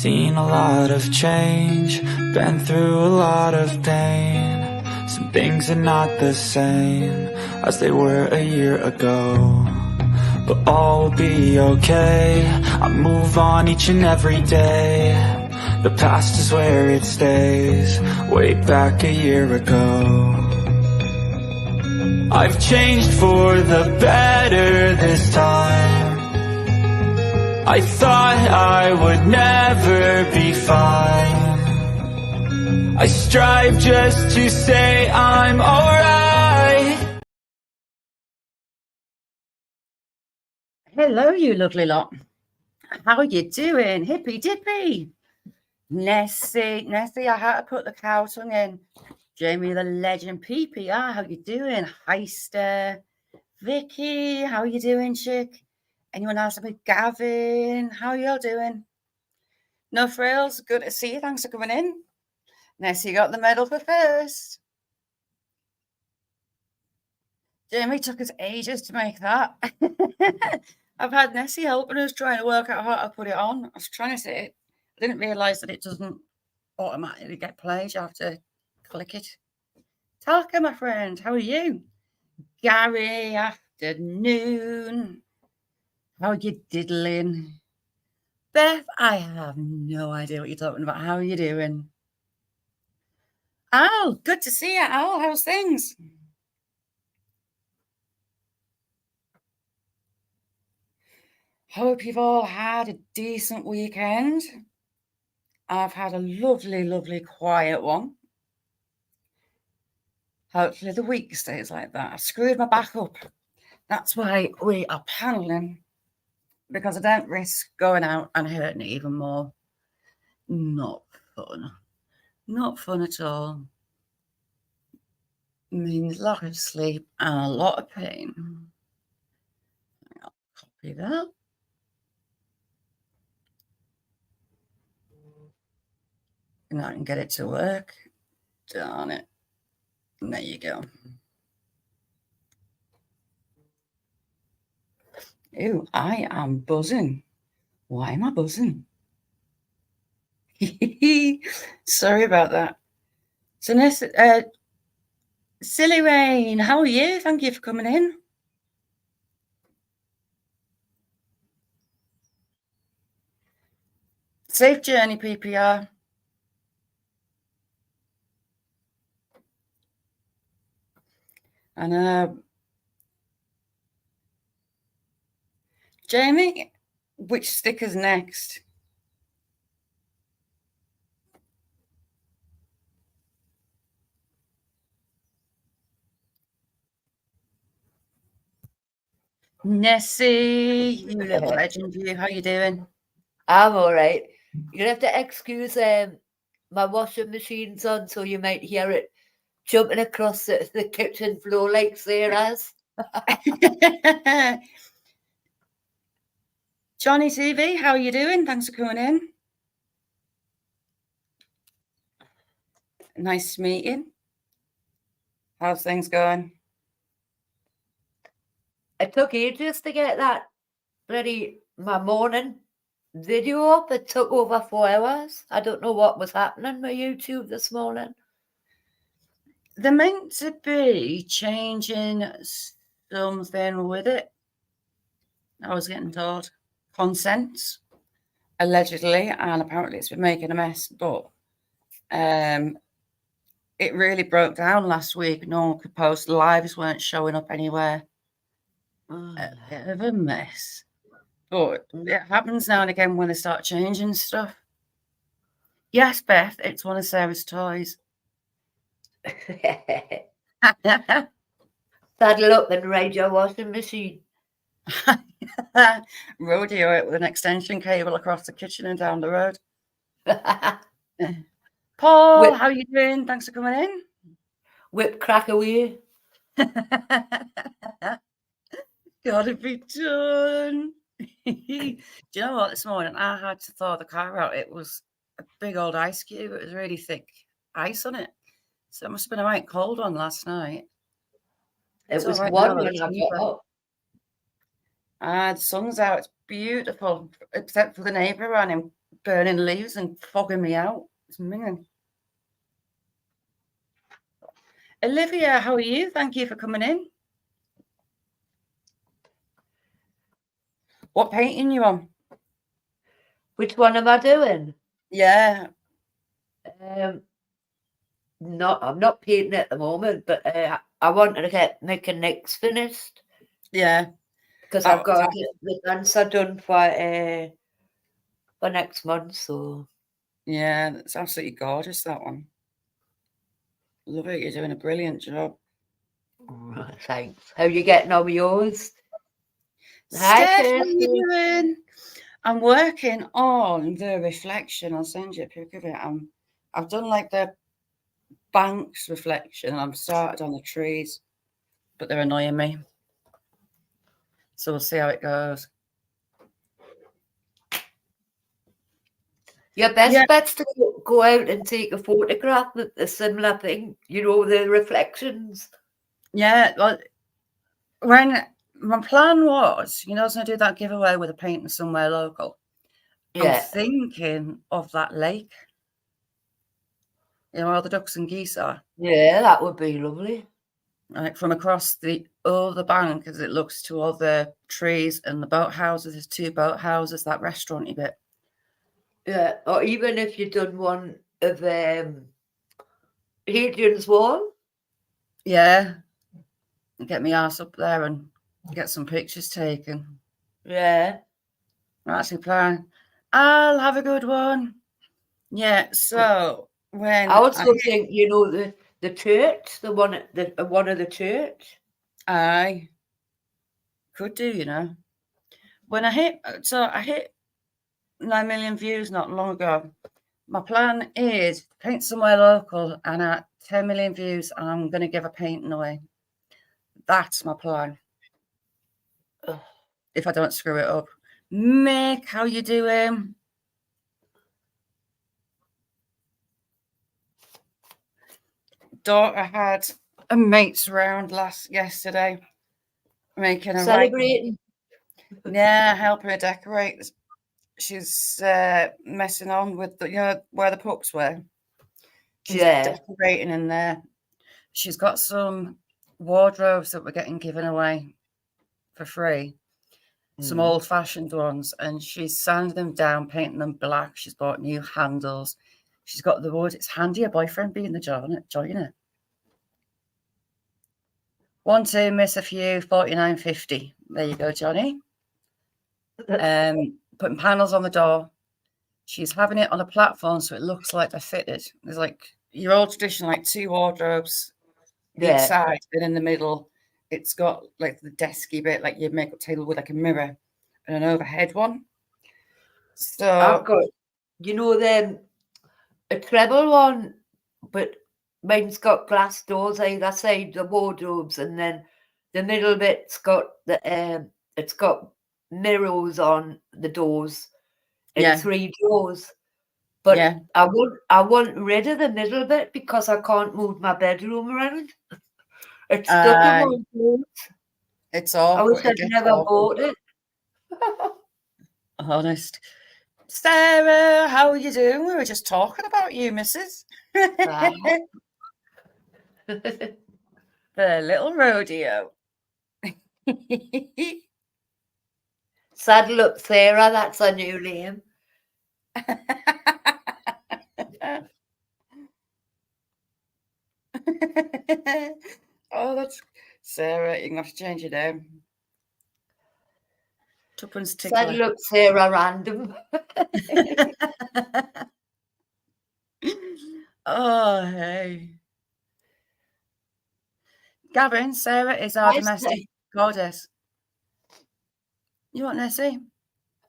Seen a lot of change, been through a lot of pain. Some things are not the same as they were a year ago, but all will be okay. I move on each and every day. The past is where it stays, way back a year ago. I've changed for the better this time. I thought I would never be fine. I strive just to say I'm alright. Hello, you lovely lot. How are you doing? Hippy dippy. Nessie, I had to put the cow tongue in. Jamie the legend, PPR, how you doing? Heister, Vicky, how you doing, chick? Anyone else with Gavin? How y'all doing? No frills, good to see you. Thanks for coming in. Nessie got the medal for first. Jamie took us ages to make that. I've had Nessie helping us trying to work out how to put it on. I was trying to say it. I didn't realise that it doesn't automatically get played. You have to click it. Talker, my friend, how are you? Gary, afternoon. How are you diddling? Beth, I have no idea what you're talking about. How are you doing? Al, good to see you, Al. How's things? Hope you've all had a decent weekend. I've had a lovely, lovely quiet one. Hopefully the week stays like that. I've screwed my back up. That's why we are paneling, because I don't risk going out and hurting it even more. Not fun. Not fun at all. Means a lot of sleep and a lot of pain. I'll copy that. And I can get it to work. Darn it. And there you go. Ew, I am buzzing. Why am I buzzing? Sorry about that. So, Silly Rain, how are you? Thank you for coming in. Safe journey, PPR. And Jamie, which sticker's next? Nessie, you little legend, you. How you doing? I'm all right. You're going to have to excuse my washing machine's on, so you might hear it jumping across the kitchen floor like Sarah's. Johnny TV, how are you doing? Thanks for coming in. Nice to meet you. How's things going? It took ages to get that my morning video up. It took over 4 hours. I don't know what was happening with YouTube this morning. They're meant to be changing something with it. I was getting told. Consent, allegedly, and apparently it's been making a mess, but it really broke down last week. No one could post. Lives weren't showing up anywhere. A bit of a mess. But it happens now and again when they start changing stuff. Yes, Beth, it's one of Sarah's toys. Saddle up and ride your washing machine. Rodeo it with an extension cable across the kitchen and down the road. Paul, how are you doing? Thanks for coming in. Whip crack away. Gotta be done. Do you know what? This morning I had to thaw the car out. It was a big old ice cube. It was really thick ice on it. So it must have been a right cold one last night. It was warm when I got up. The sun's out. It's beautiful, except for the neighbour around him burning leaves and fogging me out. It's minging. Olivia, how are you? Thank you for coming in. What painting you on? Which one am I doing? Yeah. No, I'm not painting at the moment, but I wanted to get make a next finished. Yeah. Because I've got to get the dancer done for next month. So yeah, it's absolutely gorgeous, that one. Love it. You're doing a brilliant job. Thanks. How you getting on with yours? Steph, how are you doing? I'm working on the reflection. I'll send you a pic of it. I've done like the banks reflection. I've started on the trees, but they're annoying me. So we'll see how it goes. Your best bet's to go out and take a photograph of a similar thing, the reflections. Yeah, well, when my plan was, I was going to do that giveaway with a painting somewhere local. Yeah. I'm thinking of that lake. Where all the ducks and geese are. Yeah, that would be lovely. Like from across the other bank as it looks to all the trees and the boathouses. There's 2 boathouses, that restauranty bit. Yeah, or even if you've done one of Hadrian's Wall. Yeah. Get my ass up there and get some pictures taken. Yeah. That's the plan. I'll have a good one. Yeah, so when I also think, the church, the one of the church. I could do, When I hit 9 million views not long ago, my plan is to paint somewhere local, and at 10 million views, I'm going to give a painting away. That's my plan. Ugh. If I don't screw it up. Mick, how you doing? Daughter had a mates round yesterday, making a celebrating. Yeah, helping her decorate. She's messing on with where the pups were. She's decorating in there. She's got some wardrobes that we're getting given away for free. Some old-fashioned ones, and she's sanding them down, painting them black. She's bought new handles. She's got the wood. It's handy a boyfriend being the joiner. 1, 2, miss a few, 49.50. There you go, Johnny. Putting panels on the door. She's having it on a platform so it looks like they're fitted. There's like your old tradition, like 2 wardrobes each side, and in the middle, it's got like the desky bit, like your makeup table with like a mirror and an overhead one. So I've got, a treble one, but mine's got glass doors either side, the wardrobes, and then the middle bit's got it's got mirrors on the doors and 3 doors. But I want rid of the middle bit because I can't move my bedroom around. It's stuck in one place. It's awkward. I wish I'd never bought it. Honest. Sarah, how are you doing? We were just talking about you, missus. The little rodeo. Saddle up Sarah, that's her new name. Oh, that's Sarah. You're gonna have to change your name. Tuppence Tickler. Saddle up Sarah Random. Oh, hey. Gavin, Sarah is our domestic goddess. You want Nessie?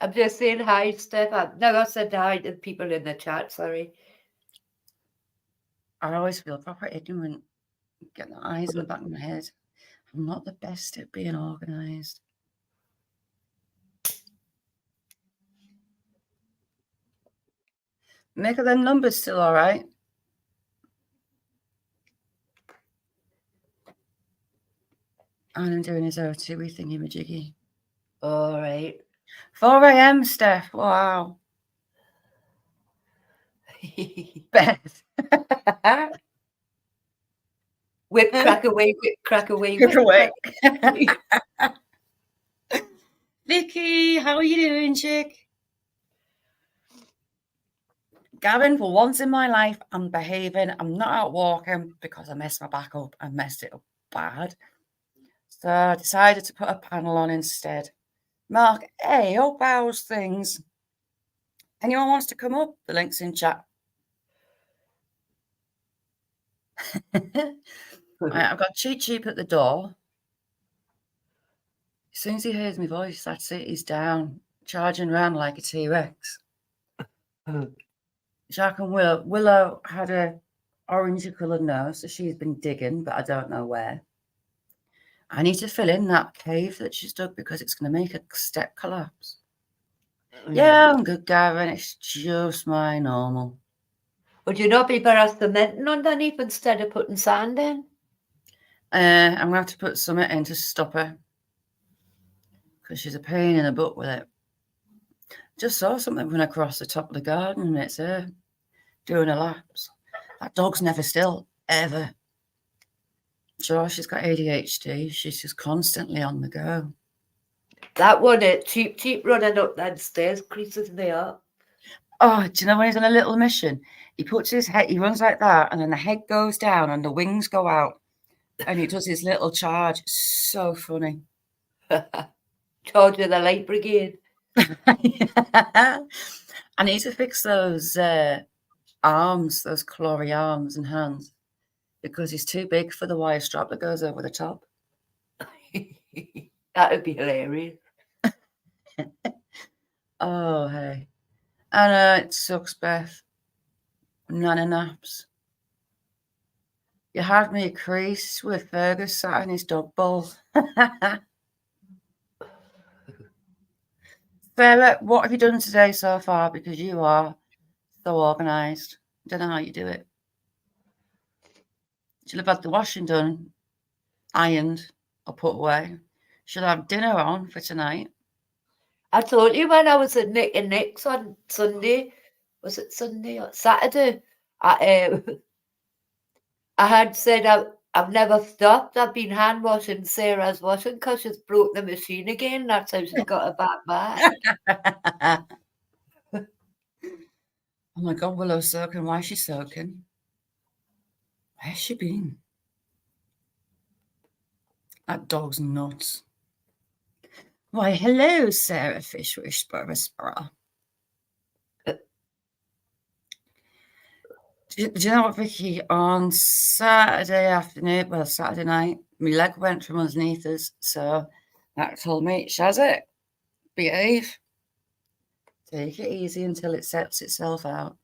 I'm just saying hi, Steph. I've never said hi to people in the chat, sorry. I always feel proper ignorant. Get the eyes in the back of my head. I'm not the best at being organised. Make them numbers still all right? And I'm doing his O2 thingy-majiggy. All right. 4 a.m, Steph. Wow. Beth. Whip, crack away, whip, crack away, Give whip, away. crack away. Vicky, how are you doing, chick? Gavin, for once in my life, I'm behaving. I'm not out walking because I messed my back up and messed it up bad. So I decided to put a panel on instead. Mark, hey, hope how's things? Anyone wants to come up? The link's in chat. Right, I've got Cheap Cheap at the door. As soon as he hears my voice, that's it. He's down, charging around like a T-Rex. Jack and Willow had a orangey coloured nose, so she's been digging, but I don't know where. I need to fill in that cave that she's dug because it's going to make a step collapse. Yeah, I'm good, Gavin. It's just my normal. Would you not be better cementing underneath instead of putting sand in? I'm going to have to put something in to stop her because she's a pain in the butt with it. Just saw something run across the top of the garden and it's her doing her laps. That dog's never still, ever. Sure, she's got ADHD. She's just constantly on the go. That one, Cheap Cheap running up them stairs, creases me up. Oh, do you know when he's on a little mission? He puts his head, he runs like that, and then the head goes down and the wings go out. And he does his little charge. So funny. Charge of the light brigade. I need to fix those arms, those clawy arms and hands, because he's too big for the wire strap that goes over the top. That would be hilarious. Oh, hey. I know, it sucks, Beth. Nana naps. You had me creased with Fergus sat in his dog bowl. Sarah, what have you done today so far? Because you are so organised. Don't know how you do it. She'll have had the washing done, ironed, or put away. She'll have dinner on for tonight. I told you when I was at Nick and Nick's on Sunday, was it Sunday or Saturday? I had said I've never stopped. I've been hand washing Sarah's washing because she's broke the machine again. That's how she's got a bad back. Oh my God, Willow's soaking. Why is she soaking? Where's she been? That dog's nuts. Why, hello, Sarah Fish Whisperer. Do you know what, Vicky? On Saturday afternoon, well, Saturday night, my leg went from underneath us. So that told me, Shazzy, behave. Take it easy until it sets itself out.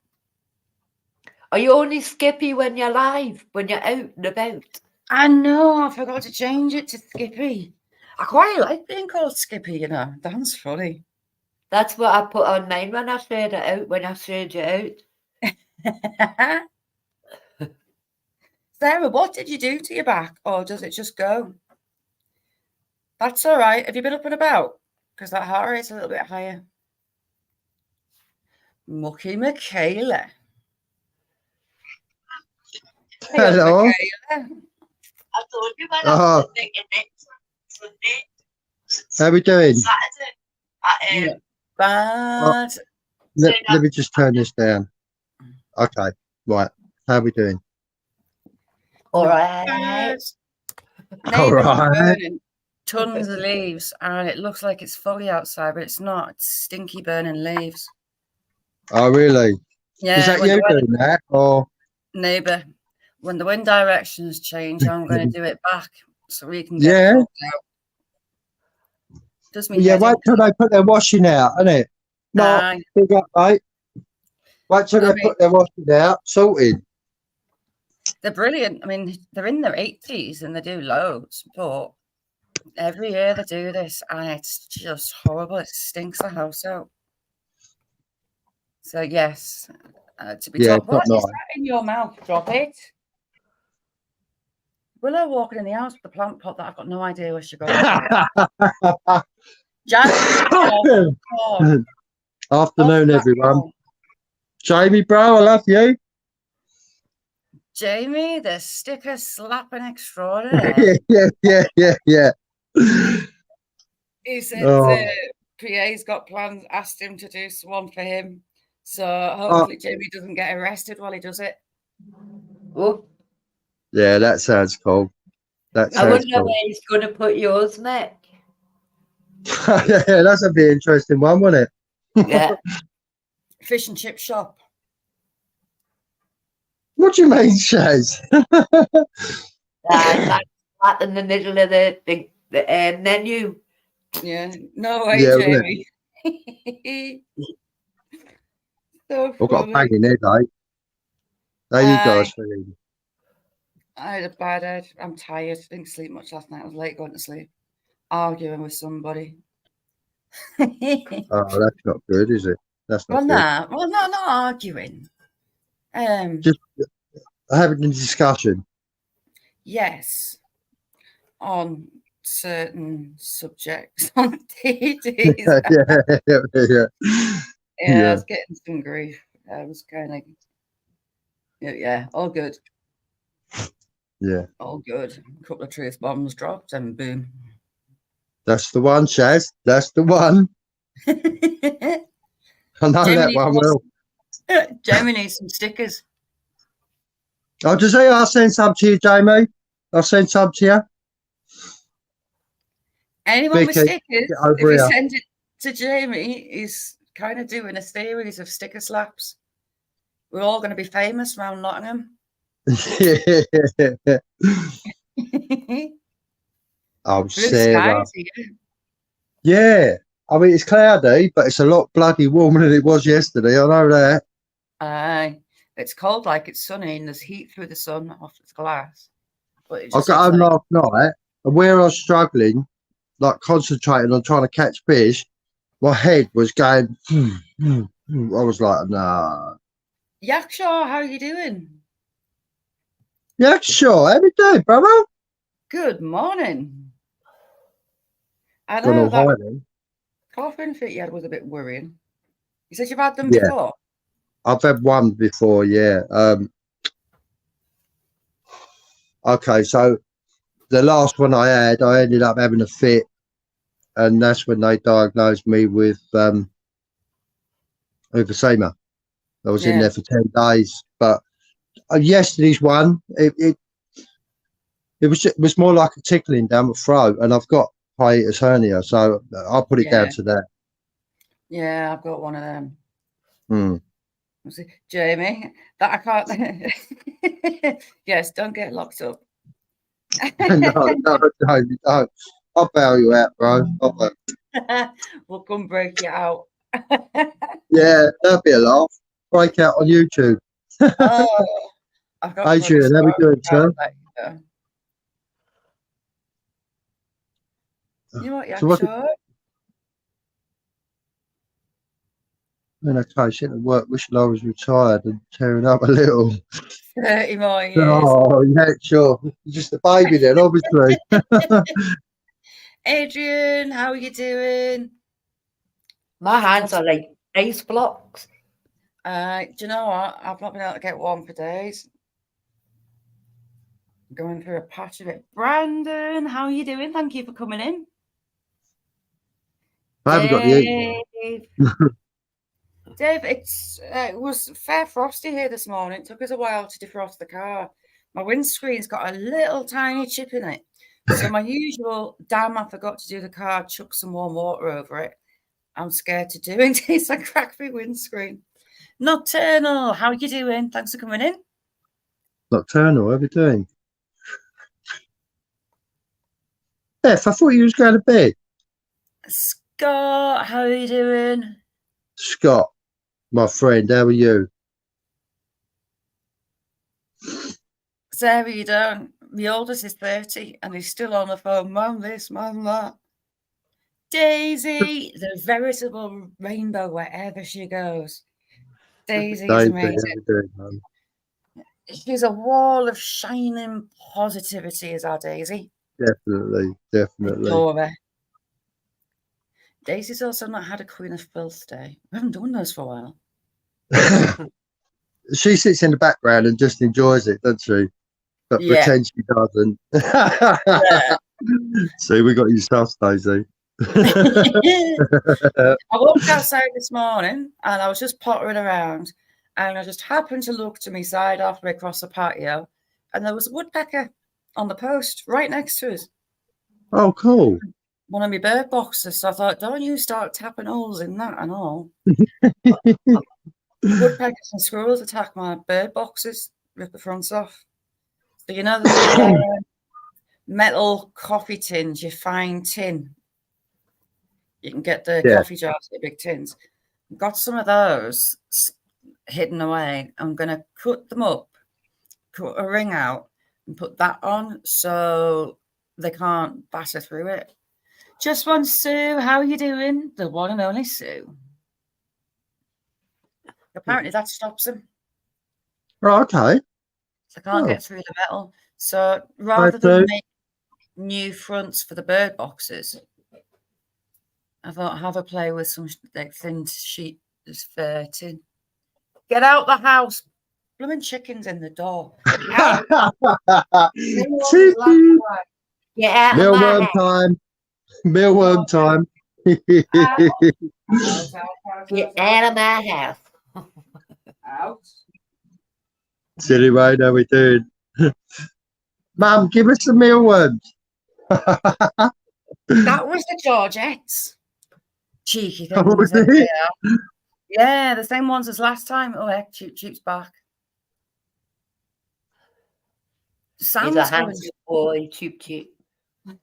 Are you only Skippy when you're live, when you're out and about? I know, I forgot to change it to Skippy. I quite like being called Skippy, you know. That's funny. That's what I put on mine when I shared it out, when I shared you out. Sarah, what did you do to your back? Or does it just go? That's all right. Have you been up and about? Because that heart rate's a little bit higher. Mucky Michaela. Hello. Michaela. I told you when I was at Nick and Nick's on Sunday. How are we doing? Saturday. But Let me just turn this down. Okay, right. How are we doing? All right. All right. Tons of leaves, and it looks like it's foggy outside, but it's not. It's stinky burning leaves. Oh, really? Yeah. Is that you doing that, or neighbour? When the wind directions change, I'm going to do it back so we can get yeah. out. Does me Yeah, wait till they put their washing out, innit? No, big up, mate. Wait till they put their washing out, sorted. They're brilliant. I mean, they're in their 80s and they do loads, but every year they do this and it's just horrible. It stinks the house out. So, yes, to be told, what is that in your mouth? Drop it. Willow walking in the house with the plant pot that I've got no idea where she goes. Jack. Afternoon, everyone. Jamie, bro, I love you. Jamie, the sticker slapping extraordinaire. Yeah. He said Oh, PA's got plans, asked him to do one for him. So oh, hopefully Jamie doesn't get arrested while he does it. Oh, yeah, that sounds cool. That I sounds wonder cool. where he's going to put yours, mate. Yeah, that's a bit interesting one, wasn't it? Yeah. Fish and chip shop. What do you mean, Shaz? That's right in the middle of the menu. Yeah. No way, Yeah, Jamie. So I've got a funny. banging headache. How you guys feeling? I had a bad head. I'm tired. Didn't sleep much last night. I was late going to sleep. Arguing with somebody. Oh, that's not good, is it? That's not good. Not arguing. Just having a discussion. Yes, on certain subjects on TDs. Yeah. Yeah, I was getting some grief. I was kind of, yeah, all good. Yeah. All good. A couple of truth bombs dropped and boom. That's the one, Shaz. That's the one. I know that one well. Jamie needs some stickers. I'll just say I'll send some to you, Jamie. I'll send some to you. Anyone with Vicky, stickers, get over if you here. send it to Jamie, he's kind of doing a series of sticker slaps. We're all going to be famous around Nottingham. Oh, Blue Sarah. skies here. Yeah. I mean, it's cloudy, but it's a lot bloody warmer than it was yesterday. I know that. Aye. It's cold like it's sunny and there's heat through the sun off the glass. But it I just got looks home like, last night, and where I was struggling, like concentrating on trying to catch fish, my head was going. I was like, nah. Yakshaw, how are you doing? Yeah, sure. How you doing, brother? Good morning. I Gone know all that high then. coughing fit you had was a bit worrying. You said you've had them Yeah. before? I've had one before, yeah. Okay, so the last one I had, I ended up having a fit, and that's when they diagnosed me with emphysema. I was in Yeah. there for 10 days, but yesterday's one, it was more like a tickling down my throat, and I've got hiatus hernia, so I'll put it down to that. Yeah, I've got one of them. Mm. Jamie, that I can't. Yes, don't get locked up. No. I'll bail you out, bro. We'll come break you out. Yeah, that'd be a laugh. Break out on YouTube. Oh, I've got Adrian, how we doing, sir? You know what, So what? Yakshaw? In a case at work, wishing I was retired and tearing up a little. 30 more years. Oh, yeah, sure. You're just a baby then, obviously. Adrian, how are you doing? My hands are like ice blocks. Do you know what? I've not been able to get warm for days. Going through a patch of it. Brandon, how are you doing? Thank you for coming in. I haven't got the Dave, it was fair frosty here this morning. It took us a while to defrost the car. My windscreen's got a little tiny chip in it. So my usual, damn, I forgot to do the car, chuck some warm water over it. I'm scared to do in case I crack my windscreen. Nocturnal, how are you doing? Thanks for coming in. Nocturnal, how are you doing? Beth, I thought you was going to bed. Scott, how are you doing? Scott, my friend, how are you? Sarah, you don't. The oldest is 30 and he's still on the phone. Mum this, mum that. Daisy, the veritable rainbow wherever she goes. Daisy is amazing. She's a wall of shining positivity, is our Daisy. Definitely. Adore her. Daisy's also not had a Queen of Filth day. We haven't done those for a while. she sits in the background and just enjoys it, doesn't she? But Yeah. pretends she doesn't. Yeah. See, we got you stuff, Daisy. I walked outside this morning and I was just pottering around and I just happened to look to my side halfway across the patio and there was a woodpecker on the post right next to us. Oh, cool. One of my bird boxes. So I thought, don't you start tapping holes in that and all. Woodpeckers and squirrels attack my bird boxes, rip the fronts off. So you know the metal coffee tins, your fine tin. You can get the coffee jars, the big tins. Got some of those hidden away. I'm going to cut them up, cut a ring out, and put that on so they can't batter through it. Just one, Sue. How are you doing? The one and only Sue. Apparently that stops them. Oh, okay. They can't get through the metal. So rather than make new fronts for the bird boxes, I thought have a play with some like thin sheet fur tin. Get out the house. Blooming chickens in the door. Get out of my Mealworm house. time. Mealworm time. Get out of my house. Out. Silly way, how we doing? Mum, give us some mealworms. That was the Georgettes. Cheeky things. Oh, was it? Yeah, the same ones as last time. Oh, heck, Cheap Cheap's back. He's a handsome boy, Cheap Cheap. Do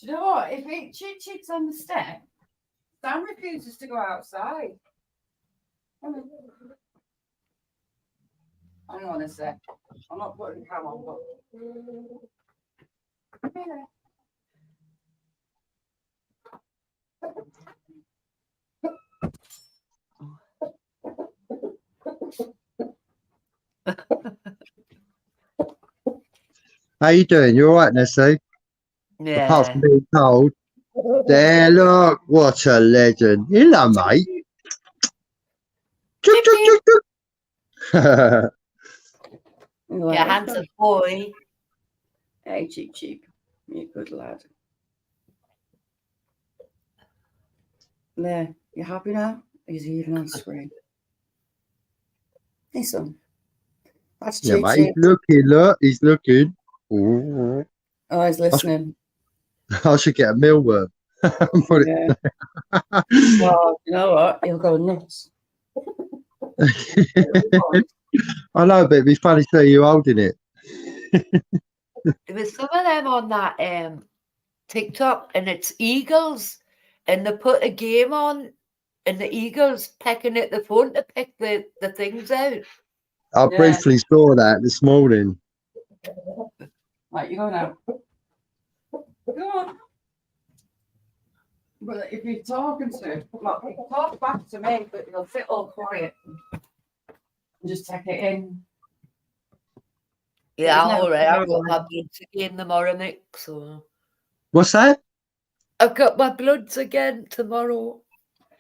you know what? If Cheap Cheap's on the step, Sam refuses to go outside. Hang on a sec. I'm not putting the cam on, but. How you doing? You all right, Nessie? Yeah. Apart from being cold. There, look. What a legend. Hello, mate. Chuk, chuk, chuk, chuk. Yeah, handsome boy. Hey, Cheap Cheap. You're a good lad. There. You happy now? He's even on screen. Hey, son. That's Yeah, Cheap mate. Cheap. He's looking, look. He's looking. Ooh. Oh, he's listening. I should get a mealworm. Yeah. Well, you know what? He'll go nuts. I know, but it'd be funny to see you holding it. There was some of them on that TikTok, and it's eagles, and they put a game on, and the eagles pecking at the phone to pick the things out. I briefly saw that this morning. Right, you go now. Go on. But if you're talking to, look, you can talk back to me, but you'll sit all quiet and just take it in. Yeah, all right. I've got my bloods again tomorrow, Nick. So What's that? I've got my bloods again tomorrow.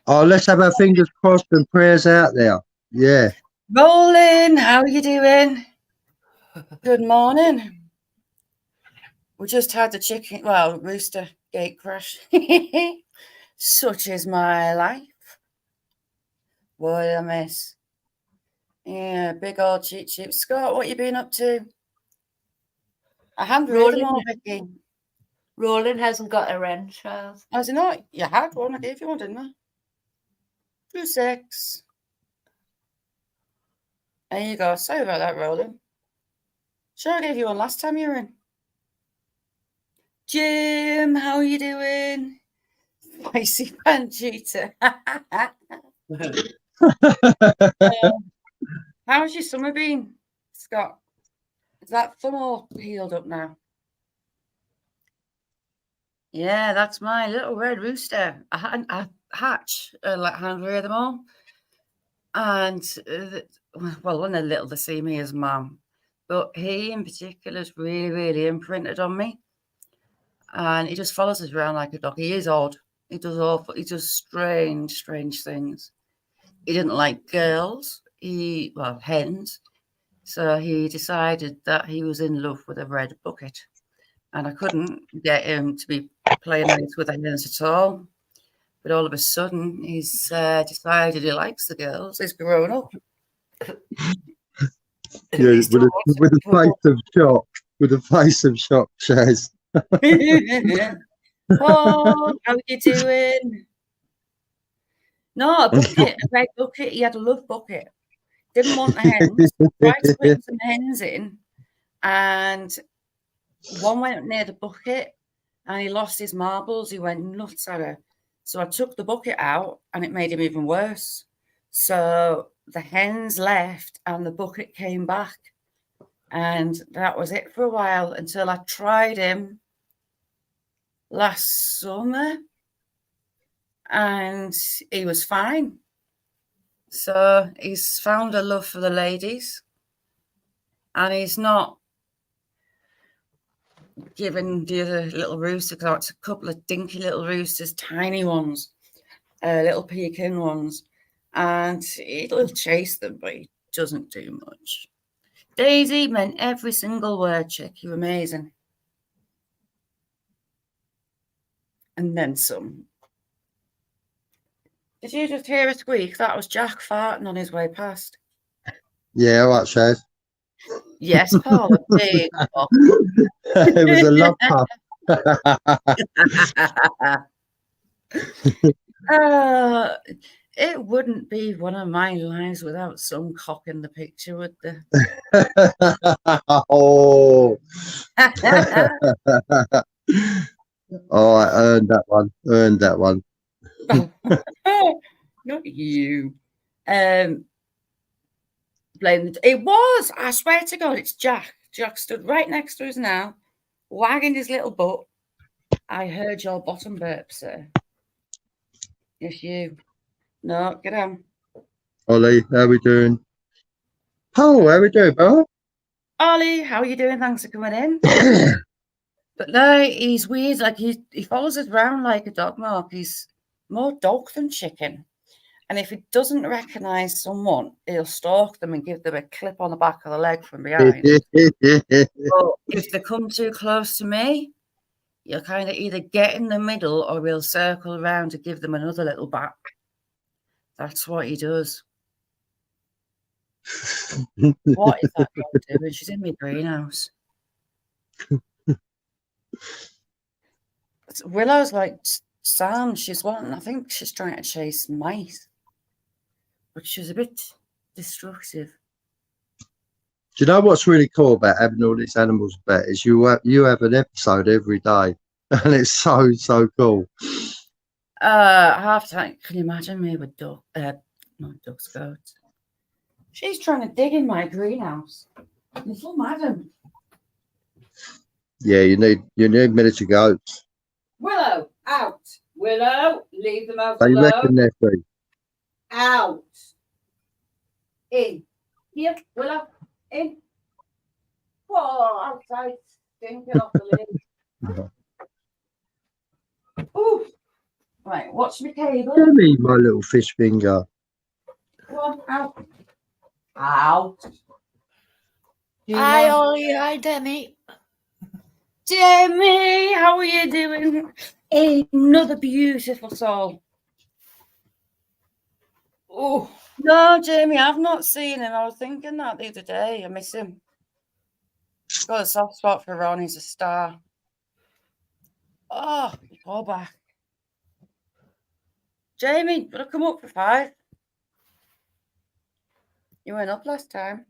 Oh, let's have our fingers crossed and prayers out there. Yeah. Rolling, how are you doing? Good morning. We just had the chicken, rooster gate crash. Such is my life. What a mess. Yeah, big old Cheap Cheap. Scott, what you been up to? I haven't read them all, Vicky. Roland hasn't got a wrench, Charles. Has he not? You had one. I gave you one, didn't I? 2-6. There you go. Sorry about that, Roland. Sure, I gave you one last time you were in. Jim, how are you doing? Spicy Panchita. How's your summer been, Scott? Is that thumb all healed up now? Yeah, that's my little red rooster. I hatch like 100 of them all. And, when they're little, they see me as mum. But he in particular is really, really imprinted on me. And he just follows us around like a dog. He is odd. He does strange things. He didn't like girls. hens. So he decided that he was in love with a red bucket, and I couldn't get him to be playing nice with the hens at all. But all of a sudden, he's decided he likes the girls. He's grown up. Yeah, He's with a face of shock. With a face of shock, Shaz. Paul, how you doing? No, a bucket, a red bucket. He had a love bucket. Didn't want the hens. Tried to put some hens in, and one went near the bucket, and he lost his marbles. He went nuts at her. So I took the bucket out, and it made him even worse. So the hens left, and the bucket came back, and that was it for a while until I tried him last summer, and he was fine. So he's found a love for the ladies, and he's not giving the other little rooster, because it's a couple of dinky little roosters, tiny ones, little pekin ones, and he'll chase them, but he doesn't do much. Daisy meant every single word, chick. You're amazing. And then some. Did you just hear a squeak? That was Jack farting on his way past. Yeah, all right, Shaz. Yes, Paul, a big fuck. It was a love puff. It wouldn't be one of my lives without some cock in the picture, would there? Oh. Oh, I earned that one. Earned that one. Not you. Blame the. It was. I swear to God, it's Jack. Jack stood right next to us now, wagging his little butt. I heard your bottom burp, sir. It's you. No, get on. Ollie, how we doing? Oh, how we doing, bro? Ollie, how are you doing? Thanks for coming in. But no, he's weird. Like he follows us around like a dog, Mark. He's more dog than chicken. And if he doesn't recognise someone, he'll stalk them and give them a clip on the back of the leg from behind. But if they come too close to me, you'll kind of either get in the middle or we'll circle around to give them another little back. That's what he does. What is that dog doing? She's in my greenhouse. Willow's like Sam. She's wanting, I think she's trying to chase mice, but she's a bit destructive. Do you know what's really cool about having all these animals about is you have an episode every day, and it's so cool. Half time. Can you imagine me with not ducks, goats? She's trying to dig in my greenhouse. Little madam. Yeah, you need miniature goats. Willow, out. Willow, leave them out They alone. reckon they're free. Out. In. Here, Willow. In. Oh, outside. Stinking off the lid. Ooh. Right, watch my cable. Give me my little fish finger. Come on, out. Out. Hi, Ollie. Hi, Demi. Jamie, how are you doing? Another beautiful soul. Oh, no, Jamie, I've not seen him. I was thinking that the other day. I miss him. Got a soft spot for Ron. He's a star. Oh, go back. Jamie, would I come up for 5? You went up last time.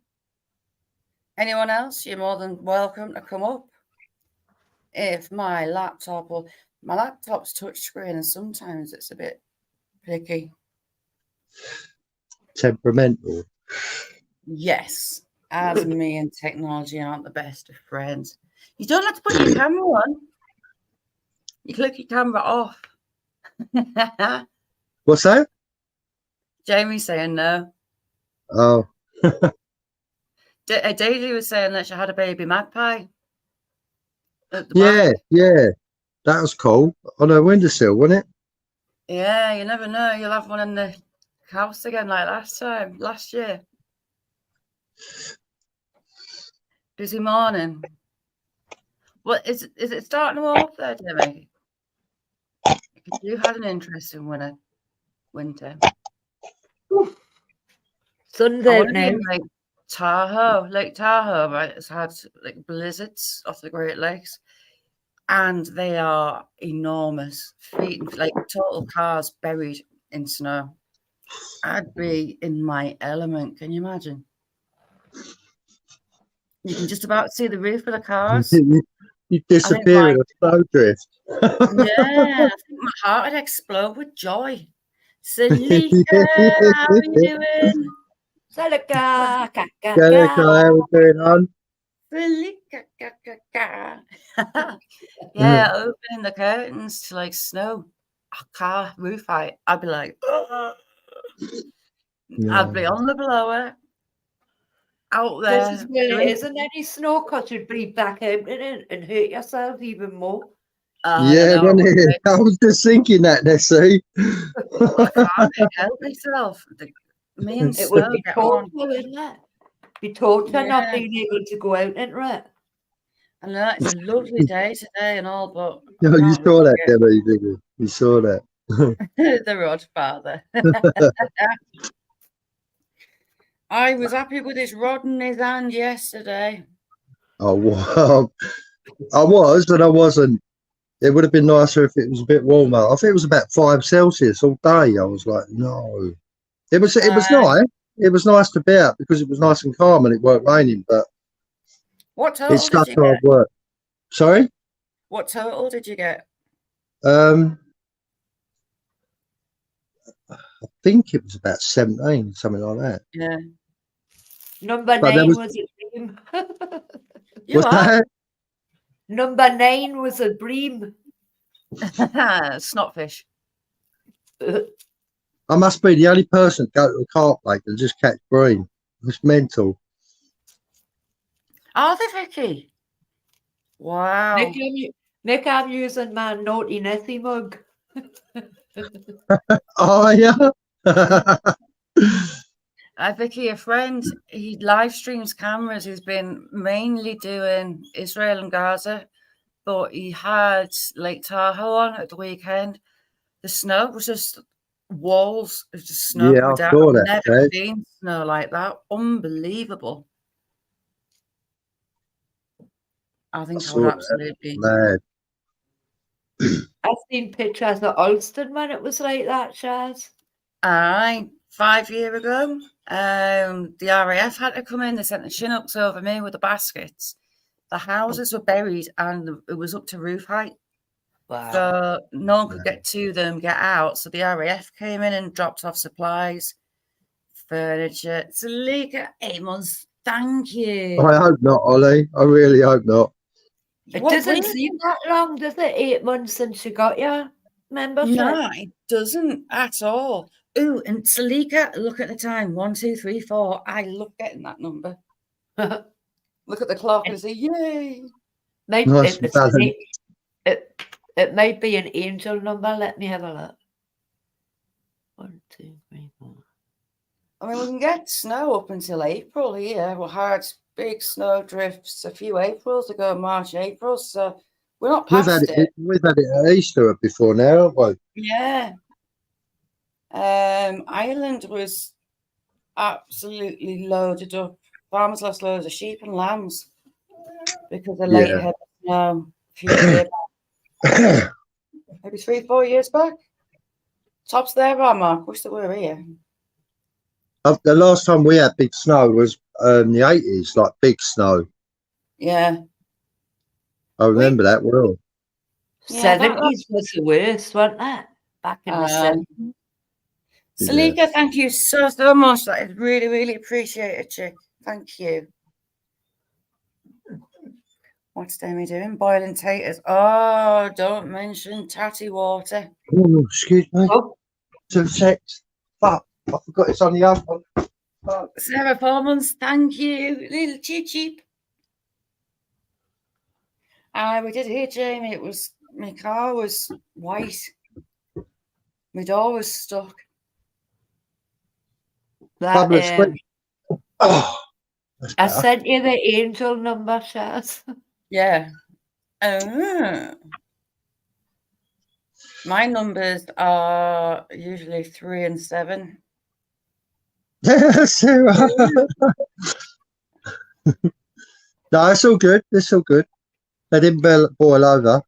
Anyone else? You're more than welcome to come up. If my laptop's touchscreen, and sometimes it's a bit picky. Temperamental. Yes, as me and technology aren't the best of friends. You don't have to put your camera on. You click your camera off. What's that? Jamie's saying no. Oh. Daisy was saying that she had a baby magpie. At the Yeah, back. yeah. That was cool. On her windowsill, wasn't it? Yeah, you never know. You'll have one in the house again like last year. Busy morning. What is it starting to warm up there, Jimmy? You had an interesting winter. Sun's I out want to be now. in Lake Tahoe, right? It's had like blizzards off the Great Lakes, and they are enormous, feet like total cars buried in snow. I'd be in my element. Can you imagine? You can just about see the roof of the cars. You disappear in a snowdrift. Yeah, I think my heart would explode with joy. Salika, how are you doing? Salika, What's going on? Salika, yeah, opening the curtains to like snow, a car roof height. I'd be like, oh. I'd be on the blower out This there. is where it isn't any snow because you'd be back out in it and hurt yourself even more. Yeah, I was just thinking that, Nessie. I can't help myself. Me and It would snow be get on. torture, wouldn't it? Be torture not being able to go out into it. I know it's a lovely day today and all, but No, you saw that, Debbie, didn't you? You saw that. The Rod Father. I was happy with his rod in his hand yesterday. Oh, well, I was, but I wasn't. It would have been nicer if it was a bit warmer. I think it was about 5 Celsius all day. I was like, no. It was nice. It was nice to be out because it was nice and calm and it weren't raining. But what total it's such did you hard get? work. Sorry. What total did you get? I think it was about 17, something like that. Yeah. Number 9 was a dream. You are. Number 9 was a dream. Snotfish. I must be the only person to go to a carp lake and just catch bream. It's mental. Are they, Vicky? Wow. Nick, I'm using my naughty Nessie mug. Oh, yeah. Vicky, a friend, he live streams cameras. He's been mainly doing Israel and Gaza, but he had Lake Tahoe on at the weekend. The snow was just walls of just snow. Yeah, I saw that. I've never seen snow like that. Unbelievable. I think I would absolutely. Mad. I've seen pictures of Ulster when it was like that, Shaz. Aye, 5 years ago, the RAF had to come in. They sent the Chinooks over me with the baskets. The houses were buried and it was up to roof height. Wow. So no one could get to them, get out. So the RAF came in and dropped off supplies, furniture. Salika, 8 months. Thank you. I hope not, Ollie. I really hope not. It doesn't seem that long, does it? 8 months since you got your membership. No, it doesn't at all. Ooh, and Salika, look at the time. 1, 2, 3, 4. I love getting that number. Look at the clock and say, yay. It might be an angel number. Let me have a look. 1, 2, 3, 4. I mean, we can get snow up until April here. We had big snow drifts a few Aprils ago, March, April. So we're not past We've had it at Easter before now, haven't we? Yeah. Ireland was absolutely loaded up. Farmers lost loads of sheep and lambs because of late heavy snow a few years back. Maybe 3, 4 years back. Tops there, Mark. Wish that we were here. The last time we had big snow was the 80s, like big snow. Yeah. I remember that well. 70s was the worst, wasn't it? Back in the 70s. Salika, thank you so much. That is really, really appreciated, chick. Thank you. What's Demi doing? Boiling taters. Oh, don't mention tatty water. Oh, excuse me. 2 secs. Fuck, I forgot it's on the other one. Sarah Foreman's, thank you. Little cheap. We did hear, Jamie. It was my car was white. My door was stuck. Public speak. Oh, That's I better. sent you the angel number, Shaz. Yeah. Oh. My numbers are usually 3 and 7. Sarah. No, it's all good. It's all good. They didn't boil over.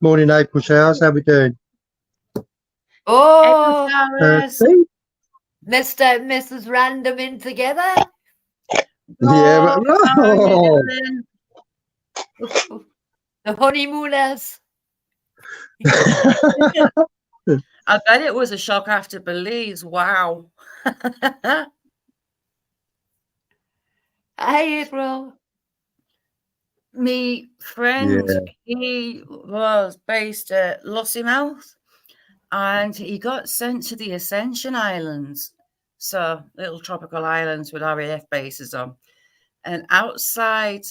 Morning, April showers. How we doing? Oh, Flowers. See? Mr. and Mrs. Random in together. Yeah. Oh, how are you doing? The honeymooners. I bet it was a shock after Belize. Wow. Hi, April. Me friend, he was based at Lossiemouth and he got sent to the Ascension Islands. So little tropical islands with RAF bases on. And outside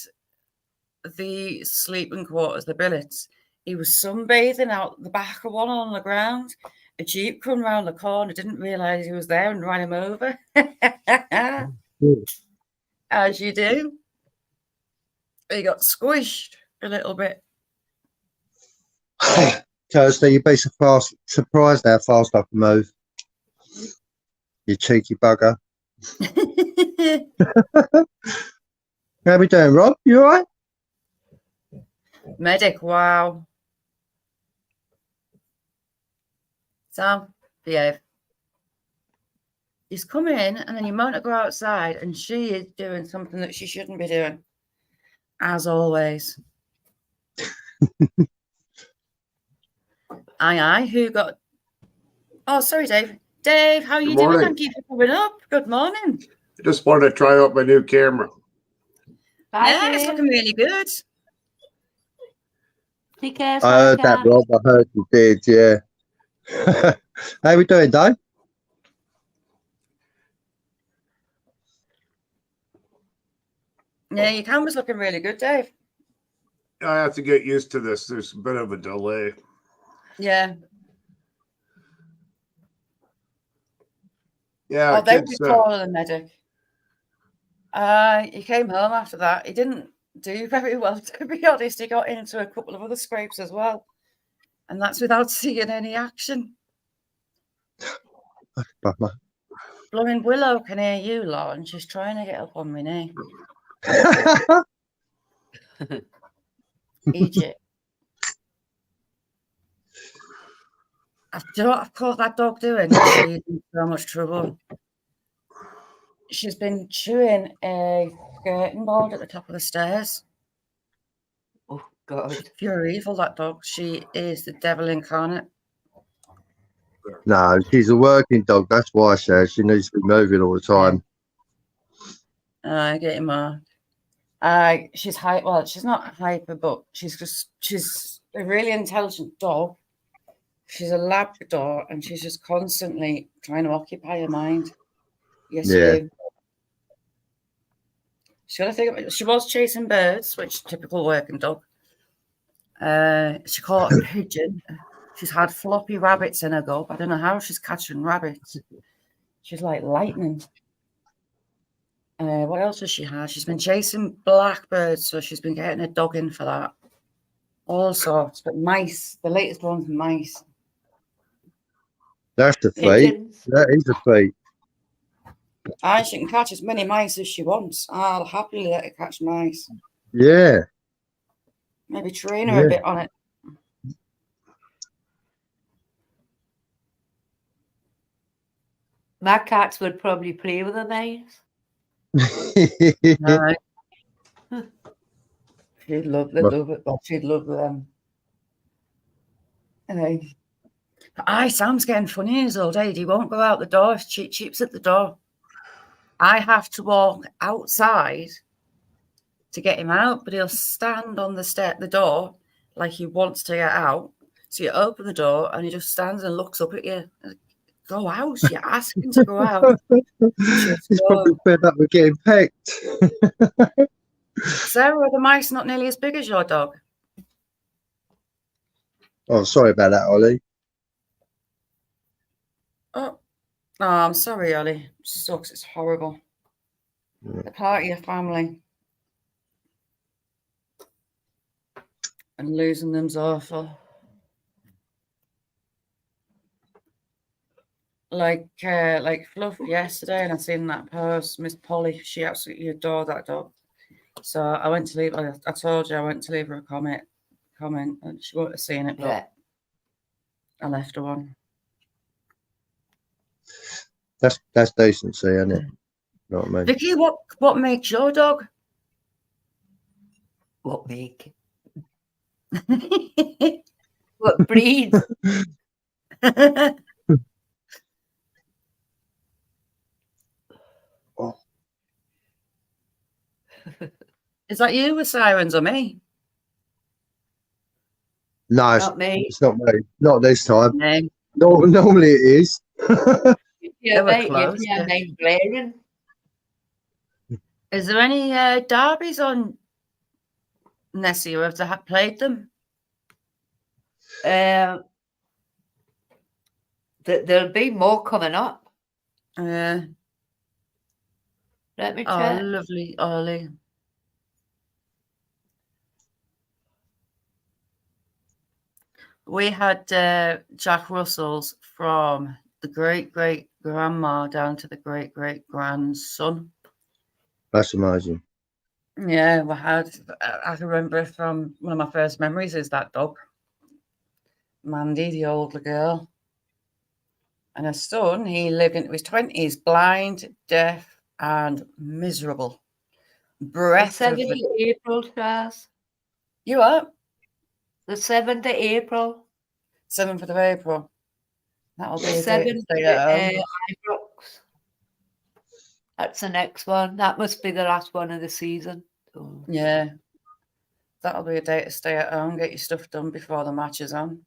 the sleeping quarters, the billets, he was sunbathing out the back of one on the ground. A jeep come round the corner, didn't realise he was there and ran him over. As you do. He got squished a little bit. Thursday, you'd be surprised how fast I can move. You cheeky bugger. How we doing, Rob? You all right? Medic, wow. Sam, behave. He's come in and then you want to go outside and she is doing something that she shouldn't be doing. As always. Aye, who got... Oh, sorry, Dave. Dave, how are you doing? Thank you for coming up. Good morning. I just wanted to try out my new camera. Yeah, it's looking really good. Take care, I heard that, Rob. I heard you did, yeah. How we doing, Dave? Yeah, your camera's looking really good, Dave. I have to get used to this. There's a bit of a delay. Yeah. Yeah, Oh, they were calling the medic. He came home after that. He didn't do very well, to be honest. He got into a couple of other scrapes as well. And that's without seeing any action. Bummer. Blooming Willow can hear you, lot, and she's trying to get up on my knee. Egypt. Do you know what I've caught that dog doing? She's in so much trouble. She's been chewing a skirting board at the top of the stairs. Oh, God. Pure evil, that dog. She is the devil incarnate. No, she's a working dog. That's why she needs to be moving all the time. I get him marked. She's hyper. Well, she's not hyper, but she's a really intelligent dog. She's a Labrador, and she's just constantly trying to occupy her mind. Yes, Yeah. you do. She got to think. She was chasing birds, which typical working dog. She caught a pigeon. She's had floppy rabbits in her gob. I don't know how she's catching rabbits. She's like lightning. What else has she had? She's been chasing blackbirds, so she's been getting a dog in for that. All sorts, but mice. The latest one's mice. That's the feat. Pigeons. That is a feat. She can catch as many mice as she wants. I'll happily let her catch mice. Yeah. Maybe train her a bit on it. My cats would probably play with the mice. No. She'd love it, but she'd love them. Sam's getting funny his old age. He won't go out the door if Cheap's at the door. I have to walk outside to get him out, but he'll stand on the door like he wants to get out. So you open the door and he just stands and looks up at you. Go out. You're asking to go out. He's probably fed up with getting pecked. Sarah, are the mice not nearly as big as your dog? Oh, sorry about that, Ollie. Oh, I'm sorry, Ollie. It sucks. It's horrible. They're part of your family. And losing them's awful. Like Fluff yesterday, and I seen that post. Miss Polly, she absolutely adored that dog. So I went to leave. I told you I went to leave her a comment, and she wouldn't have seen it, but Yeah. I left her one. That's decency, isn't it? You know what I mean? Vicky, what makes your dog? What make? What breed? Oh, Is that you with sirens or me? no, Not me. it's not me. Not this time. No. No, normally it is. Yeah, were mate. close, Yeah, yeah. mate, blaring. Is there any derbies on Nessie, or have they played them? There'll be more coming up. Let Let me oh, check. lovely, Ollie. We had Jack Russell's from the great-great-grandma down to the great-great-grandson. That's amazing. Yeah, we had. I can remember from one of my first memories is that dog, Mandy, the older girl. And her son, he lived into his 20s, blind, deaf, and miserable. The Breath of 7th the... of April, Charles. You up? The 7th of April. 7th of April. That'll The be a day to 7th stay at home. Ibrox. That's the next one. That must be the last one of the season. Oh. Yeah. That'll be a day to stay at home, get your stuff done before the match is on.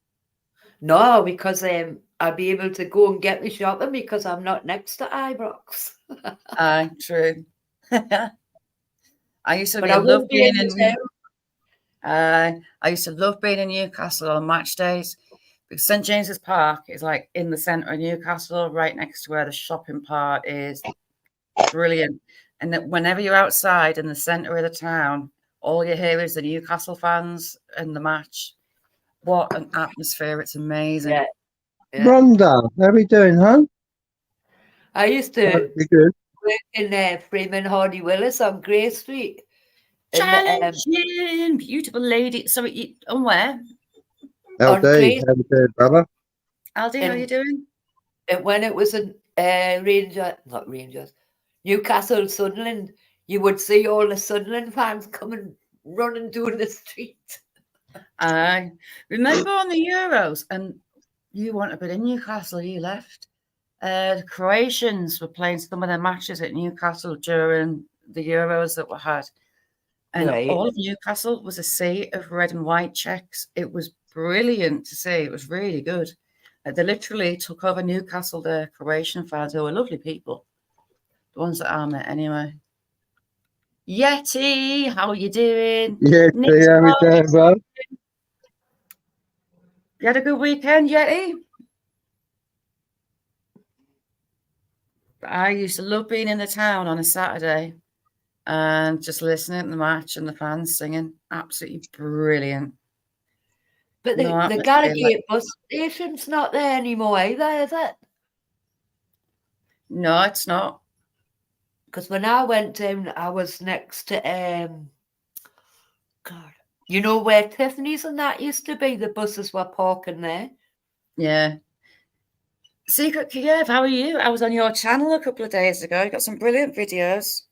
No, because I'll be able to go and get me shopping because I'm not next to Ibrox. Aye, true. I used to But I love won't be being in in... the town. I used to love being in Newcastle on match days because St James's Park is like in the centre of Newcastle, right next to where the shopping part is. Brilliant. And that whenever you're outside in the centre of the town, all you hear is the Newcastle fans and the match. What an atmosphere. It's amazing. Yeah. Yeah. Rhonda, how are we doing, huh? I used to You good? work in Freeman Hardy Willis on Grey Street. Challenging, beautiful lady. So, on where? On Grey LD, how you doing, brother? Aldi, how are you doing? And when it was in not Rangers, Newcastle, Sunderland, you would see all the Sunderland fans coming running down the street. I remember on the Euros, and you weren't a bit in Newcastle, you left. The Croatians were playing some of their matches at Newcastle during the Euros that were had. And Right. all of Newcastle was a sea of red and white checks. It was brilliant to see. It was really good. They literally took over Newcastle, the Croatian fans, who were lovely people. The ones that I met anyway. Yeti, how are you doing? Yeah, Nick, how we doing, bro? you had a good weekend, Yeti? But I used to love being in the town on a Saturday and just listening to the match and the fans singing. Absolutely brilliant. But No the atmosphere Gallagher bus station's not there anymore either, is it? No, it's not. Because when I went down, I was next to God, you know where Tiffany's and that used to be? The buses were parking there. Yeah. Secret Kiev, how are you? I was on your channel a couple of days ago. You got some brilliant videos.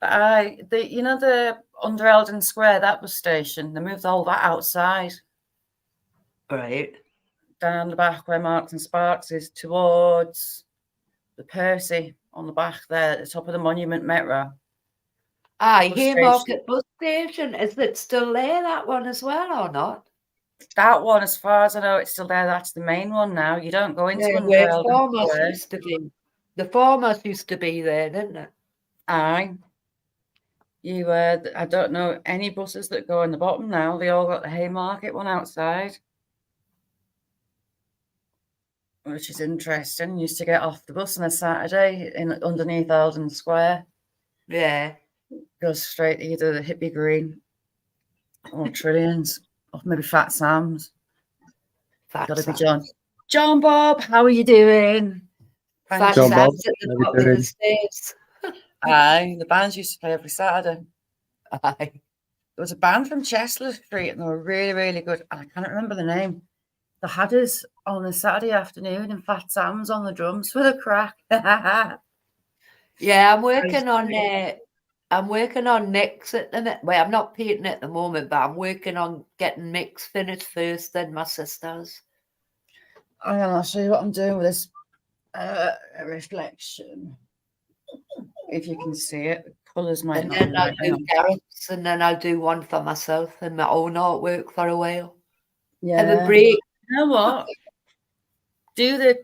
But the under Eldon Square, that bus station, they moved all that outside. Right. Down the back where Marks and Sparks is towards the Percy on the back there at the top of the Monument Metro. Aye, Bus Haymarket bus station. Is it still there, that one as well, or not? That one, as far as I know, it's still there. That's the main one now. You don't go into under where Eldon Farmers Square. used to be. The Farmers used to be there, didn't it? Aye. I don't know any buses that go in the bottom now. They all got the Haymarket one outside. which is interesting. Used to get off the bus on a Saturday in underneath Eldon Square, Yeah. go straight to either the Hippie Green or Trillions, or maybe Fat Sam's. Fat Got to be Sam's. John. John Bob, how are you doing? Fat John Bob, Sam's at the how we top of the doing? stairs. Aye, the bands used to play every Saturday. Aye. There was a band from Chestler Street, and they were really, really good. And I can't remember the name. The Hatters on a Saturday afternoon, and Fat Sam's on the drums for the crack. Yeah, I'm working on mix at the minute. Well, I'm not painting at the moment, but I'm working on getting mix finished first, then my sister's. Hang on, I'll show you what I'm doing with this reflection. If you can see it, the colours might And not then be I'll right. Hang do on. Garrett's, and then I'll do one for myself and my own artwork for a while. Yeah. Have a break. You know what? Do the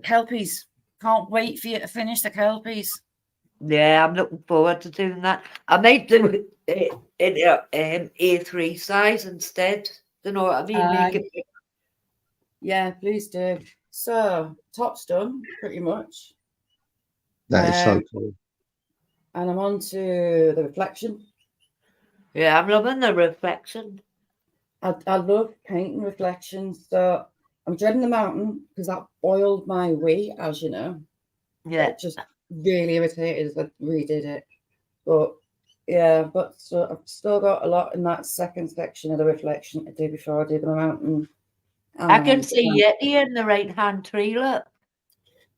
Kelpies. Can't wait for you to finish the Kelpies. Yeah, I'm looking forward to doing that. I might do it in A3 size instead. You know what I mean? Make it big. Yeah, please do. So, top's done, pretty much. That is so cool. And I'm on to the reflection. Yeah, I'm loving the reflection. I love painting reflections. So, I'm dreading the mountain because that boiled my wee, as you know. Yeah. It just really irritated as I redid it. But yeah, so I've still got a lot in that second section of the reflection to do before I do the mountain. I can see Yeti in the right-hand tree, look.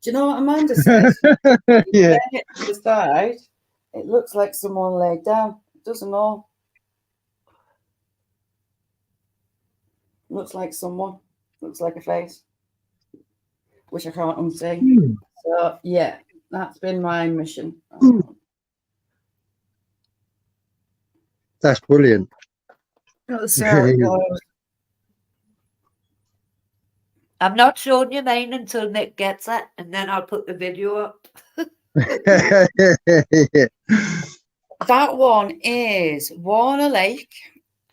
Do you know what Amanda says? Yeah. To the side, it looks like someone laid down. It doesn't all. Looks like someone. Looks like a face. Which I can't unsee. So yeah, that's been my mission. That's brilliant. Let's see how it goes. I'm not showing you mine until Nick gets it, and then I'll put the video up. That one is Warner Lake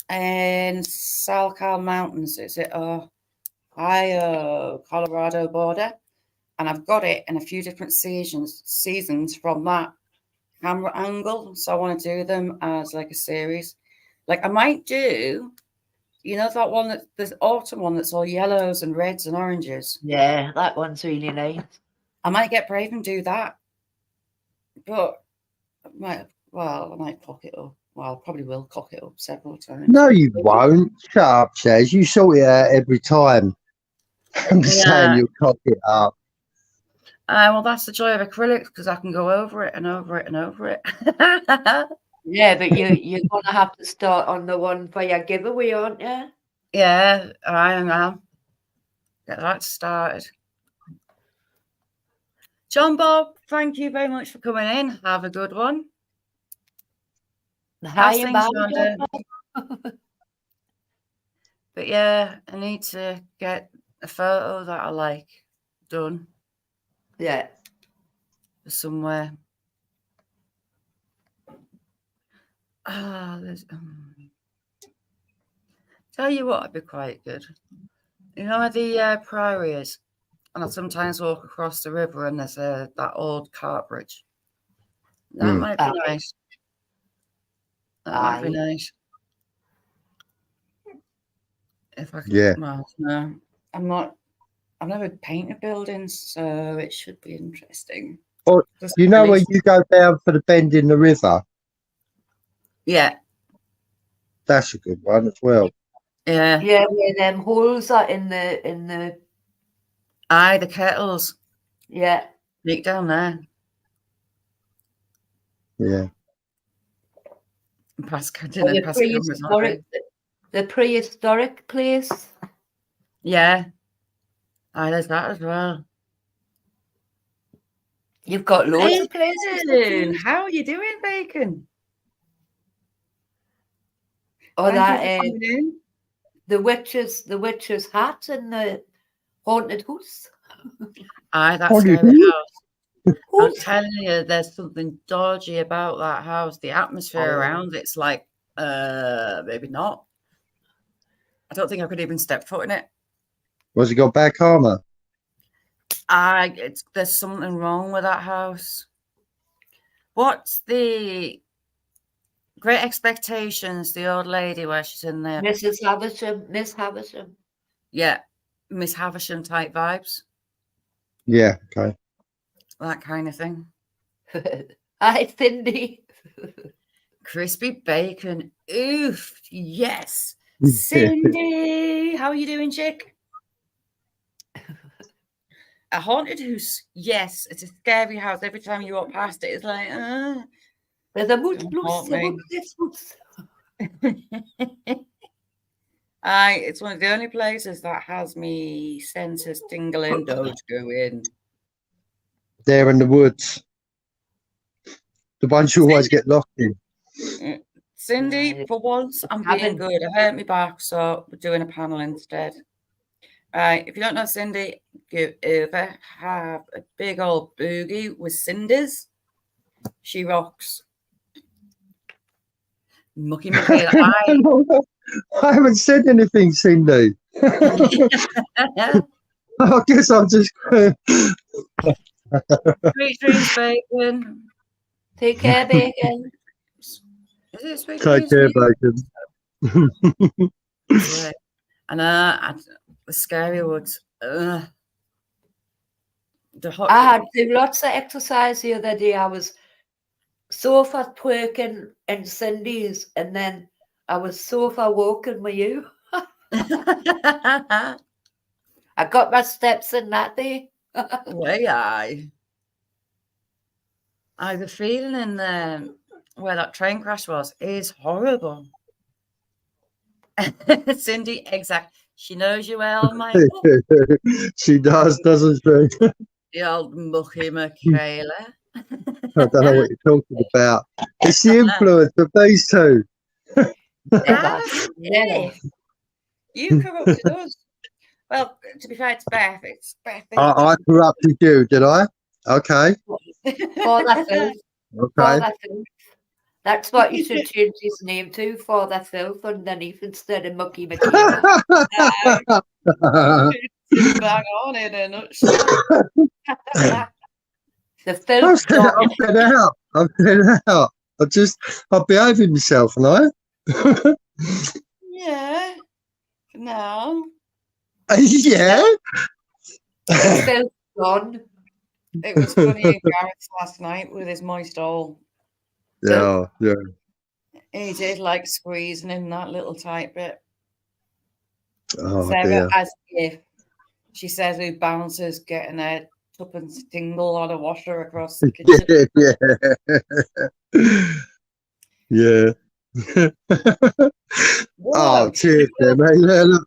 and Salcal Mountains. Is it Ohio, Colorado border? And I've got it in a few different seasons from that camera angle. So I want to do them as like a series. Like I might do, you know, that one that the autumn one that's all yellows and reds and oranges. Yeah, that one's really nice. I might get brave and do that. But I might cock it up. Well, I probably will cock it up several times. No, you won't. Shut up, Chaz. You sort it out every time. I'm saying you'll cock it up. Well, that's the joy of acrylics because I can go over it and over it and over it. Yeah, but you're going to have to start on the one for your giveaway, aren't you? Yeah, I am. Get that started. John Bob, thank you very much for coming in. Have a good one. Hi, but yeah, I need to get a photo that I like done. Yeah. Somewhere. Tell you what, it'd be quite good. You know where the priory is? And I sometimes walk across the river and there's that old cart bridge. That might be nice. That might be nice. If I can, yeah. Well, no, I've never painted buildings, so it should be interesting. Or, you know where you go down for the bend in the river? Yeah. That's a good one as well. Yeah. Yeah, where them holes are in the Aye, the kettles. Yeah. Look down there. Yeah. The prehistoric place. Yeah. Aye, there's that as well. You've got loads of places. How are you doing, Bacon? Oh, that the witch's hat in the haunted house. Aye, that's scary house. I'm telling you, there's something dodgy about that house. The atmosphere around it's like, maybe not. I don't think I could even step foot in it. Was he got bad karma? There's something wrong with that house. What's the Great Expectations? The old lady where she's in there. Mrs. Havisham, Miss Havisham. Yeah, Miss Havisham type vibes, Yeah, okay. that kind of thing. Hi, Cindy. Crispy bacon. Oof, yes. Cindy, how are you doing, chick? A haunted house. Yes, it's a scary house. Every time you walk past it, it's like, There's a mood Don't plus, haunt a me. mood plus. It's one of the only places that has me senses tingling. Don't go in. There in the woods. The ones you always get lost in. Cindy, Right. for once, I'm Haven't- being good. I hurt me back, so we're doing a panel instead. If you don't know Cindy, you ever have a big old boogie with cinders. She rocks. Mucky Michaela. I haven't said anything, Cindy. I guess I'm just. Sweet dreams, bacon. Take care, bacon. Is it sweet Take dreams? care, bacon. Yeah. And the scary woods. The hot. I had to do lots of exercise the other day. I was so far twerking in Cindy's, and then I was so far walking with you. I got my steps in that day. Way I the feeling in where that train crash was is horrible. Cindy, exact. She knows you well, Michael. She does, doesn't she? The old mucky Michaela. I don't know what you're talking about. It's the influence of these two. Yeah. You corrupted us. Well, to be fair, it's Beth. It's Beth. I corrupted you, did I? Okay. For that filth. For Okay. that filth. That's what you should change his name to, for that filth underneath instead of Mucky Michaela. Bang on in a nutshell. The filth. I'm fed out. I'm fed out. I'm behaving myself, and I. Yeah. No. Yeah. The filth gone. It was funny in Garrett's last night with his moist hole. Yeah, yeah. He did like squeezing in that little tight bit. Oh, Sarah, dear. as if she says who bounces getting a tuppence tingle on a washer across the kitchen. Yeah. Yeah. Oh, cheers, there, mate. Yeah, look.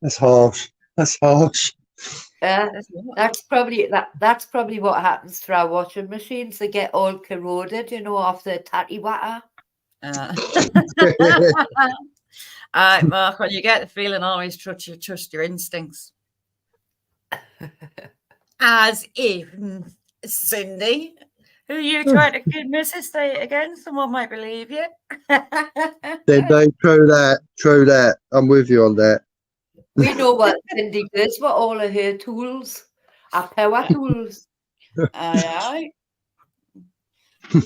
That's harsh. That's harsh. That's probably what happens to our washing machines. They get all corroded, off the tatty water. Mark, when you get the feeling, always trust your instincts. As if, Cindy, who you trying to convince us state again? Someone might believe you. True that. True that. I'm with you on that. We know what Cindy does with all of her tools, our power tools. Aye, aye.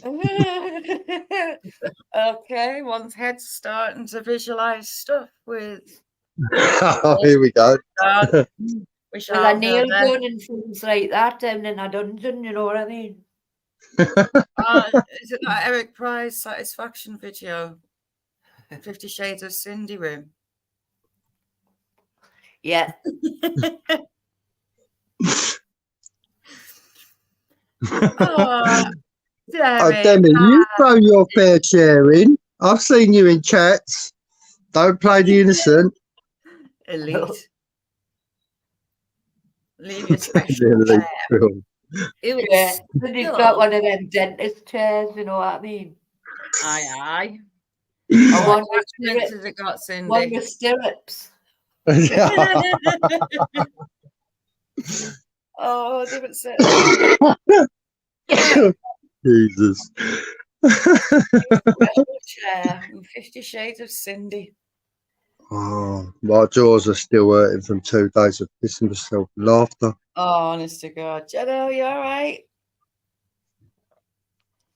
Okay, one's head's starting to visualize stuff with. Here we go. We shall With a go nail there. gun and things like that down in a dungeon, you know what I mean? Is it that Eric Price satisfaction video? 50 Shades of Cindy room. Yeah. Oh, Demi, you throw your fair share in. I've seen you in chats. Don't play the innocent. Elite. Leave your special Elite. chair. It was Yeah. Then he's got one of them dentist chairs, you know what I mean? Aye. I want What with accents stirrups. has it got, Cindy? One with stirrups. Oh, different set. Jesus. Special chair and 50 Shades of Cindy. Oh, my jaws are still hurting from 2 days of pissing myself with laughter. Oh, honest to God. Jello, you all right?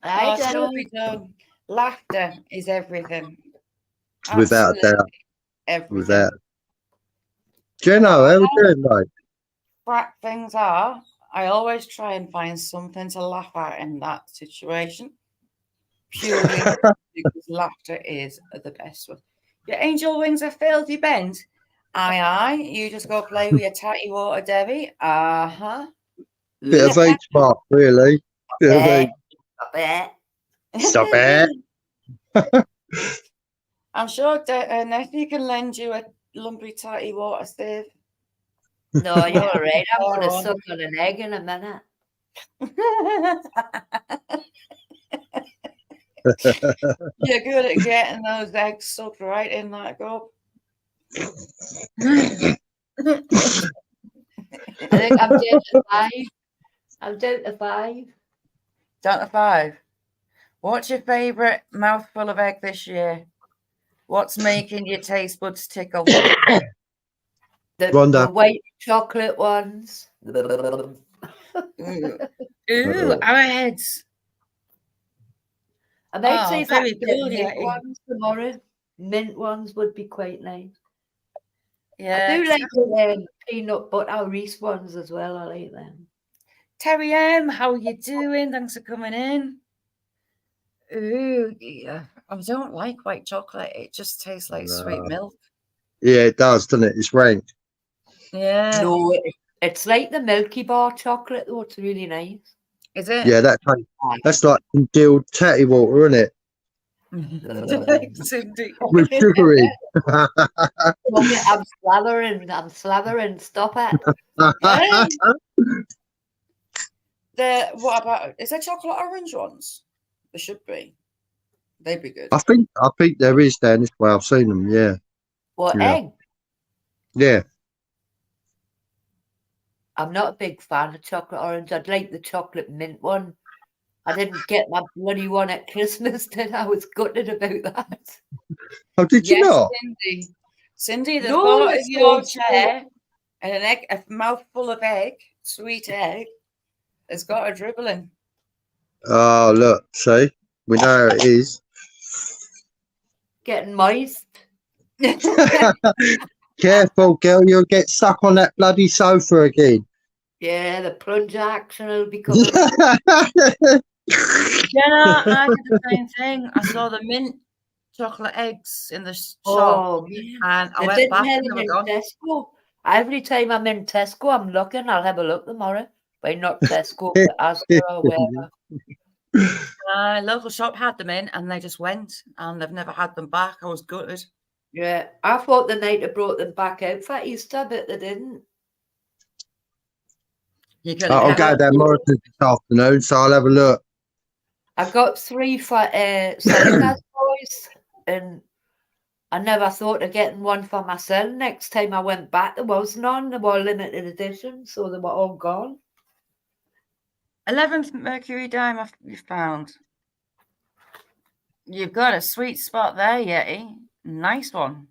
I Oh, don't know. truth be told, laughter is everything. Without a Absolutely doubt. everything. Without. Jenno, No how matter we how doing, mate? crap things are, I always try and find something to laugh at in that situation. Purely because laughter is the best one. Your angel wings are filled, you bent. Aye. You just go play with your tatty water, Debbie. Uh-huh. Bit of each part, really. Bit of Eh, each. stop it. Stop it. I'm sure Nettie can lend you a lumpy tatty water, Steve. No, you're all right. I'm Go going to on. suck on an egg in a minute. You're good at getting those eggs sucked right in that cup. I think I'm down to 5. I'm down to 5. Down to 5. What's your favourite mouthful of egg this year? What's making your taste buds tickle? The Rhonda. white chocolate ones. Ooh, arrowheads. I might Oh, see if I very can get cool, mint yeah. ones tomorrow. Mint ones would be quite nice. Yeah. I do like the peanut butter Reese ones as well. I like them. Terry M, how are you doing? Thanks for coming in. Ooh, yeah. I don't like white chocolate. It just tastes like sweet milk. Yeah, it does, doesn't it? It's rank. Yeah. No, it's like the Milky Bar chocolate though. It's really nice. Is it? Yeah, that's like congealed tatty water, isn't it? Cindy. With sugary. Mommy, I'm slathering. Stop it. What about, is there chocolate orange ones? There should be. They'd be good. I think there is down this way. I've seen them. Yeah, What Yeah. egg? yeah. I'm not a big fan of chocolate orange. I'd like the chocolate mint one. I didn't get my bloody one at Christmas, did I? Was gutted about that. Oh, did you Yes, not? Cindy, the No, thought of it's your so chair and an egg, a mouthful of egg, sweet egg, has got a dribbling. Oh, look, see, we know how it is. Getting moist. Careful, girl, you'll get stuck on that bloody sofa again. Yeah, the plunge action will be coming. Yeah, I did the same thing. I saw the mint chocolate eggs in the shop, Oh, man. and I They went didn't back have and they them were in gone. Tesco. Every time I'm in Tesco, I'm looking. I'll have a look tomorrow. But not Tesco, but Asda or wherever. Local shop had them in, and they just went, and they've never had them back. I was gutted. Yeah, I thought they might have brought them back out for Easter, but they didn't. You could I'll have go kept down Morrison's this afternoon, so I'll have a look. I got 3 for Sonica's boys, and I never thought of getting one for myself. Next time I went back, there was none. They were limited edition, so they were all gone. 11th Mercury dime you found. You've got a sweet spot there, Yeti. Nice one.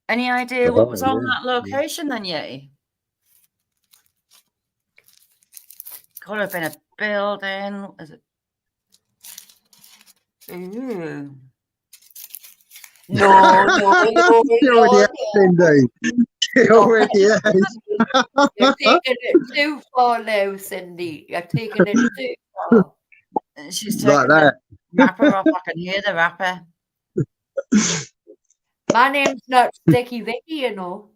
Any idea what was on that location then, Yeti? Could have been a building. Is it? Ooh. No. She already has, Cindy. She already has. You're taking it too far now, Cindy. You're taking it too far. She's Like taking that. the wrapper off. I can hear the wrapper. My name's not Sticky Vicky, you know.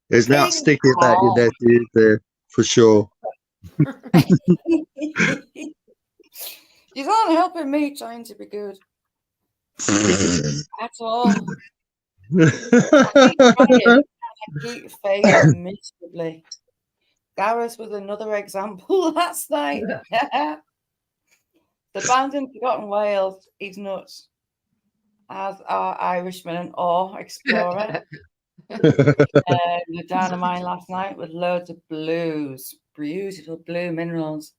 There's not sticky about your nephew there, for sure. You aren't helping me trying to be good at all. I keep failing miserably. Gareth was another example last night. The band in Forgotten Wales, he's nuts. As are Irishman and Explorer. We're down to mine last night with loads of blues, beautiful blue minerals.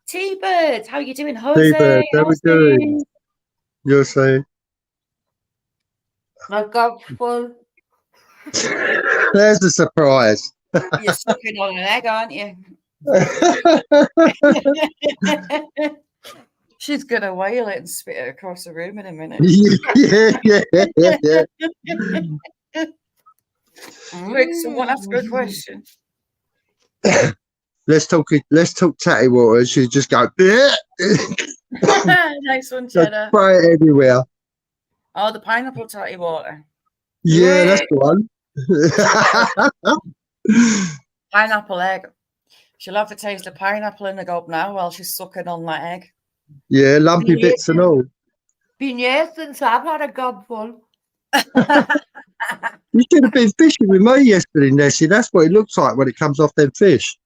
T-Birds, how you doing? Jose, T-Bird, how we how's doing? things? You'll see. My gob's full. There's the surprise. You're sucking on an egg, aren't you? She's gonna whale it and spit it across the room in a minute. yeah. Quick, someone ask her a question. Let's talk tatty water. She just go Nice one, Cheddar. spray it everywhere. Oh, the pineapple tatty water. Yeah, that's the one. Pineapple egg. She'll have to taste the pineapple in the gob now while she's sucking on that egg. Yeah, lumpy bits and all. Been years since I've had a gob full. You should have been fishing with me yesterday, Nessie. That's what it looks like when it comes off them fish.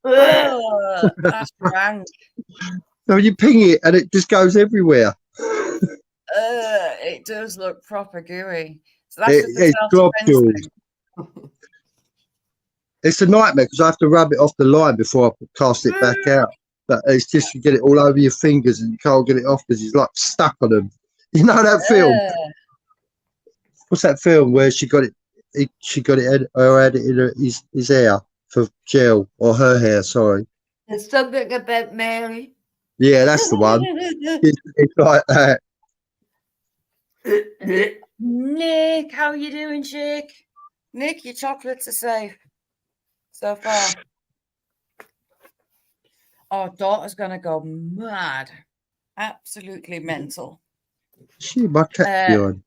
Ugh, that's rank. So you ping it and it just goes everywhere. It does look proper gooey. So that's just the It's self-defense globules. thing. It's a nightmare because I have to rub it off the line before I cast it back out. But it's just you get it all over your fingers and you can't get it off because it's like stuck on them. You know that film? What's that film where she got it? Or had it in his hair for gel or her hair? Sorry. There's something about Mary. Yeah, that's the one. It's like that. Nick, how you doing, chick? Nick, your chocolates are safe so far. Our daughter's gonna go mad, absolutely mental. She my cat behind.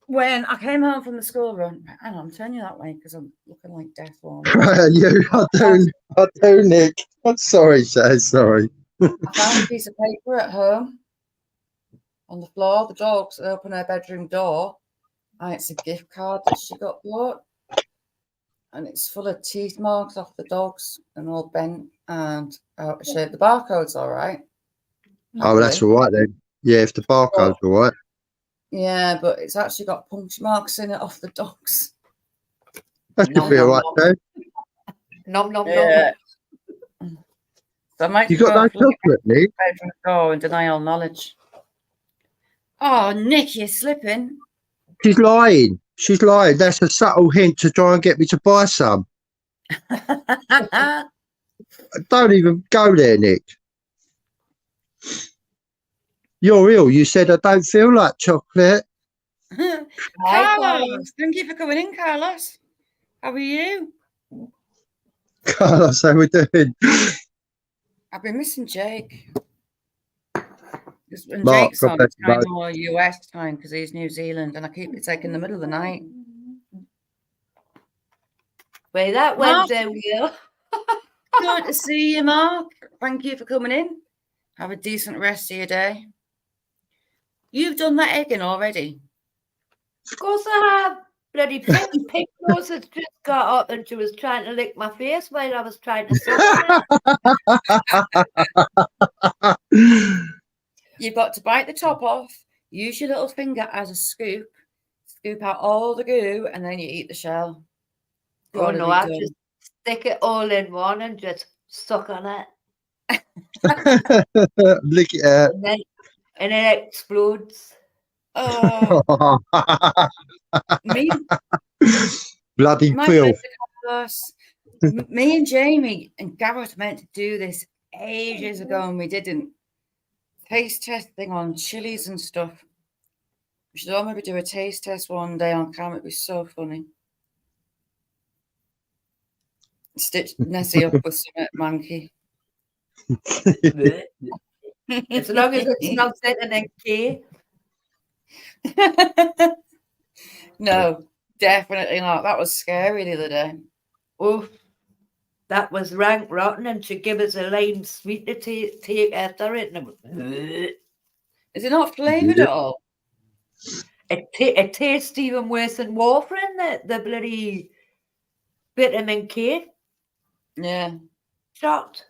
When I came home from the school run, hang on, I'm turning you that way because I'm looking like death warm. I do, Nick. I'm sorry, Shaz. Sorry. I found a piece of paper at home on the floor. The dogs open her bedroom door, and it's a gift card that she got bought, and it's full of teeth marks off the dogs and all bent. And the barcode's all right. Oh, that's all right then. Yeah, if the barcode's all right. Yeah, but it's actually got puncture marks in it off the dogs. That should be all right, though. Nom nom Yeah. nom. So I might You got no chocolate, Nick? bedroom door and deny all knowledge. Oh, Nick, you're slipping. She's lying. She's lying. That's a subtle hint to try and get me to buy some. Don't even go there, Nick. You're ill. You said I don't feel like chocolate. Carlos, thank you for coming in, Carlos. How are you? Carlos, how we doing? I've been missing Jake. When Mark, Jake's on, God it's kind of more US time because he's New Zealand, and I keep it taking the middle of the night. Well, that went down here. Good to see you, Mark. Thank you for coming in. Have a decent rest of your day. You've done that egging already. Of course I have. Bloody pink nose has just got up and she was trying to lick my face while I was trying to suck it. You've got to bite the top off, use your little finger as a scoop, scoop out all the goo, and then you eat the shell. Oh no, I just stick it all in one and just suck on it. Lick it out. And it explodes. Oh, me, bloody my filth. Me and Jamie and Gareth meant to do this ages ago, and we didn't. Taste testing on chilies and stuff. We should all maybe do a taste test one day on camera. It'd be so funny. Stitch Nessie up with some monkey. As long as it's not sitting in K. No, definitely not. That was scary the other day. Oh, that was rank rotten, and she gave us a lime sweet to take after it. Is it not flavoured at all? It tastes even worse than warfarin, the bloody vitamin K. Yeah. Shocked.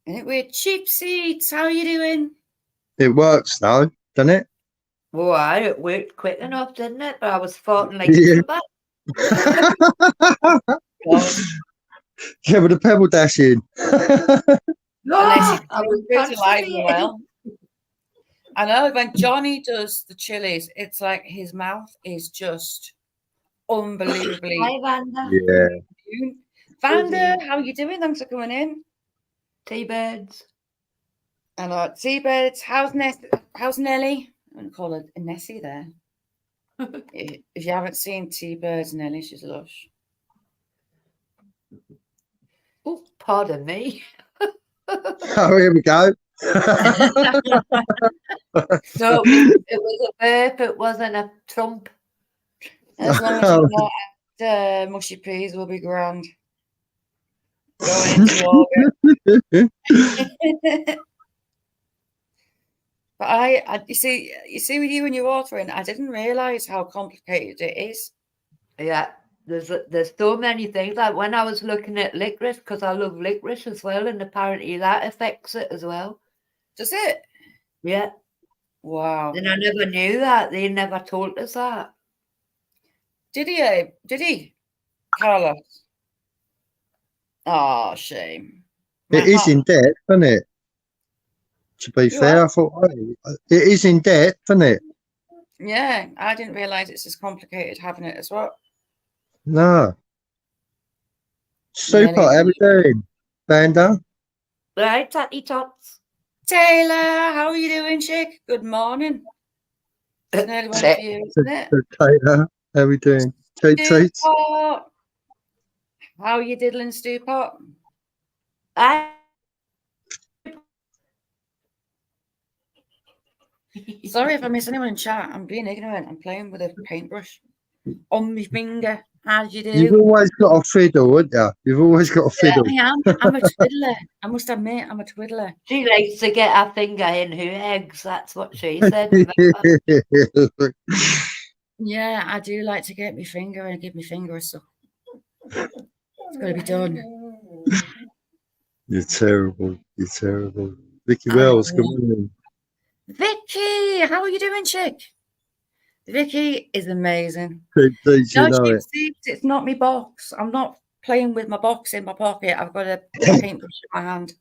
Isn't it weird? Cheap seeds, how are you doing? It works though, doesn't it? Why, it worked quick enough, didn't it? But I was farting like Yeah. a God. Yeah, with the pebble dashing. Unless he's I was good alive and constipated. well. I know when Johnny does the chilies, it's like his mouth is just unbelievably. Hi, Vanda. Yeah. Vanda, how are you doing? Thanks for coming in. T-birds. And Seabirds, how's Nelly? I'm gonna call her Nessie there. If you haven't seen T-Birds, Nelly, she's lush. Oh, pardon me. Oh, here we go. So it was a burp, it wasn't a trump. As long as you're not at mushy peas, will be grand. Going into August. But you see with you and your watering, I didn't realise how complicated it is. Yeah, there's so many things. Like when I was looking at licorice, because I love licorice as well, and apparently that affects it as well. Does it? Yeah. Wow. And I never knew that. They never told us that. Did he? Carlos? Oh, shame. It is in depth, isn't it? To be fair, I thought, hey, it is in depth, isn't it? Yeah, I didn't realise it's as complicated having it as well. No. Super. Nearly. How we doing, Banda? Right, tatty tots. Taylor, how are you doing, chick? Good morning. It's nearly one for you, isn't it? Taylor, how we doing? Treat treats. Stewpot. How are you diddling, Stewpot? Sorry if I miss anyone in chat. I'm being ignorant. I'm playing with a paintbrush on my finger. How did you do? You've always got a fiddle, haven't you? You've always got a fiddle. I am. I'm a twiddler. I must admit, I'm a twiddler. She likes to get her finger in her eggs. That's what she said. Yeah, I do like to get my finger and give my finger a suck. It's got to be done. You're terrible. You're terrible. Vicky Wells, good morning. Vicky, how are you doing, chick? Vicky is amazing. Treat treats, you know it. It's not my box. I'm not playing with my box in my pocket. I've got a paintbrush in my hand.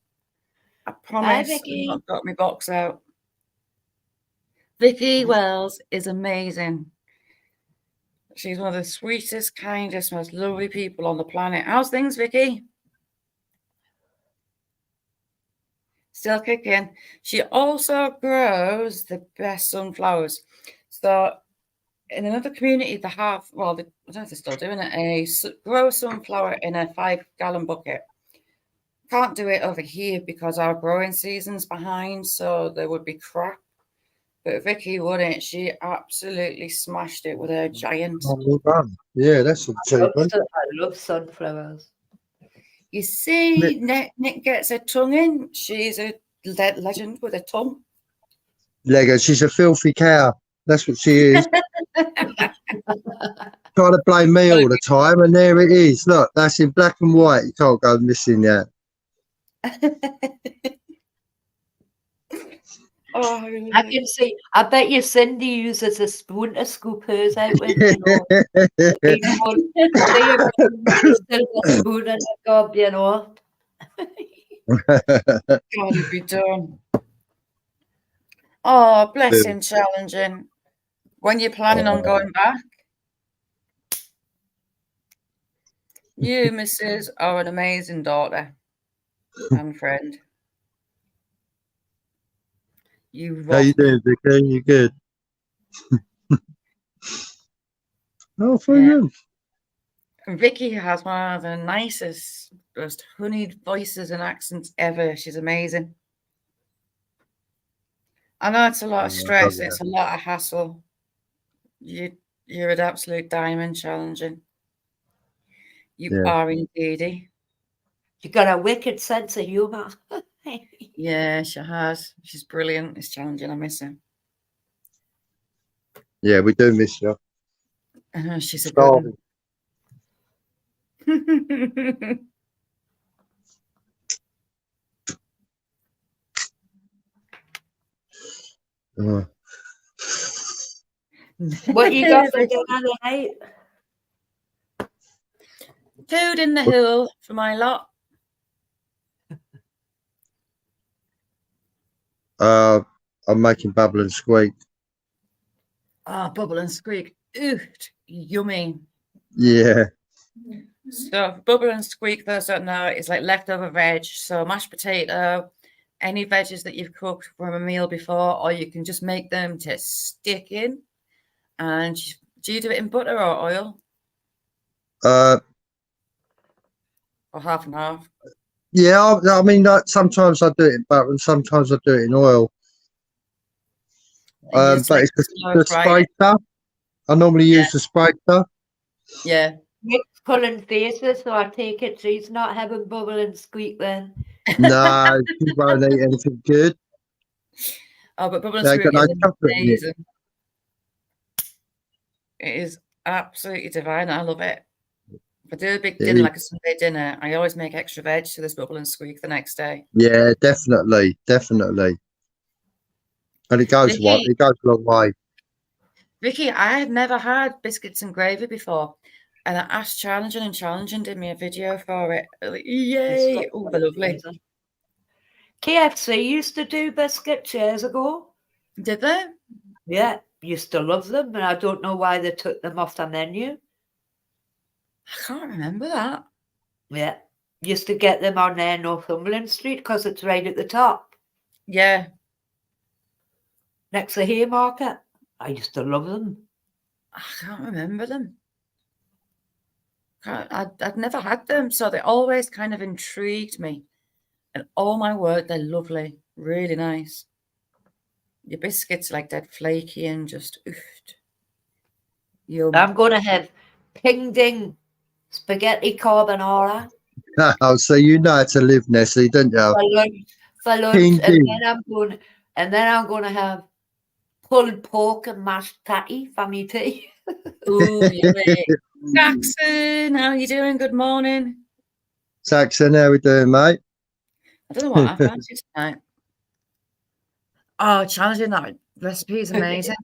I promise I've not got my box out. Vicky Wells is amazing. She's one of the sweetest, kindest, most lovely people on the planet. How's things, Vicky? Still kicking. She also grows the best sunflowers. So in another community, they have, well, I don't know if they're still doing it, grow sunflower in a 5-gallon bucket. Can't do it over here because our growing season's behind, so there would be crap. But Vicky wouldn't. She absolutely smashed it with her giant. Oh, well done. Yeah, that's an achievement. I love sunflowers. You see, Nick gets her tongue in. She's a legend with a tongue. Lego, she's a filthy cow. That's what she is. Try to blame me all the time, and there it is. Look, that's in black and white. You can't go missing that. Oh, I can see. I bet you Cindy uses a spoon to scoop hers out with. You know, still a spoon in the gob, you know. Gotta be done. Oh, bless him, challenging. When you're planning on going back, you, Mrs., are an amazing daughter and friend. You How you doing, Vicky? You good? Oh, fine. Yeah. And Vicky has one of the nicest, most honeyed voices and accents ever. She's amazing. I know it's a lot of stress. It's a lot of hassle. You're an absolute diamond, challenging. You are indeedy. You got a wicked sense of humour. Yeah, she has. She's brilliant. It's challenging. I miss her. Yeah, we do miss you. I know she's a good one. What you got for dinner tonight? Food in the hill for my lot. I'm making bubble and squeak. Oh, bubble and squeak. Ooh, yummy. Yeah. So bubble and squeak, those don't know, it's like leftover veg. So mashed potato, any veggies that you've cooked from a meal before, or you can just make them to stick in. And do you do it in butter or oil? Uh, Or half and half? yeah. I mean, sometimes I do it in butter and sometimes I do it in oil. And just, But like, it's slow the fry it. sprater. I normally use the sprater. Yeah. Nick's pulling faces, so I take it she's not having bubble and squeak then. No, she won't eat anything good. Oh, but bubble and They squeak got no is chocolate in it. amazing. It is absolutely divine. I love it. If I do a big It dinner, is. like a Sunday dinner, I always make extra veg so there's bubble and squeak the next day. Yeah, definitely, definitely. And it goes Vicky, it goes a long way. Vicky, I had never had biscuits and gravy before. And I asked Challenging, and Challenging did me a video for it. Like, yay! Oh, they're lovely. KFC used to do biscuits years ago. Did they? Yeah, used to love them, and I don't know why they took them off the menu. I can't remember that. Yeah, used to get them on there Northumberland Street because it's right at the top Yeah. next to Haymarket. I used to love them. I can't remember them. I'd never had them, so they always kind of intrigued me. And oh my word, they're lovely. Really nice. Your biscuits like dead flaky and just oofed. Yum. I'm going to have ping ding spaghetti carbonara Oh, so you know how to live, Nessie, don't you? for lunch, Ping and ding. then I'm going to have pulled pork and mashed tatty for me tea. Ooh, yummy. Jackson, how you doing? Good morning. Saxon, how we doing, mate? I don't know what I fancy tonight. Oh, Challenging, that recipe is amazing.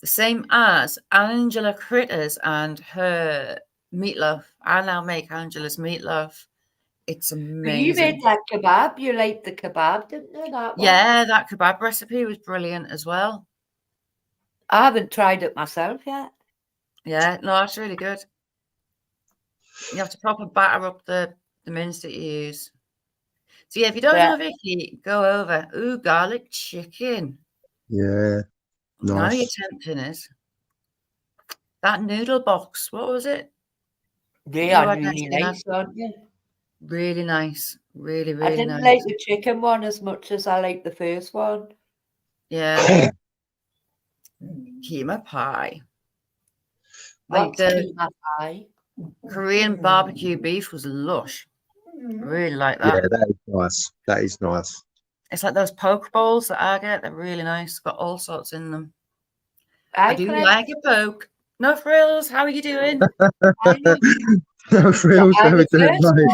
The same as Angela Critters and her meatloaf. I now make Angela's meatloaf. It's amazing. You made that kebab. You liked the kebab, didn't you? That one? Yeah, that kebab recipe was brilliant as well. I haven't tried it myself yet. Yeah, no, that's really good. You have to proper batter up the mince that you use. So yeah, if you don't know Vicky, go over. Ooh, garlic chicken. Yeah, Now you're nice. tempting us. That noodle box, what was it? They You are had really Nessie, nice, aren't they? really nice. Really, I really didn't nice. like the chicken one as much as I liked the first one. Yeah. Keema pie. Like What's the keema pie? Korean barbecue beef was lush. Really like Yeah, that. that is nice. That is nice. It's like those poke bowls that I get. They're really nice. Got all sorts in them. I do Claire. like a poke. No frills. How are you doing? No frills, how we doing, mate?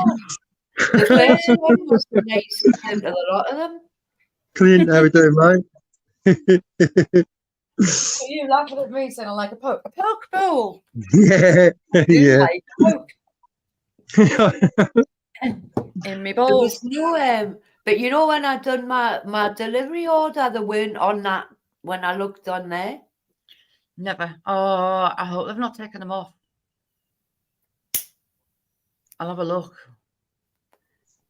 The first one was the nicest out of a lot of them. Clint, how we doing, mate? Are you laughing at me saying I like a poke? A poke bowl. Yeah, yeah. Like a poke. In me There bowl. was no but you know when I done my delivery order, they weren't on that when I looked on there. Never. Oh, I hope they've not taken them off. I'll have a look.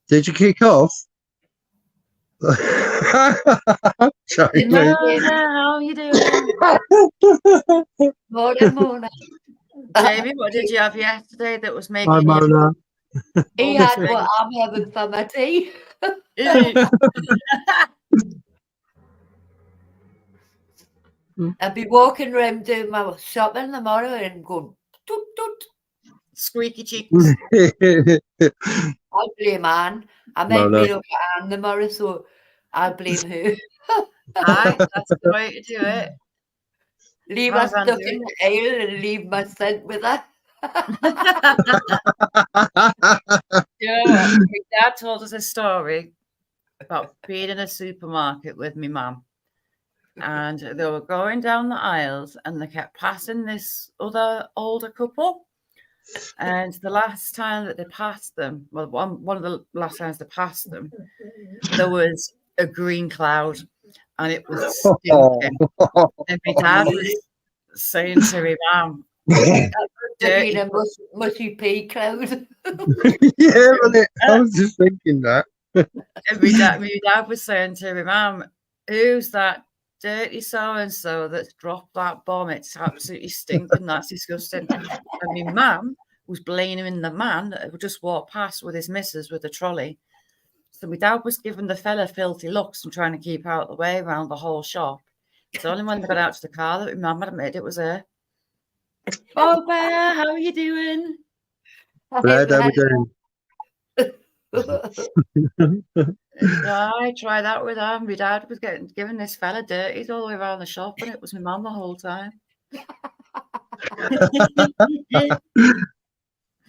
Did you kick off? Sorry, Mona, mate. how are you doing? Mona. Jamie, what did you have yesterday that was making Hi, you... Mona. He had what I'm having for my tea. I'd be walking around doing my shopping tomorrow and going toot toot. Squeaky cheeks. I'll blame Anne. I might meet up with Anne tomorrow, so I'll blame her. Aye, that's the way to do it. Leave her stuck in the aisle and leave my scent with her. Yeah, my dad told us a story about being in a supermarket with my mum, and they were going down the aisles, and they kept passing this other older couple. And the last time that they passed them, well, one of the last times they passed them, there was a green cloud, and it was stinking. And my dad was saying to me, "Mum, dirty." Been a mushy pea cloud. Yeah, I was just thinking that. And my dad was saying to me, "Mum, who's that dirty so and so that's dropped that bomb? It's absolutely stinking. That's disgusting." And my mum was blaming the man that had just walked past with his missus with the trolley. So my dad was giving the fella filthy looks and trying to keep out of the way around the whole shop. It's only when they got out to the car that my mum had admitted it was her. "Oh, Bear, how are you doing?" Glad I was doing. Try that with her. My dad was giving this fella dirties all the way around the shop, and it was my mum the whole time.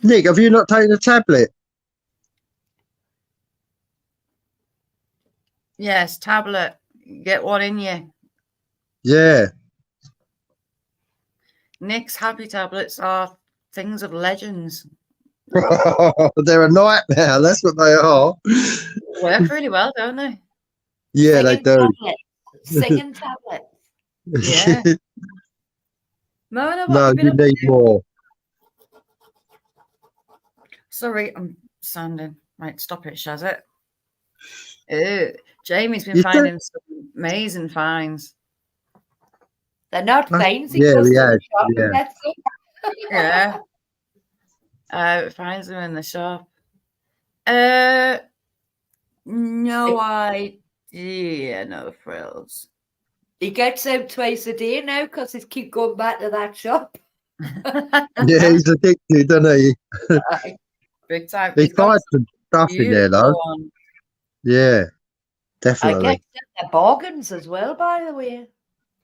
Nick, have you not taken a tablet? Yes, tablet. Get one in you. Yeah. Nick's happy tablets are things of legends. They're a nightmare. That's what they are. Work really well, don't they? Yeah, they do. Singing tablets. Yeah. Mona, what No, have you been you up to? need more. Sorry, I'm sounding. Right, stop it, Shazit. Jamie's been You finding some amazing finds. They're not Huh? fines. Yeah, Goes to yeah, the shop yeah. and gets them. Yeah. Finds them in the shop. No idea, no frills. He gets out twice a day now because he keep going back to that shop. Yeah, he's addicted, isn't he? Big time. He He's got finds some stuff in there, though. beautiful one. Yeah, I definitely. get the bargains as well, by the way.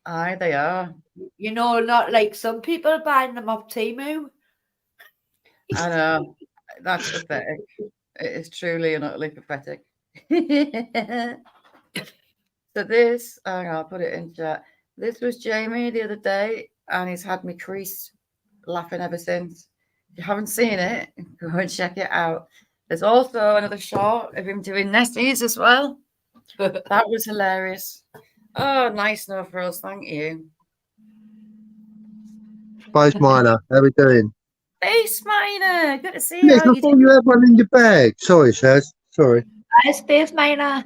Aye, they are. You know, not like some people buying them off Temu. I know. That's pathetic. It is truly and utterly pathetic. So this, I'll put it in chat. This was Jamie the other day, and he's had me creased laughing ever since. If you haven't seen it, go and check it out. There's also another shot of him doing nesties as well. That was hilarious. Oh, nice no frills, thank you. Space Miner, how we doing? Space Miner, good to see you. Nick, How I you thought doing? you had one in your bag. Sorry, Shaz. Sorry. Hi, Space Miner.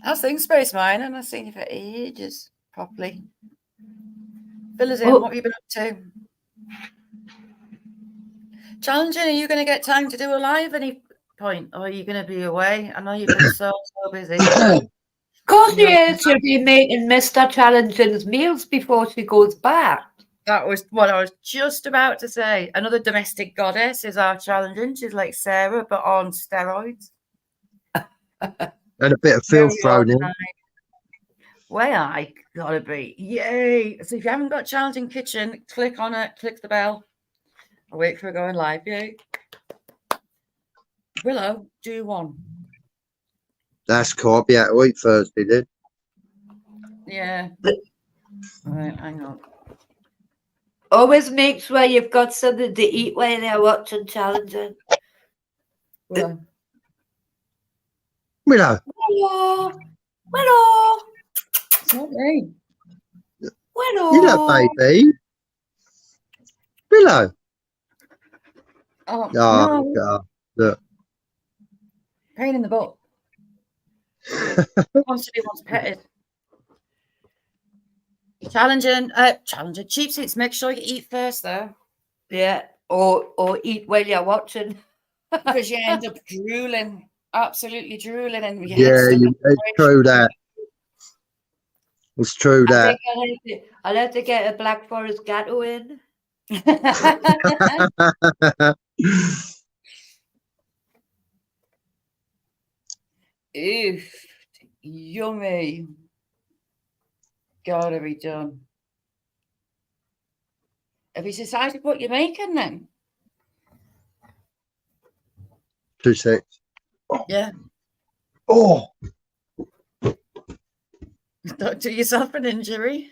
I was thinking Space Miner, and I've seen you for ages properly. Fill us in. Oh. What have you been up to? Challenging, are you going to get time to do a live any point, or are you going to be away? I know you've been so busy. Of course she is. She'll be making Mr. Challenging's meals before she goes back. That was what I was just about to say. Another domestic goddess is our challenging. She's like Sarah, but on steroids. And a bit of filth thrown in. Where I gotta be. Yay. So if you haven't got Challenging Kitchen, click on it, click the bell. I'll wait for it going live. Yay. Willow, do one. That's cool. I'll be out to eat Thursday then. Yeah. All right, hang on. Always make sure you've got something to eat while they're watching Challenging. Willow. Willow. Hello. Hello. It's not me. Hello. Willow, baby. Willow. Oh, Oh, no. God. Look. Pain in the butt. Constantly wants petted. Challenging. Cheap seats. Make sure you eat first, though. Yeah. Or eat while you're watching. Because you end up drooling. Absolutely drooling. And your Yeah, head's stuck it's true that. It's true I that. think I'll have to get a Black Forest Gatto in. Oof. Yummy. Gotta be done. Have you decided what you're making then? 2 seconds. Yeah. Oh. Don't do yourself an injury.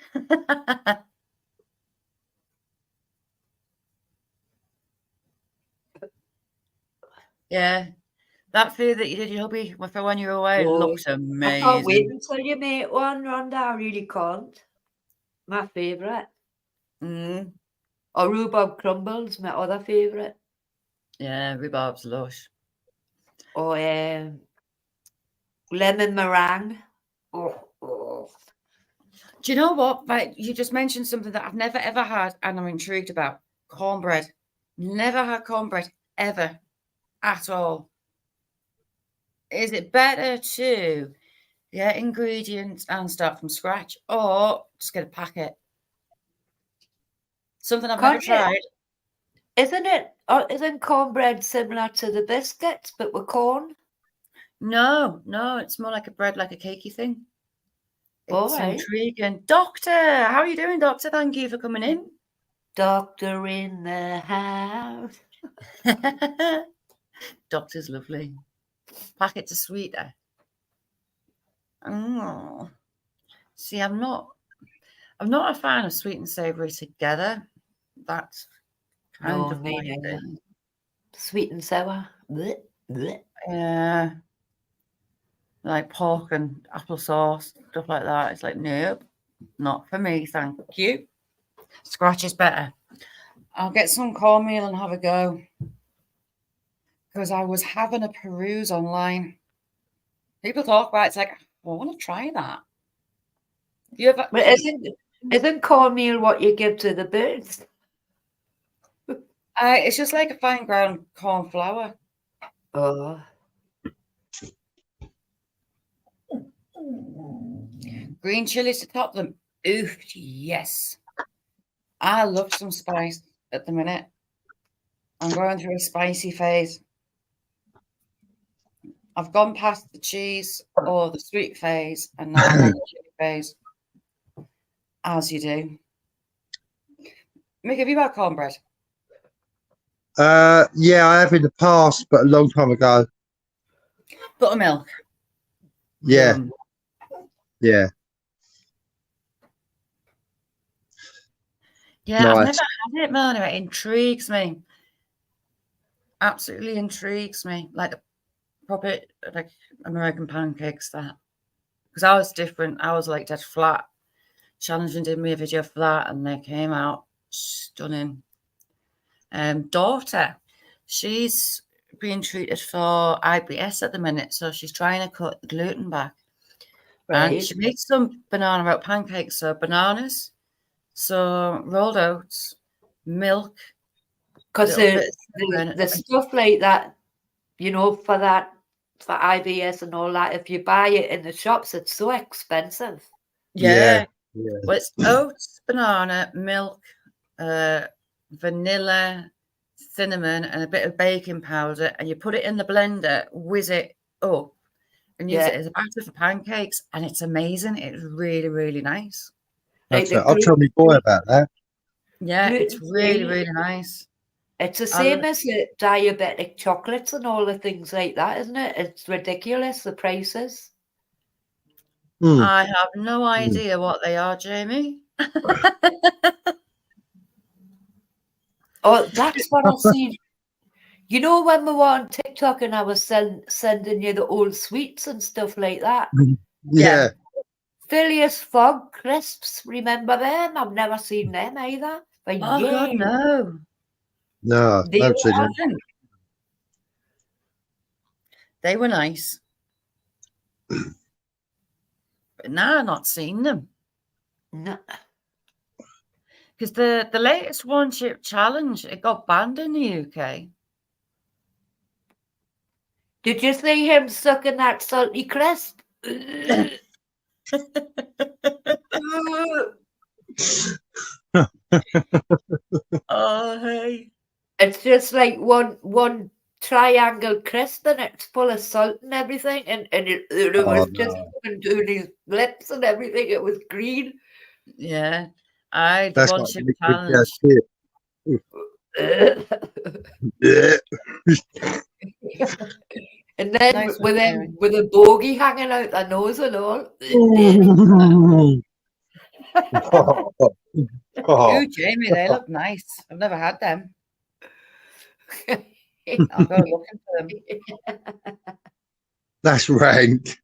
Yeah. That food that you did your hubby for when you were away Oh, looks I can't wait amazing. until you make one, Rhonda. I really can't. My favourite. Mm. Or rhubarb crumbles, my other favourite. Yeah, rhubarb's lush. Or lemon meringue. Oh. Do you know what? Like, you just mentioned something that I've never ever had and I'm intrigued about. Cornbread. Never had cornbread ever at all. Is it better to get ingredients and start from scratch or just get a packet? Something I've never Can't you- tried. Isn't cornbread similar to the biscuits, but with corn? No, it's more like a bread, like a cakey thing. All It's right. intriguing. Doctor, how are you doing, Doctor? Thank you for coming in. Doctor in the house. Doctor's lovely. Packets of sweeter. Oh. See, I'm not a fan of sweet and savoury together. That's kind No, of me my neither. thing. Sweet and sour. Blech, blech. Yeah. Like pork and applesauce, stuff like that. It's like, nope, not for me, thank you. Scratch is better. I'll get some cornmeal and have a go. Because I was having a peruse online. People talk about it, it's like, I want to try that. You ever? But isn't cornmeal what you give to the birds? It's just like a fine ground corn flour. Oh. Green chilies to top them. Oof, yes. I love some spice at the minute. I'm going through a spicy phase. I've gone past the cheese or the sweet phase, and now I'm on the chili phase. As you do. Mick, have you had cornbread? Yeah, I have in the past, but a long time ago. Buttermilk. Yeah, Yum. yeah. Yeah, I've Nice. never had it, man. It intrigues me. Absolutely intrigues me. Like proper like American pancakes, that. Because I was different. I was like dead flat. Challenging did me a video for that, and they came out stunning. Daughter, she's being treated for IBS at the minute, so she's trying to cut the gluten back. And Right. she makes some banana oat pancakes. So bananas, so rolled oats, milk, Because little bit of cinnamon, the stuff like that, you know, for IBS and all that, if you buy it in the shops, it's so expensive. yeah. Yeah. Well, it's oats, banana, milk, vanilla, cinnamon, and a bit of baking powder, and you put it in the blender, whiz it up, and use Yeah. it as a batter for pancakes, and it's amazing. It's really, really nice. Like I'll tell my boy about that. Yeah, it's really, gluten-free. really nice. It's the same as the diabetic chocolates and all the things like that, isn't it? It's ridiculous, the prices. I have no idea what they are, Jamie. Oh, that's what I've seen. You know, when we were on TikTok and I was sending you the old sweets and stuff like that. Yeah. Phileas Fogg crisps, remember them? I've never seen them either. But Oh, yeah, God, no. No, They I've seen them. Haven't. They were nice. But now I've not seen them. no. Because the latest one chip challenge, it got banned in the UK. Did you see him sucking that salty crisp? Oh, hey. It's just like one triangle crisp and it's full of salt and everything, and it was just doing his lips and everything. It was green. Yeah. The That's one like chip liquid challenge. gas chip. Yeah. And then Nice with one, them Mary. with a bogey hanging out their nose and all. Oh, Ooh, Jamie, they look nice. I've never had them. I'll go looking for them. that's rank.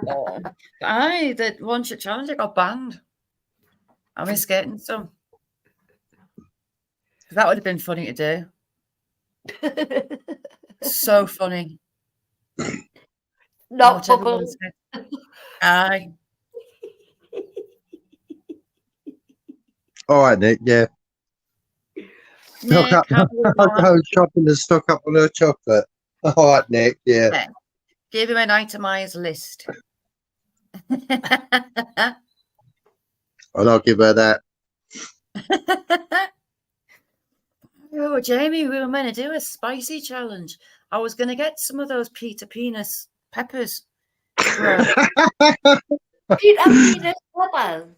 Oh. Aye, the one shot challenge, I got banned. I miss getting some. That would have been funny to do. So funny. Not Watch everyone bubble. say, aye. All right, Nick. Yeah. Nick, have a good I'll one. go shopping and stock up on her chocolate. All right, Nick. Yeah. Yeah. Give him an itemized list. And I'll give her that. Oh, Jamie, we were meant to do a spicy challenge. I was going to get some of those Peter Penis peppers to grow. Peter Penis peppers.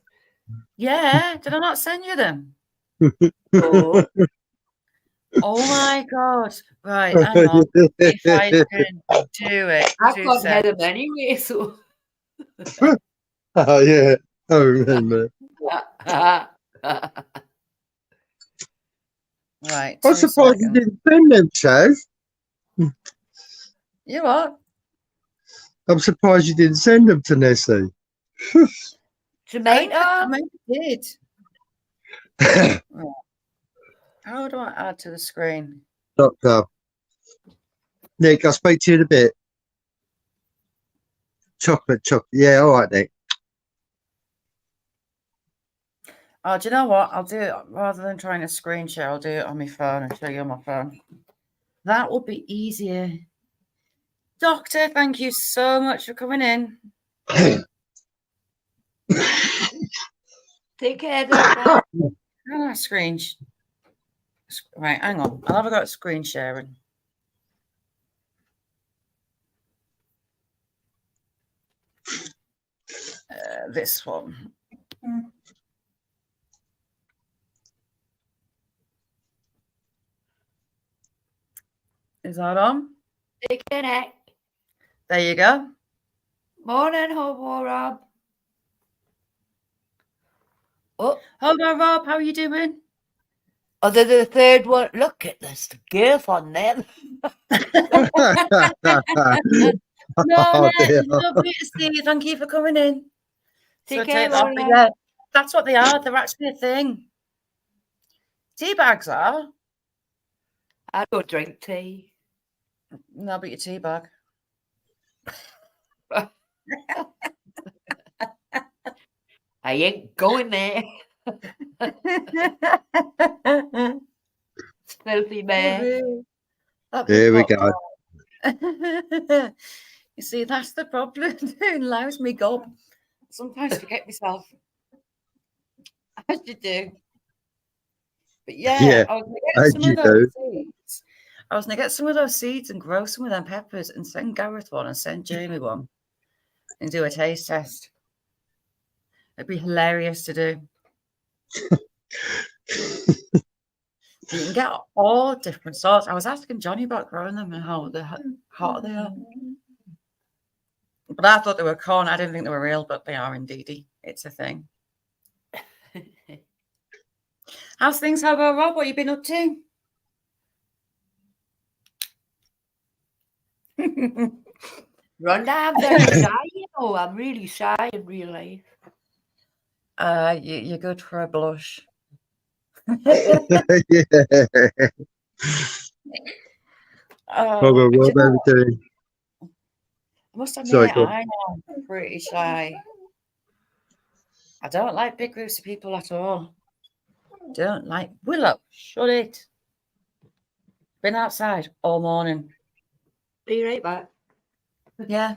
Yeah, did I not send you them? Oh, Oh my God. Right, hang on. If I can do it. I 2 can't hear seconds. them anyway, so. Oh, yeah. I remember. Right, I'm 2 surprised you seconds. didn't send them, Chaz. You what? I'm surprised you didn't send them to Nessie. I Tomato? maybe did. How do I add to the screen? Doctor. Nick, I'll speak to you in a bit. Chocolate. Yeah, all right, Nick. Oh, do you know what? I'll do it rather than trying to screen share. I'll do it on my phone and show you on my phone. That would be easier. Doctor, thank you so much for coming in. Take care, Doctor. How do I screen? Right, hang on. I'll have a go at screen sharing. This one. Is that on? Take care, Nick. There you go. Morning, Hobo Rob. Oh, Hello, Rob. How are you doing? oh, there's the third one. Look at this girth on them. No, Oh, dear. lovely to see you. Thank you for coming in. Take care, that off. Rob. Yeah, that's what they are. They're actually a thing. Tea bags are. I don't drink tea. No, but your tea bag. I ain't going there. Filthy bear. Here we go. You see, that's the problem. It allows me gob. Sometimes forget myself. As you do. But yeah, I was gonna get as some you of those seeds. I was gonna get some of those seeds and grow some of them peppers and send Gareth one and send Jamie one and do a taste test. It'd be hilarious to do. You can get all different sorts. I was asking Johnny about growing them and how hot they are. But I thought they were corn. I didn't think they were real, but they are indeed. It's a thing. How's things? How about Rob? What have you been up to? Rhonda, I'm very shy, you know. I'm really shy in real life. You're good for a blush. Yeah. Oh, What do you know are we what? doing? I must admit, Sorry, go on. I am pretty shy. I don't like big groups of people at all. Don't like Willow. Shut it. Been outside all morning. Be right back. Yeah.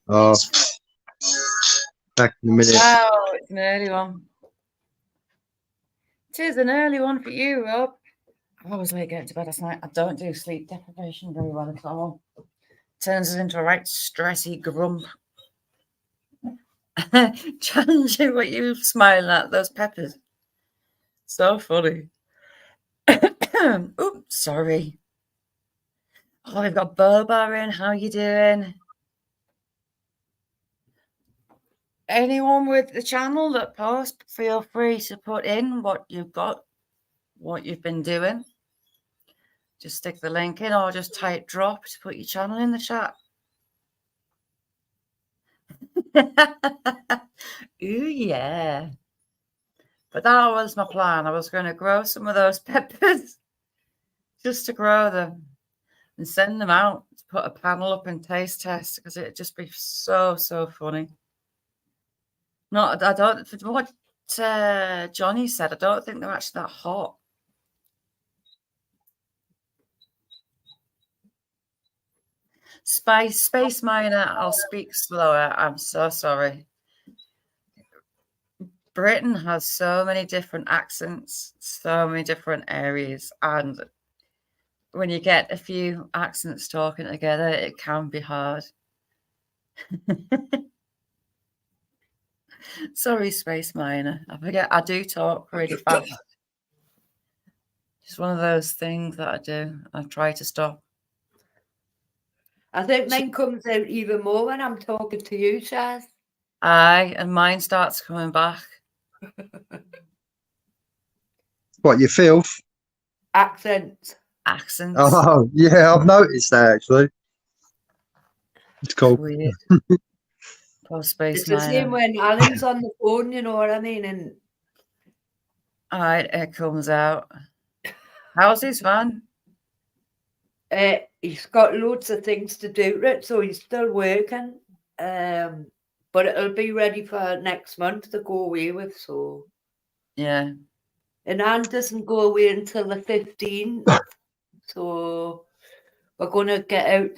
Oh, back in a minute. Wow, it's an early one. It is an early one for you, Rob. I was late getting to bed last night. I don't do sleep deprivation very well at all. Turns us into a right stressy grump. Challenging what you smiling at, those peppers. So funny. Oops, sorry. Oh, we've got Boba in. How you doing? Anyone with the channel that post, feel free to put in what you've got, what you've been doing. Just stick the link in or just type drop to put your channel in the chat. Ooh, yeah. But that was my plan. I was going to grow some of those peppers just to grow them and send them out to put a panel up and taste test because it'd just be so funny. I don't, for what Johnny said, I don't think they're actually that hot. Space Miner, I'll speak slower. I'm so sorry. Britain has so many different accents, so many different areas, and when you get a few accents talking together, it can be hard. Sorry, Space Miner. I forget I do talk really fast. Just one of those things that I do. I try to stop. I think mine comes out even more when I'm talking to you, Chaz. Aye, and mine starts coming back. What, you filth? Accent. Accents. Oh, yeah, I've noticed that actually. It's cool. Weird. Poor Space It's the same Miner. when Alan's on the phone, you know what I mean? And Alright, it comes out. How's his van? he's got loads of things to do with it, so he's still working. But it'll be ready for next month to go away with. So Yeah. and Anne doesn't go away until the 15th. So we're gonna get out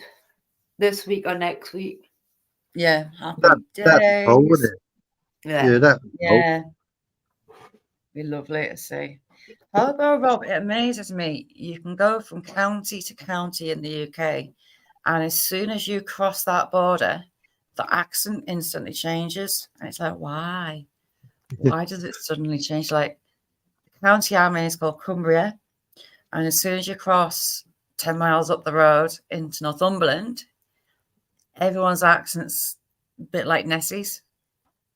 this week or next week. Yeah. Happy That'd be cool, days. wouldn't it? Yeah. Yeah, that'd be cool. Yeah. Be lovely to see. However, Rob, it amazes me. You can go from county to county in the UK, and as soon as you cross that border, the accent instantly changes. And it's like, why? Why does it suddenly change? Like, the county I'm in is called Cumbria, and as soon as you cross 10 miles up the road into Northumberland, everyone's accent's a bit like Nessie's.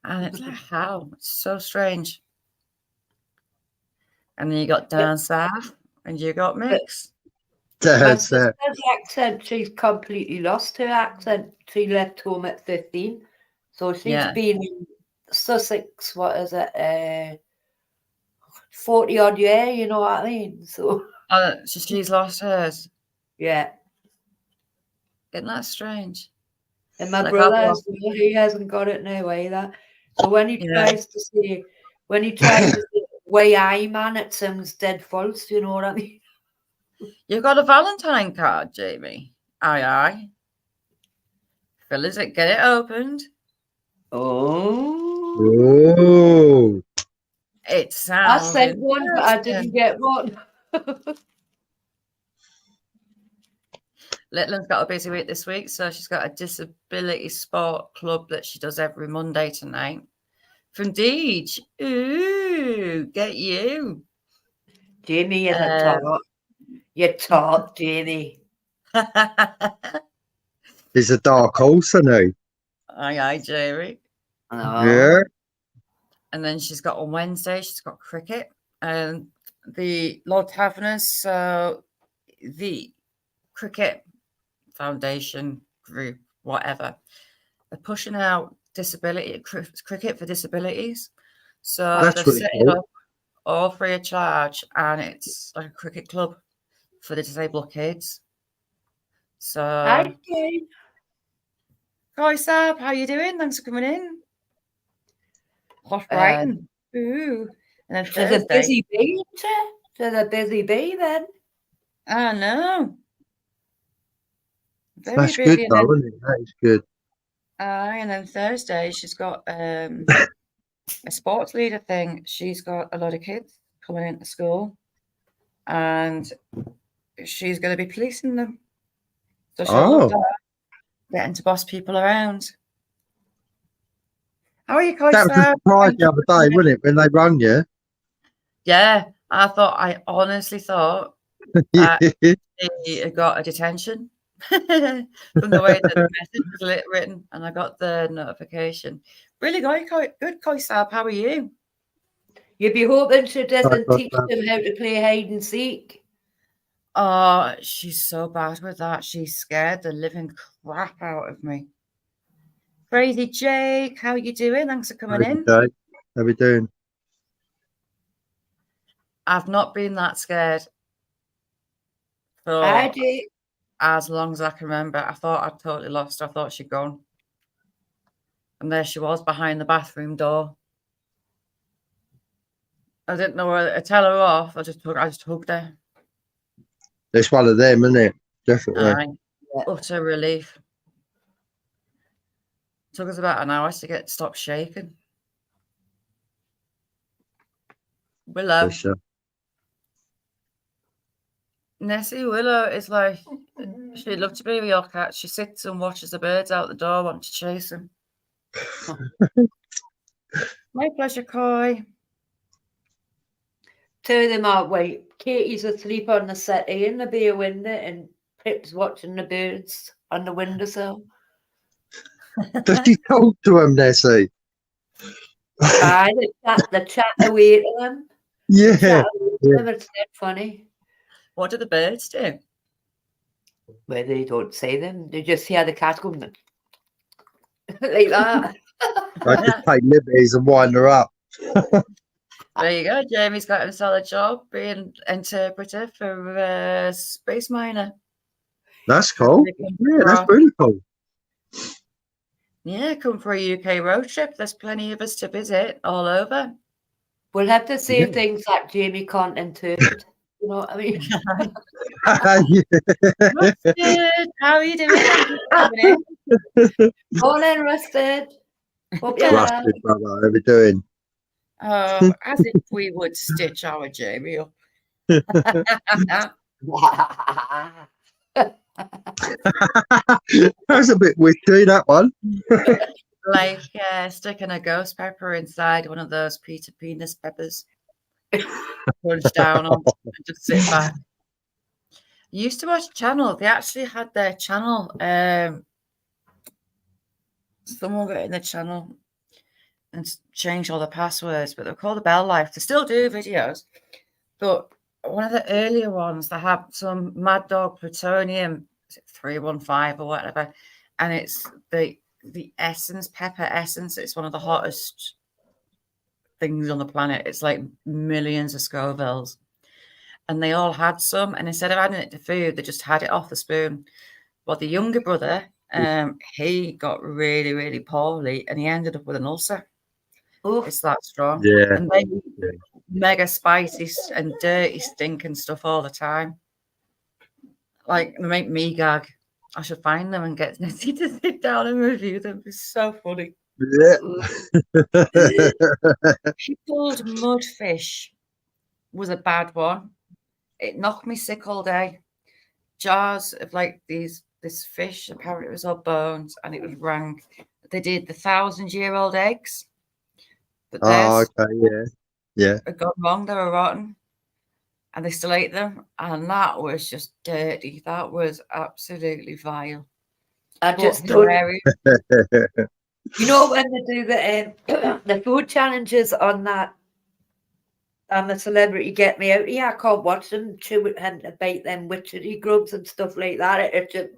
And it's like, how? It's so strange. And then you got down south, and you got mix. My That's sister's accent, she's completely lost her accent. She left home at 15. So she's Yeah. been in Sussex, what is it, 40 odd year, you know what I mean? So So she's lost hers. yeah. Isn't that strange? And my Like, brother, I've as well, he hasn't got it now either. So when he Yeah. tries to say, way I man, it sounds dead false, you know what I mean? You've got a Valentine card, Jamie. Aye, aye. Fellas, get it opened. Oh. Oh. It I sounds sent one, but I interesting. didn't get one. Little's got a busy week this week, so she's got a disability sport club that she does every Monday tonight. From Deej. Ooh, get you. Jamie, you're the top. You're top, Jamie. He's a dark horse, isn't he? Aye, Jamie. Oh. Yeah. And then she's got on Wednesday, she's got cricket and the Lord Taverners. So the Cricket Foundation group, whatever, they're pushing out cricket for disabilities. So That's they've really set it cool. up all free of charge, and it's like a cricket club for the disabled kids. So Hi, Jane. hi Sab, how you doing? Thanks for coming in. Hot Brighton. Ooh. And then She's a Thursday. busy bee, isn't she? She's a busy bee then. I know. Very That's busy. good, And though, then, isn't it? That is good. and then Thursday, she's got a sports leader thing. She's got a lot of kids coming into school, and she's going to be policing them. So she'll love that, getting to boss people around. How are you, That was a Koisa? surprise the other day, wasn't it, when they rung you? Yeah, I honestly thought that he had got a detention from the way that the message was written, and I got the notification. Really good, Koisab. How are you? You'd be hoping she doesn't Right, teach them how to play hide and seek. Oh, she's so bad with that. She scared the living crap out of me. Crazy Jake, how you doing? Thanks for coming in. Jake. How we doing? I've not been that scared for I do. as long as I can remember. I thought I'd totally lost her. I thought she'd gone. And there she was behind the bathroom door. I didn't know whether to tell her off. I just hugged her. It's one of them, isn't it? Definitely. Aye. Utter relief. Took us about an hour to stop shaking. Willow. For sure. Nessie Willow is like, she'd love to be with your cat. She sits and watches the birds out the door, wanting to chase them. My pleasure, Coy. Two of them are wait. Katie's asleep on the settee in the bay window, and Pip's watching the birds on the windowsill. Does she talk to him, Nessie? Aye, the chat away to them. Yeah. Chat away to them. It's dead funny. What do the birds do? Well, they don't say them. They just hear the cat going like that. I just take liberties and wind her up. There you go. Jamie's got himself a job being interpreter for Space Miner. That's cool. Yeah, that's really cool. Yeah, come for a UK road trip. There's plenty of us to visit all over. We'll have to say things that Jamie can't interpret. You know what I mean? Rusted, how are you doing? Morning, Rusted. Hope you're well. Rusted, brother. How we doing? Oh, as if we would stitch our Jamie up. That's a bit witty, that one. Like sticking a ghost pepper inside one of those Peter Penis peppers. Punch down on and just sit back. I used to watch a channel. They actually had their channel. Someone got in the channel and changed all the passwords, but they're called the Bell Life. They still do videos, but one of the earlier ones, they have some Mad Dog Plutonium 315 or whatever, and it's the essence, pepper essence. It's one of the hottest things on the planet. It's like millions of Scovilles, and they all had some, and instead of adding it to food, they just had it off the spoon. Well, the younger brother, he got really, really poorly, and he ended up with an ulcer. Oh, it's that strong. Yeah. And they mega spicy and dirty, stinking stuff all the time. Like, they make me gag. I should find them and get Nettie to sit down and review them. It's so funny. Yeah. Pickled mudfish was a bad one. It knocked me sick all day. Jars of like this fish, apparently it was all bones and it was rank. They did the 1,000-year-old eggs. But okay, yeah. It got wrong, they were rotten. And they still ate them. And that was just dirty. That was absolutely vile. I just don't. You know when they do the food challenges on that, and the Celebrity Get Me Out here, I can't watch them chew and bite them witchery grubs and stuff like that. It's just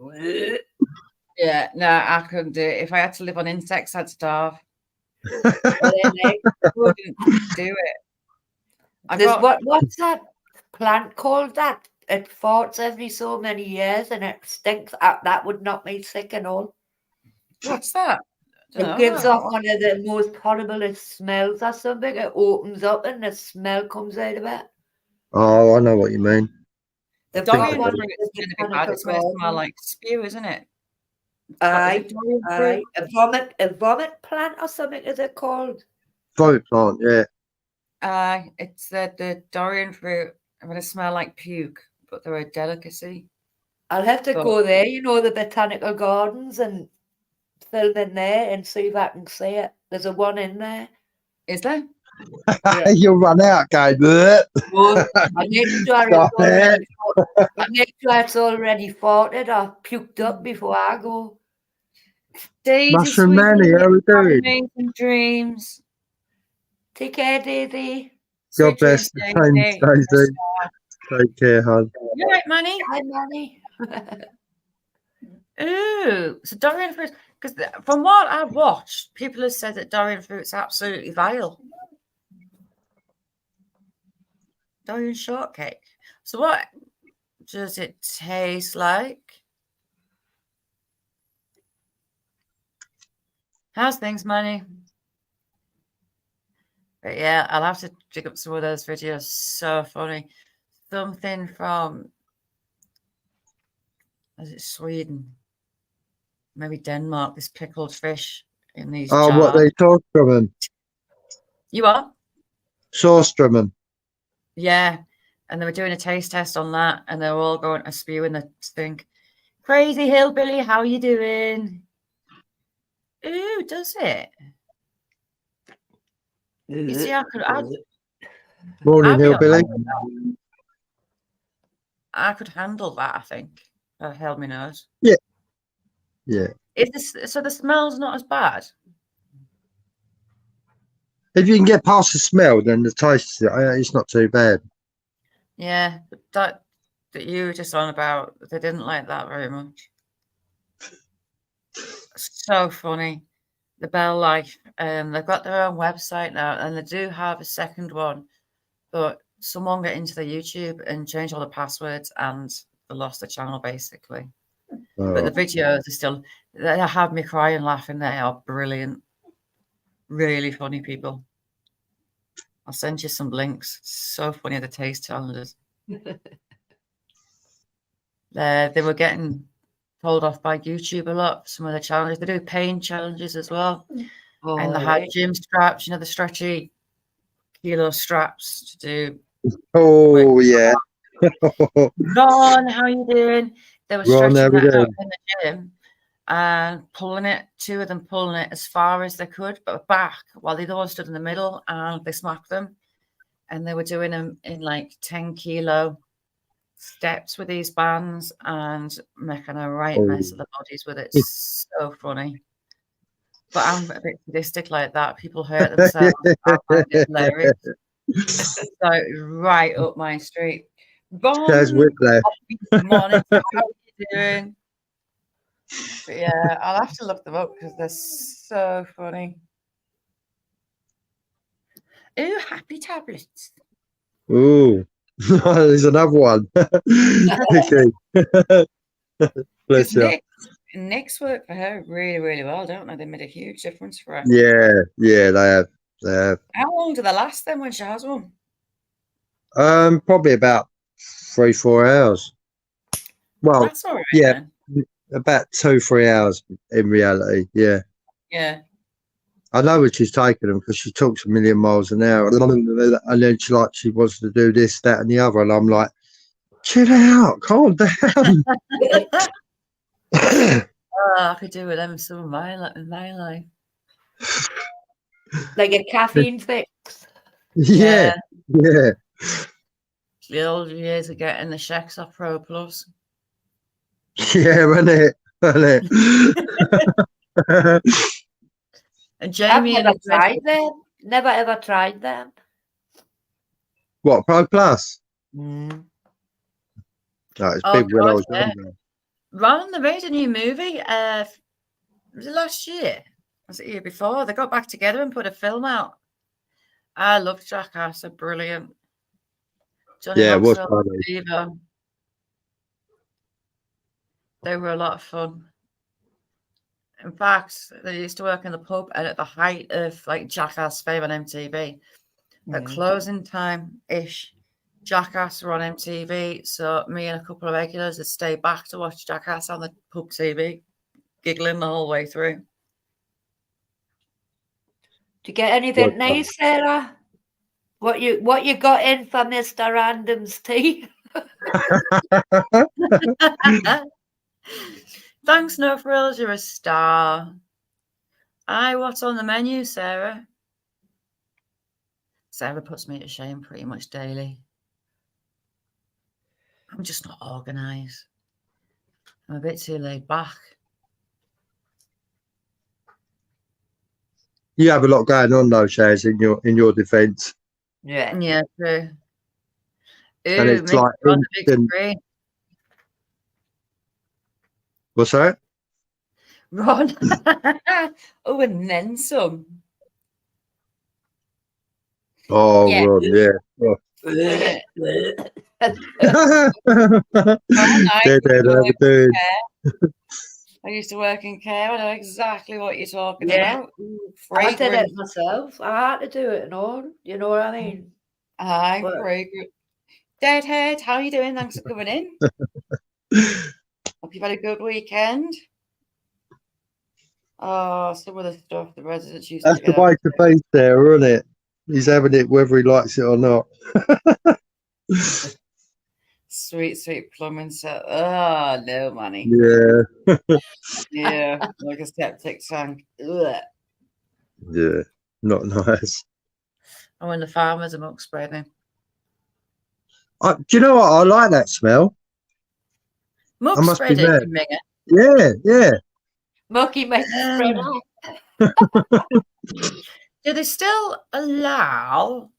yeah, no, I couldn't do it. If I had to live on insects, I'd starve. I couldn't do it. What's that plant called that? It farts every so many years and it stinks. That would knock me sick and all. What's that? It gives off one of the most horriblest smells or something. It opens up and the smell comes out of it. Oh, I know what you mean. The durian fruit is going to be bad. It's going to smell like spew, isn't it? Aye. A vomit plant or something is it called? Vomit plant, yeah. It's the durian fruit. I'm going to smell like puke, but they're a delicacy. I'll have to go there, you know, the botanical gardens and film in there and see if I can see it. There's a one in there. Is there? Yeah. You'll run out, going, well, I need to I make sure it's already farted or puked up before I go. Daisy, Mushroom sweetie, Manny, how we have doing? amazing dreams. Take care, Daisy. God Sweet bless dreams, the same, Daisy. Daisy. Take care, hon. You all right, Manny? Hi, Manny. Ooh, so durian fruit. Because from what I've watched, people have said that durian fruit's absolutely vile. Durian shortcake. So what does it taste like? How's things, Manny? But yeah, I'll have to dig up some of those videos. So funny. Something from, is it Sweden? Maybe Denmark. This pickled fish in these Oh, what, jars. they Sauerstrommen? You are? Sauerstrommen. Yeah. And they were doing a taste test on that, and they were all going to spew in the stink. Crazy hillbilly, how you doing? Ooh, does it? You see, Morning, I'd be all hillbilly. right with that. I could handle that, I think. I held my nose. Yeah. Yeah. Is this so the smell's not as bad? If you can get past the smell, then the taste, it's not too bad. Yeah, but that you were just on about, they didn't like that very much. So funny. The Bell Life. They've got their own website now, and they do have a second one, but someone got into the YouTube and changed all the passwords, and they lost the channel basically. But the videos are still, they have me crying, laughing. They are brilliant, really funny people. I'll send you some links. So funny, the taste challenges. They were getting told off by YouTube a lot for some of the challenges. They do pain challenges as well. And they had gym straps, the stretchy kilo straps to do. Oh, yeah. Ron, how you doing? They were Ron, how stretching we that out doing? in the gym and pulling it, two of them pulling it as far as they could, but back, while the other one stood in the middle, and they smacked them. And they were doing them in like 10 kilo steps with these bands and making a right mess of the bodies with it. So funny. But I'm a bit sadistic like that. People hurt themselves. I find it hilarious. So right up my street. Chaz Ron, Whiplash. good morning. How are you doing? But yeah, I'll have to look them up because they're so funny. Ooh, happy tablets. Ooh, there's another one. Vicky. Bless you. Nick's worked for her really, really well, don't they? They made a huge difference for her. Yeah, yeah, they have. They have. How long do they last then when she has one? Probably about 3-4 hours. Well, That's all right. yeah, Then. about 2-3 hours in reality. Yeah. Yeah. I know what she's taking them because she talks a million miles an hour, and then she wants to do this, that, and the other, and I'm like, chill out, calm down. I could do with them some of my life. Like a caffeine fix. Yeah, yeah. The old years of getting the Shexar Pro Plus. Yeah, isn't it? Isn't it? And Jamie, I've never tried them. Never ever tried them. What, Pro Plus? Mm. No, it's big when I was younger. Ron, they made a new movie. Was it last year? Was it the year before? They got back together and put a film out. I love Jackass. They're brilliant. Johnny Yeah, it was Knoxville, funny. Viva. They were a lot of fun. In fact, they used to work in the pub, and at the height of like Jackass fame on MTV, at closing time ish, Jackass were on MTV. So me and a couple of regulars would stay back to watch Jackass on the pub TV, giggling the whole way through. Do you get anything nice, Sarah? What you got in for Mr. Random's tea? Thanks, No Frills. You're a star. Aye, what's on the menu, Sarah? Sarah puts me to shame pretty much daily. I'm just not organised. I'm a bit too laid back. You have a lot going on though, Shaz, in your defence. Yeah. Yeah, true. And Ooh, it's make like it on the big instant. screen. What's that? Ron. Oh, and then some. Oh, Yeah. Ron, yeah. Oh. Innit? They're I there, used to work in dude. care. I used to work in care. I know exactly what you're talking Yeah. about. Ooh, I did it fragrant. myself. I had to do it and all. You know what I mean? Aye, But- fragrant. Deadhead, how you doing? Thanks for coming in. Hope you've had a good weekend. Oh, some of the stuff the residents used That's to the get way up to to. be there, isn't it? He's having it whether he likes it or not. Sweet, sweet plumbing set. Oh, no money. Yeah. Yeah, like a septic tank. Ugh. Yeah. Not nice. And when the farmers are muck spreading. Do you know what? I like that smell. Muck I must be spreading, mad. you mean it? Yeah, yeah. Mucky makes it spread out. Do they still allow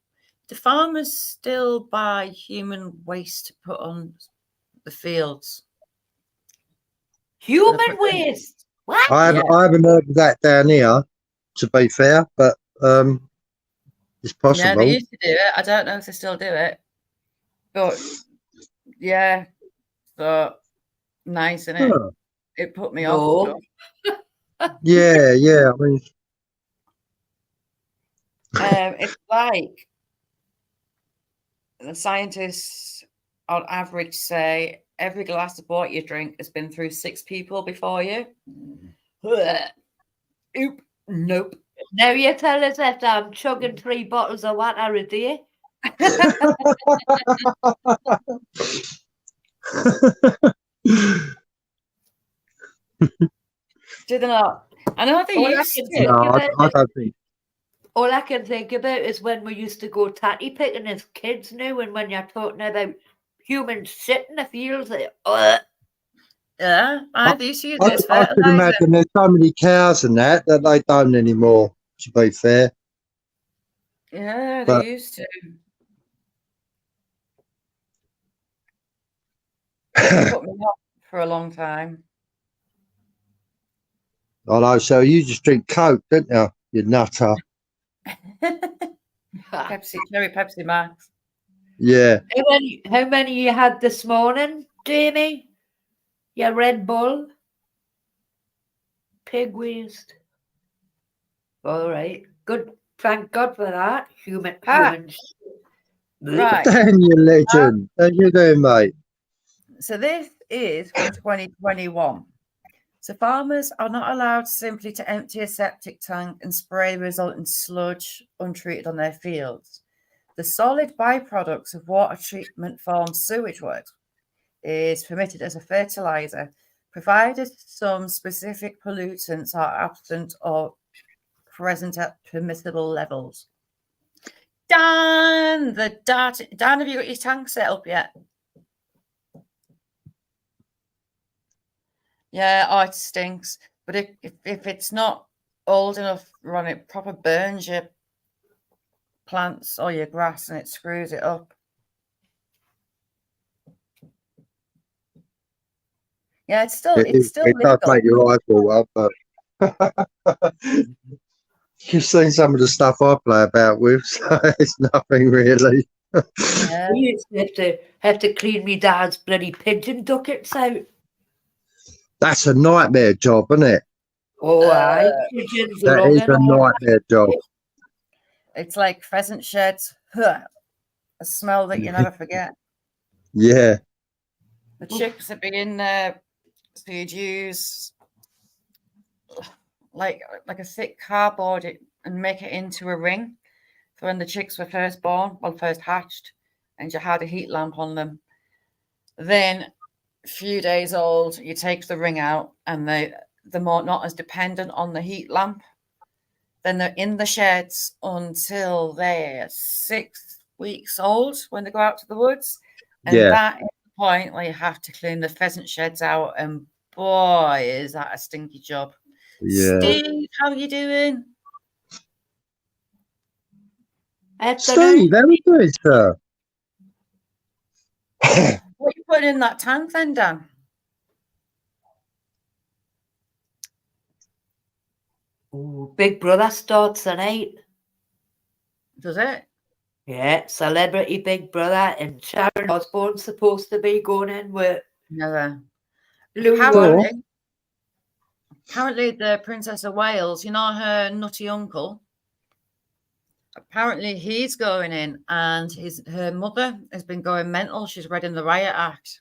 the farmers still buy human waste to put on the fields? Human put them- waste. What? I haven't heard of that down here, to be fair, but it's Yeah, possible. they used to do it. I don't know if they still do it. But yeah, but nice, isn't it? Huh. It put me No. off. Yeah, yeah. I mean, It's like the scientists on average say every glass of water you drink has been through 6 people before you. Oop, nope. Now you tell us that I'm chugging 3 bottles of water a day. Do they not? I know they All I used can to. think no, about I is- don't think. all I can think about is when we used to go tatty picking as kids now, and when you're talking about human shit in the fields, Yeah, they used to use it as I could fertilizer. imagine there's so many cows and that they don't anymore, to be fair. Yeah, But- they used to. Put me off for a long time. I know, so you just drink Coke, don't you? You nutter. Cherry Pepsi Max. Yeah. how many you had this morning, Jamie? Your Red Bull? Pig waste. All right. Good. Thank God for that. Human. Right. Dan, you legend. How you doing, mate? So this is from 2021. So farmers are not allowed simply to empty a septic tank and spray the resultant sludge untreated on their fields. The solid byproducts of water treatment formed sewage wood is permitted as a fertilizer, provided some specific pollutants are absent or present at permissible levels. Dan, Dan, have you got your tank set up yet? Yeah, oh, it stinks. But if it's not old enough, Ron, it proper burns your plants or your grass and it screws it up. Yeah, it's still It legal. does make your eyes water, but you've seen some of the stuff I play about with, so it's nothing really. Yeah. We used to have to clean me dad's bloody pigeon ducats out. That's a nightmare job, isn't it? Oh, aye. Pigeons That along is and a all. nightmare job. It's like pheasant sheds. A smell that you never forget. Yeah. The chicks would be in there, so you'd use like a thick cardboard and make it into a ring for when the chicks were first born, first hatched, and you had a heat lamp on them. Then, a few days old, you take the ring out, and they're more not as dependent on the heat lamp. Then they're in the sheds until they're 6 weeks old when they go out to the woods. And Yeah. that is the point where you have to clean the pheasant sheds out, and boy, is that a stinky job. Yeah. Steve, how are you doing? Steve, how are you doing, sir? What are you putting in that tank then, Dan? Ooh, Big Brother starts at 8. Does it? Yeah, Celebrity Big Brother, and Sharon Osbourne's supposed to be going in with Never. Louis. Apparently, the Princess of Wales, you know her nutty uncle. Apparently, he's going in, and her mother has been going mental. She's read in the Riot Act.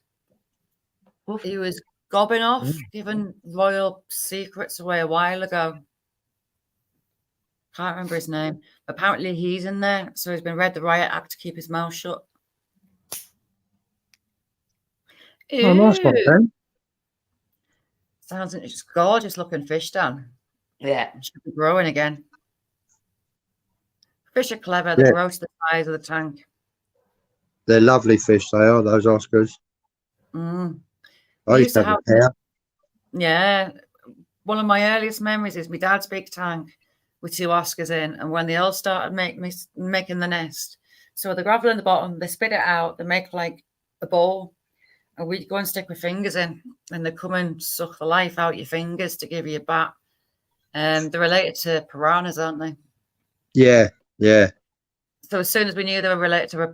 Oof. He was gobbing off, giving royal secrets away a while ago. Can't remember his name. Apparently, he's in there, so he's been read the Riot Act to keep his mouth shut. Oh, nice one, Ew. Dan. Sounds like it's gorgeous looking fish, Dan. Yeah. Should be growing again. Fish are clever. They Yeah. grow to the size of the tank. They're lovely fish, they are, those Oscars. Mm. I used to have a pair. Yeah. One of my earliest memories is my dad's big tank with 2 Oscars in. And when they all started making the nest, so the gravel in the bottom, they spit it out, they make like a bowl, and we'd go and stick our fingers in, and they come and suck the life out your fingers to give you a bat. They're related to piranhas, aren't they? Yeah, yeah. So as soon as we knew they were related to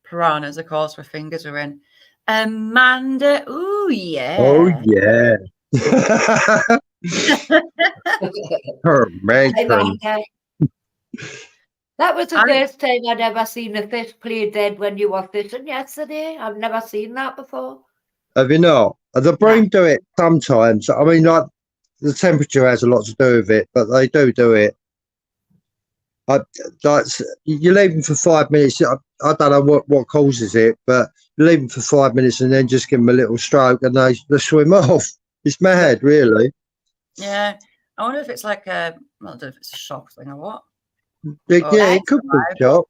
piranhas, of course, our fingers were in. Amanda, ooh, yeah. Oh, yeah. Her man. That was the first time I'd ever seen a fish play dead when you were fishing yesterday. I've never seen that before. Have you not? The bream do it sometimes. I mean, like, the temperature has a lot to do with it, but they do it. You leave them for 5 minutes. I don't know what causes it, but you leave them for 5 minutes and then just give them a little stroke and they swim off. It's mad, really. Yeah. I wonder if it's like I don't know if it's a shock thing or what. It could be a shock.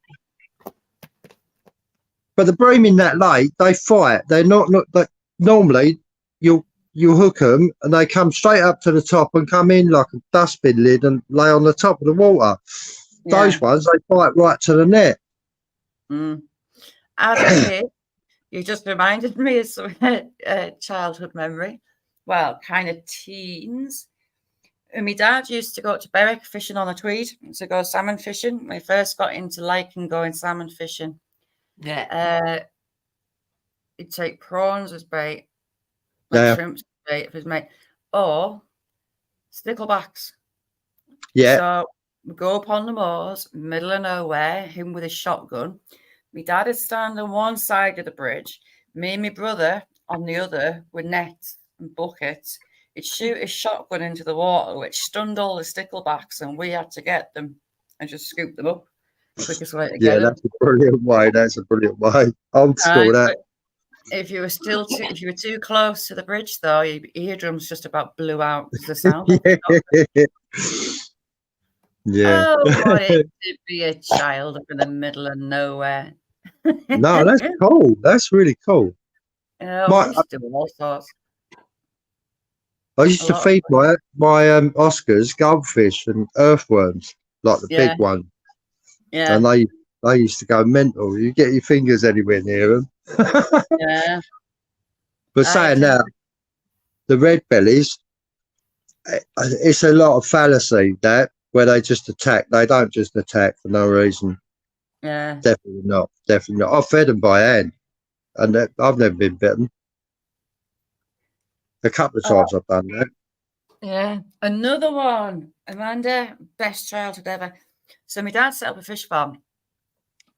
But the bream in that lake, they fight. They're not like normally you'll hook them and they come straight up to the top and come in like a dustbin lid and lay on the top of the water. Yeah. Those ones, they fight right to the net. As a kid, you just reminded me of some childhood memory. Well, kind of teens. And my dad used to go to Berwick fishing on the Tweed to go salmon fishing. When I first got into liking going salmon fishing. Yeah. He'd take prawns as bait, like shrimps as bait if his mate, or sticklebacks. Yeah. So we go up on the moors, middle of nowhere, him with his shotgun. My dad would stand on one side of the bridge, me and my brother on the other with nets and buckets. He'd shoot his shotgun into the water, which stunned all the sticklebacks, and we had to get them and just scoop them up. Quickest way to get them. That's a brilliant way. That's a brilliant way. Old school, that. If you were too close to the bridge, though, your eardrums just about blew out because the sound. Yeah. Oh, what it to be a child up in the middle of nowhere. No, that's cool. That's really cool. We used to do all sorts. I used to feed my Oscars goldfish and earthworms, like the big one. Yeah. And they used to go mental. You get your fingers anywhere near them. Yeah. But saying that, the red bellies, it's a lot of fallacy that where they just attack. They don't just attack for no reason. Yeah. Definitely not. Definitely not. I've fed them by hand, and I've never been bitten. A couple of times I've done that. Yeah. Another one. Amanda, best childhood ever. So my dad set up a fish farm,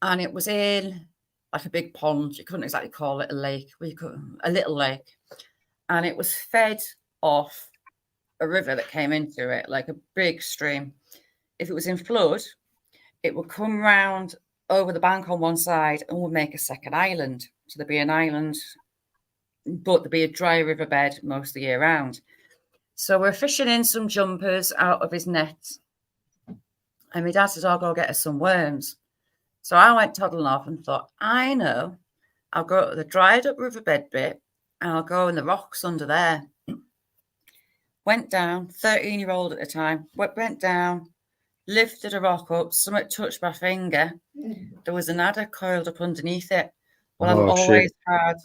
and it was in like a big pond. You couldn't exactly call it a lake. A little lake. And it was fed off a river that came into it, like a big stream. If it was in flood, it would come round over the bank on one side and would make a second island. So there'd be an island, but there'd be a dry riverbed most of the year round. So we're fishing in some jumpers out of his net. And my dad says, I'll go get us some worms. So I went toddling off and thought, I know, I'll go to the dried up riverbed bit and I'll go in the rocks under there. Went down, 13-year-old at the time, went down, lifted a rock up, something touched my finger. There was an adder coiled up underneath it. Well, I've Oh, always shit. had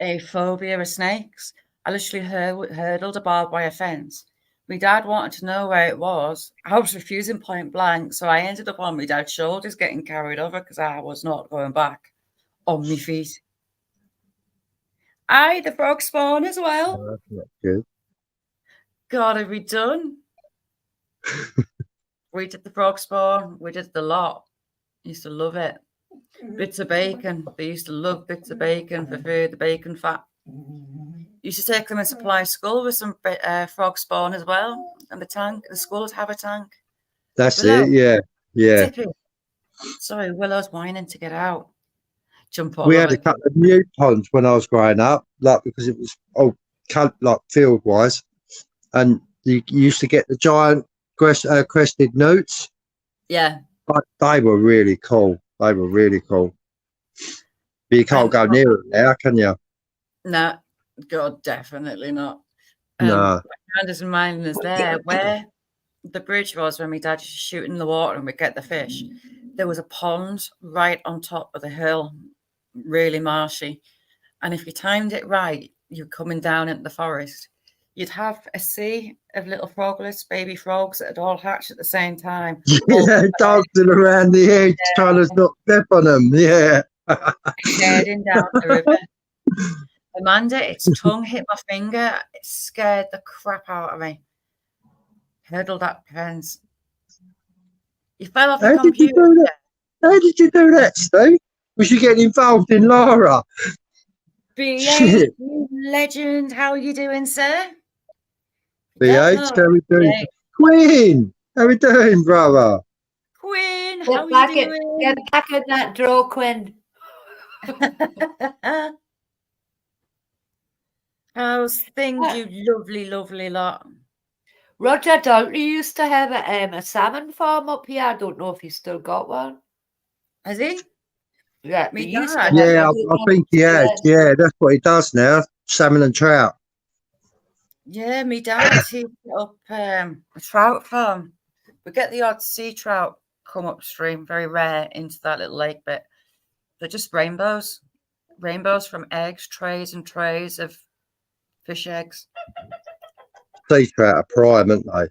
a phobia of snakes. I literally hurdled a barbed wire fence. My dad wanted to know where it was. I was refusing point blank, so I ended up on my dad's shoulders getting carried over because I was not going back on my feet. The frog spawn as well. Oh, that's not good. Gotta be done. We did the frog spawn. We did the lot. Used to love it. Bits of bacon. They used to love bits of bacon for food, the bacon fat. Used to take them in supply school with some frog spawn as well. And the tank. The school would have a tank. That's Willow, it. Yeah. Yeah. Tippy. Sorry, Willow's whining to get out. Jump all We over had a the couple of new ponds when I was growing up, like because it was like field wise, and you used to get the giant crested newts. Yeah. But they were really cool. They were really cool. But you can't go near it now, can you? No, God, definitely not. No. Anderson Mine is there where the bridge was when my dad used to shoot in the water and we'd get the fish. There was a pond right on top of the hill, really marshy. And if you timed it right, you're coming down into the forest. You'd have a sea of little froglets, baby frogs that had all hatched at the same time. Yeah, dancing around the edge, trying to not step on them. Yeah. Heading down the river. Amanda, its tongue hit my finger. It scared the crap out of me. Hurdled that fence. You fell off the How did you computer. do that? How did you do that, Steve? Was you getting involved in Lara? BH, Shit. you legend. How are you doing, sir? BH, how we doing? Queen, how we doing, brother? Queen, Get how back are you in, doing? get back in that draw, Quinn. How's things, you lovely, lovely lot? Roger Daltrey used to have a salmon farm up here. I don't know if he's still got one. Has he? Yeah, Me he used to dad. have Yeah, one. I think he has. Yeah, that's what he does now. Salmon and trout. Yeah, me dad. He put up a trout farm. We get the odd sea trout come upstream, very rare, into that little lake bit. They're just rainbows. Rainbows from eggs, trays and trays of fish eggs. Sea trout are prime, aren't they?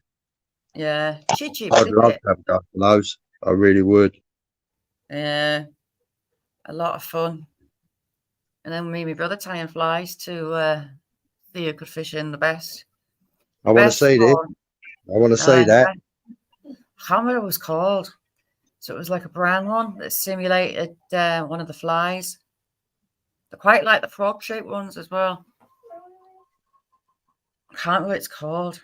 Yeah. Cheap, I'd love to have a couple of those. I really would. Yeah. A lot of fun. And then me and my brother tying flies to see who could fish in the best. I want to see this. I want to see that. I can't remember what it was called. So it was like a brown one that simulated one of the flies. They're quite like the frog-shaped ones as well. I can't remember what it's called.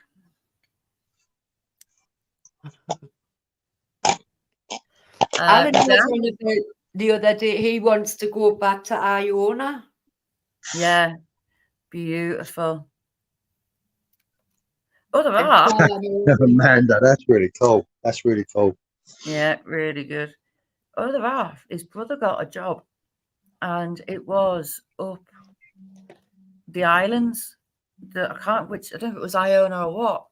Alan was on about the other day. He wants to go back to Iona. Yeah, beautiful. Oh, there are. Amanda, that's really cool. That's really cool. Yeah, really good. Oh, there are. His brother got a job, and it was up the islands. I don't know if it was Iona or what.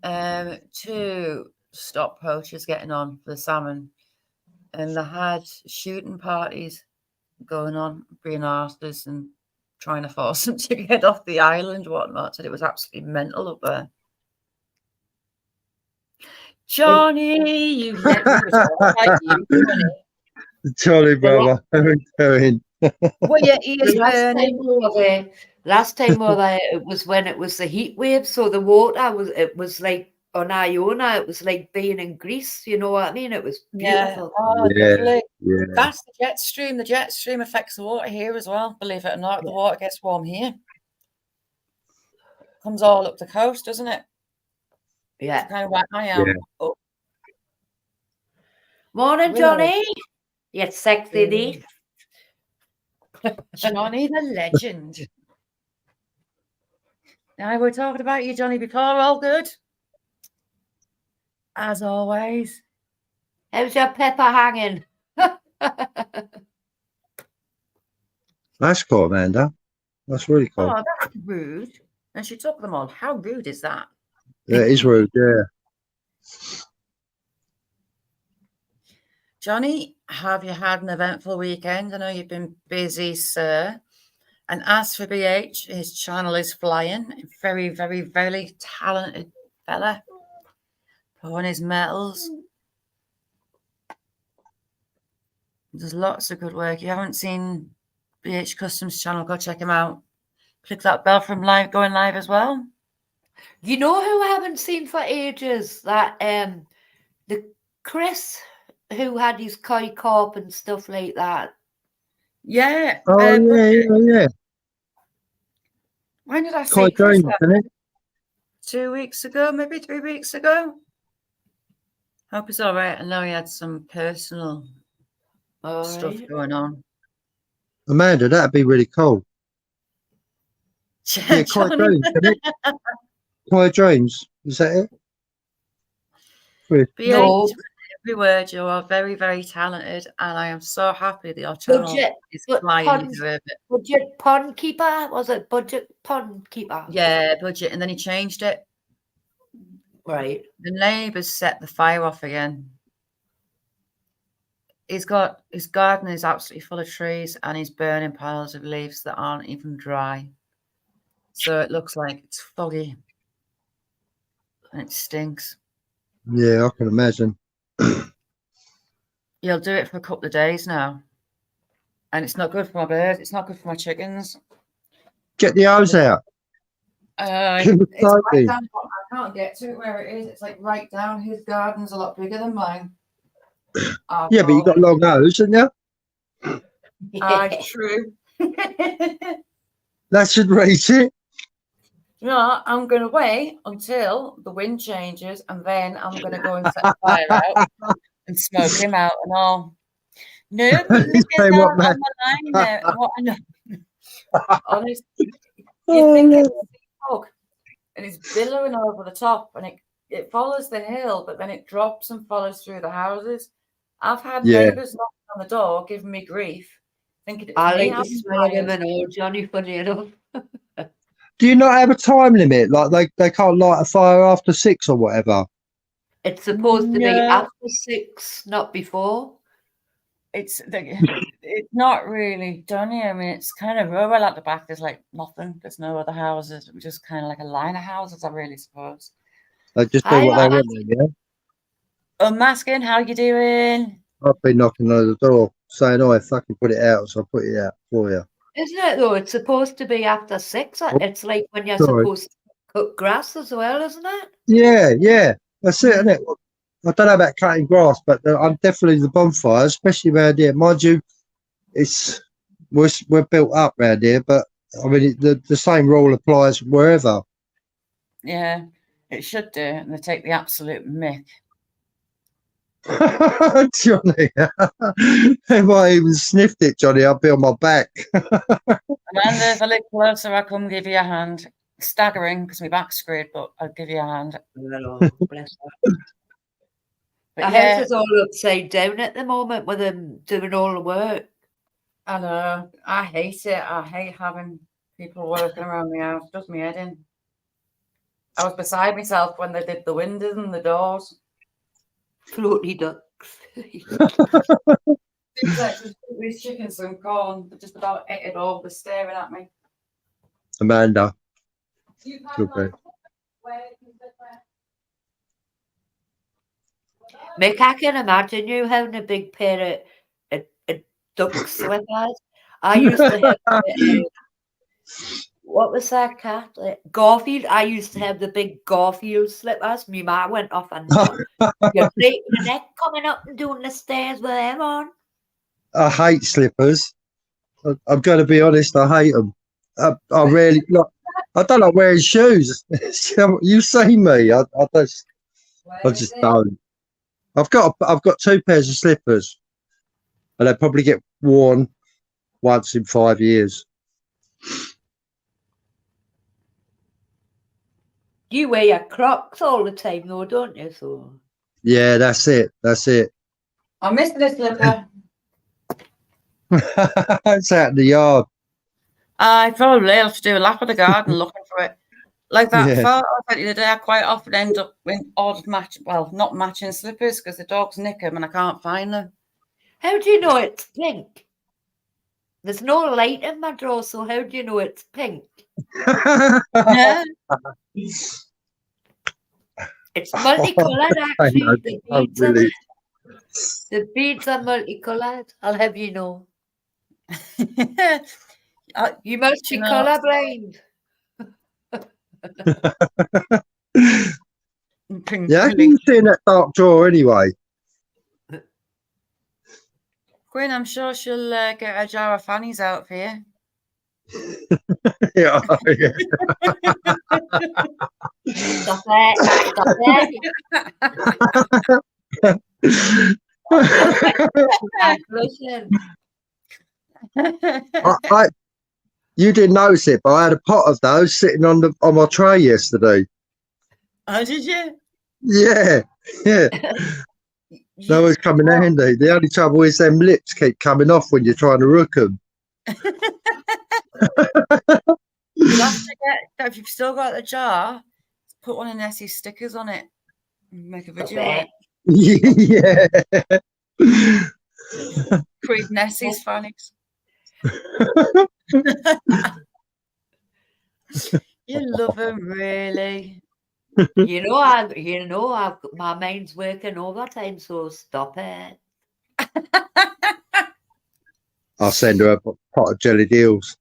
To stop poachers getting on for the salmon, and they had shooting parties going on, being artists and trying to force them to get off the island, whatnot. Said it was absolutely mental up there. Johnny, you let me like you, Johnny. Johnny, brother, how are you doing? Well, your ears burning. Last time we were there, it was when it was the heat wave, so the water was like on Iona, it was like being in Greece, you know what I mean? It was beautiful. Yeah. Oh, Yeah, lovely. yeah. That's the jet stream. The jet stream affects the water here as well, believe it or not. The water gets warm here. Comes all up the coast, doesn't it? Yeah. It's kind of like I am. Yeah. Oh. Morning, Johnny. You sexy knee. Johnny the legend. Now we're talking about you, Johnny, before. All good? As always. How's your pepper hanging? That's cool, Amanda. That's really cool. Oh, that's rude. And she took them all. How rude is that? Yeah, it is rude. Yeah. Johnny, have you had an eventful weekend? I know you've been busy, sir. And as for BH, his channel is flying. Very, very, very talented fella. Pouring his metals. There's lots of good work. If you haven't seen BH Customs channel, go check him out. Click that bell from live going live as well. You know who I haven't seen for ages? That the Chris who had his koi corp and stuff like that. Yeah. Oh yeah. When did I see Quite Chris? strange, isn't it? 2 weeks ago, maybe 3 weeks ago. Hope he's all right. I know he had some personal stuff going on. Amanda, that'd be really cool. Yeah, quite Johnny. strange, isn't it? Quite strange. Is that it? No. Every word, you are very, very talented, and I am so happy that your channel is flying. Budget pond keeper? Was it budget pond keeper? Yeah, budget, and then he changed it. Right. The neighbours set the fire off again. He's got his garden is absolutely full of trees, and he's burning piles of leaves that aren't even dry. So it looks like it's foggy, and it stinks. Yeah, I can imagine. He'll do it for a couple of days now. And it's not good for my birds. It's not good for my chickens. Get the hose out. It's right down, I can't get to it where it is. It's like right down. His garden's a lot bigger than mine. Yeah, but you got long hose, haven't you? True. That should raise it. You know, I'm going to wait until the wind changes, and then I'm going to go and set the fire out and smoke him out and all. No, but look at that on the line there. What I know. Honestly, you think it's a fog, and it's billowing over the top, and it follows the hill, but then it drops and follows through the houses. I've had neighbours knocking on the door, giving me grief, thinking it's I me like to smell him and all, Johnny, funny enough. Do you not have a time limit? Like they can't light a fire after 6 or whatever? It's supposed to be after 6, not before. It's not really done here. I mean, it's kind of rural at the back. There's like nothing. There's no other houses. We're just kind of like a line of houses, I really suppose. They just do what they want, yeah? Unmasking, how you doing? I've been knocking on the door saying, oh, I fucking put it out, so I'll put it out for you. Isn't it though? It's supposed to be after 6. It's like when you're supposed to cut grass as well, isn't it? Yeah. That's it, isn't it? I don't know about cutting grass, but I'm definitely the bonfire, especially around here. Mind you, we're built up around here, but I mean the same rule applies wherever. Yeah, it should do, and they take the absolute mick. Johnny, if I even sniffed it, Johnny, I'd be on my back. Amanda, if I look closer, I'll come give you a hand. Staggering because my back's screwed, but I'll give you a hand. Bless her. The house is all upside down at the moment with them doing all the work. I know. I hate it. I hate having people working around the house. Does me head in. I was beside myself when they did the windows and the doors. Floaty ducks. These chickens and corn, they just about ate it all. They're staring at me. Amanda. Mick, I can imagine you having a big pair of ducks with us. I used to have what was that cat? Garfield. I used to have the big Garfield slippers. My ma went off and you're breaking your neck coming up and doing the stairs with them on. I hate slippers. I'm going to be honest. I hate them. I really like. I don't like wearing shoes. You see me. I just don't. I've got 2 pairs of slippers, and they probably get worn once in 5 years. You wear your Crocs all the time, though, don't you? So yeah, that's it. I missed the slipper. It's out in the yard. I probably have to do a lap of the garden looking for it. Like that Yeah. photo I sent you the other day, I quite often end up with odd not matching slippers because the dogs nick them and I can't find them. How do you know it's pink? There's no light in my drawer, so how do you know it's pink? Yeah. It's multicolored, actually. know, The oh, beads, on really? it. The beads are multicolored. I'll have you know. You must be You know, colorblind. Yeah, how can you see in that dark drawer anyway? Quinn, I'm sure she'll get a jar of fannies out for you. Yeah, yeah. Stop it. Stop it. I'm blushing. You didn't notice it, but I had a pot of those sitting on my tray yesterday. Oh, did you? Yeah, yeah. They always come in handy. The only trouble is them lips keep coming off when you're trying to rook them. You'll have to get, if you've still got the jar, put one of Nessie's stickers on it and make a video on it. Yeah. Create Nessie's fannies. You love them, really. You know, I've got, my mind's working overtime, so stop it. I'll send her a pot of jelly deals.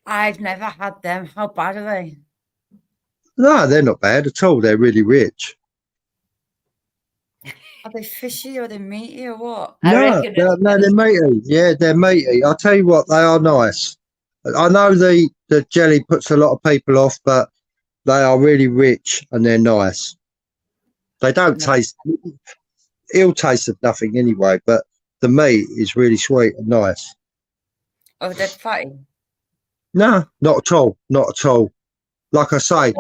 I've never had them. How bad are they? No, they're not bad at all. They're really rich. Are they fishy or are they meaty or what? No, they're meaty. Yeah, they're meaty. I'll tell you what, they are nice. I know the jelly puts a lot of people off, but they are really rich and they're nice. They don't taste ill taste of nothing anyway, but the meat is really sweet and nice. Oh, they're fatty? No, not at all. Not at all. Like I say,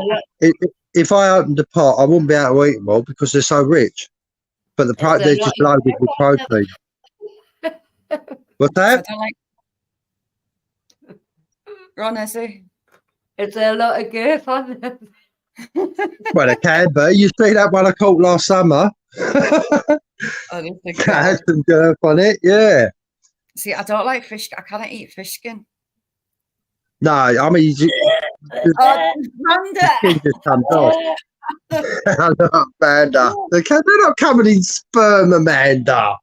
if I opened the pot, I wouldn't be able to eat them all because they're so rich. But they're just loaded with protein. What's that? I don't like. Ron, Essie. It's a lot of girth on them. Well, it can be. You see that one I caught last summer? Oh, It has some girth on it, yeah. See, I don't like fish. I can't eat fish skin. No, I mean, Amanda. skin just comes off. Amanda. They're not coming in sperm, Amanda.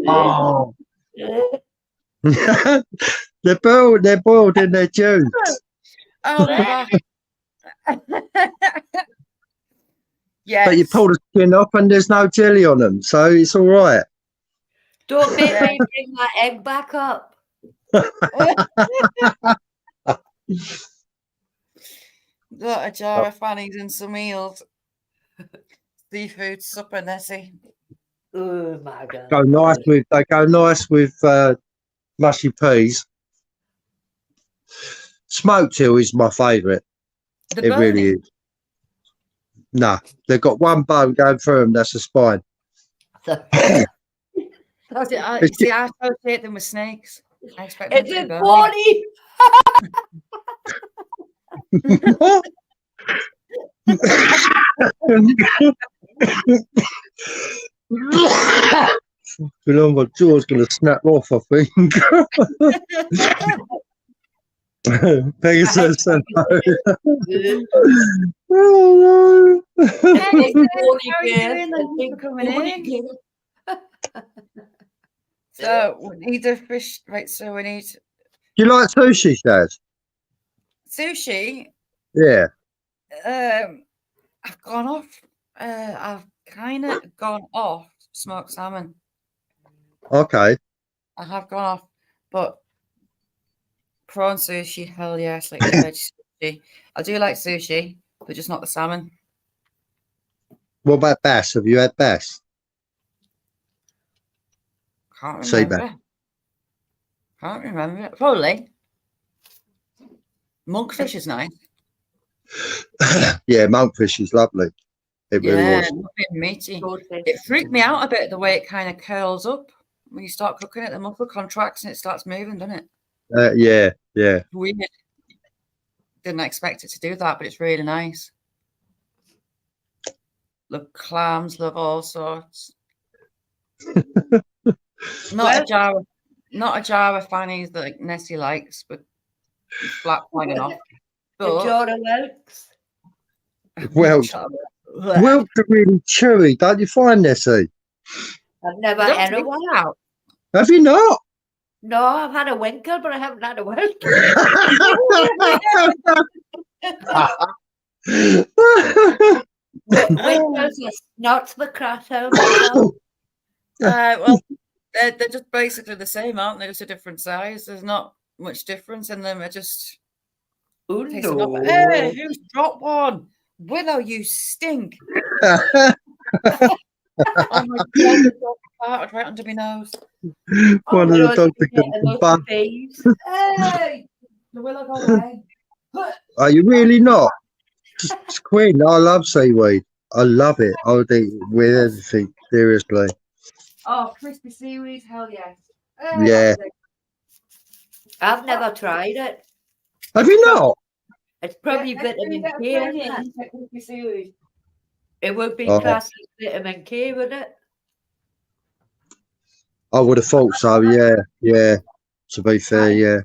Oh. They're boiled in their juice. Oh, yes. But you pull the skin off and there's no jelly on them, so it's all right. Don't make me bring my egg back up. Got a jar of fannies and some eels. Seafood supper, Nessie. Oh my god. They go nice with mushy peas. Smoked eel is my favourite. It really is. No, they've got one bone going through them. That's the spine. I associate them with snakes. I expect them It's to a be body. My jaw's going to snap off, I think. Pegasus. Oh, no. So we need a fish, right? So we need. Do you like sushi, Shaz? Sushi? Yeah. I've gone off. I've kind of gone off smoked salmon. Okay. I have gone off, but prawn sushi, hell yes, like veg sushi. I do like sushi, but just not the salmon. What about bass? Have you had bass? Can't Sea remember. bass. Can't remember. Probably. Monkfish is nice. Yeah, monkfish is lovely. It really was. Nothing meaty. It freaked me out a bit the way it kind of curls up when you start cooking it. The muscle contracts and it starts moving, doesn't it? Yeah, yeah. Weird. Didn't expect it to do that, but it's really nice. Love clams, love all sorts. Not a jar of fannies that like Nessie likes, but flat flagging off. A But jar of Welks. Welks are really chewy, don't you find, Nessie? I've never They don't had a taste Welk. out. Have you not? No, I've had a Winkle, but I haven't had a Welk. Winkles are not the crap home. Well, they're just basically the same, aren't they? Just a different size. There's not much difference in them. They're just Oh, tasting up. no. Hey, who's dropped one? Willow, you stink. Oh my god, the dog farted right under my nose. One of the dogs that get got a the lot bun. of bees. Hey, the Willow go away. Are you really not? It's Queen, I love seaweed. I love it. I would eat it with everything, seriously. Oh, crispy seaweed, hell yes. Yeah. I've never tried it. Have you not? It's probably vitamin K. Isn't it? Crispy seaweed. It would be Oh. classed as vitamin K, wouldn't it? I would have thought so, yeah. Yeah. To be fair, yeah.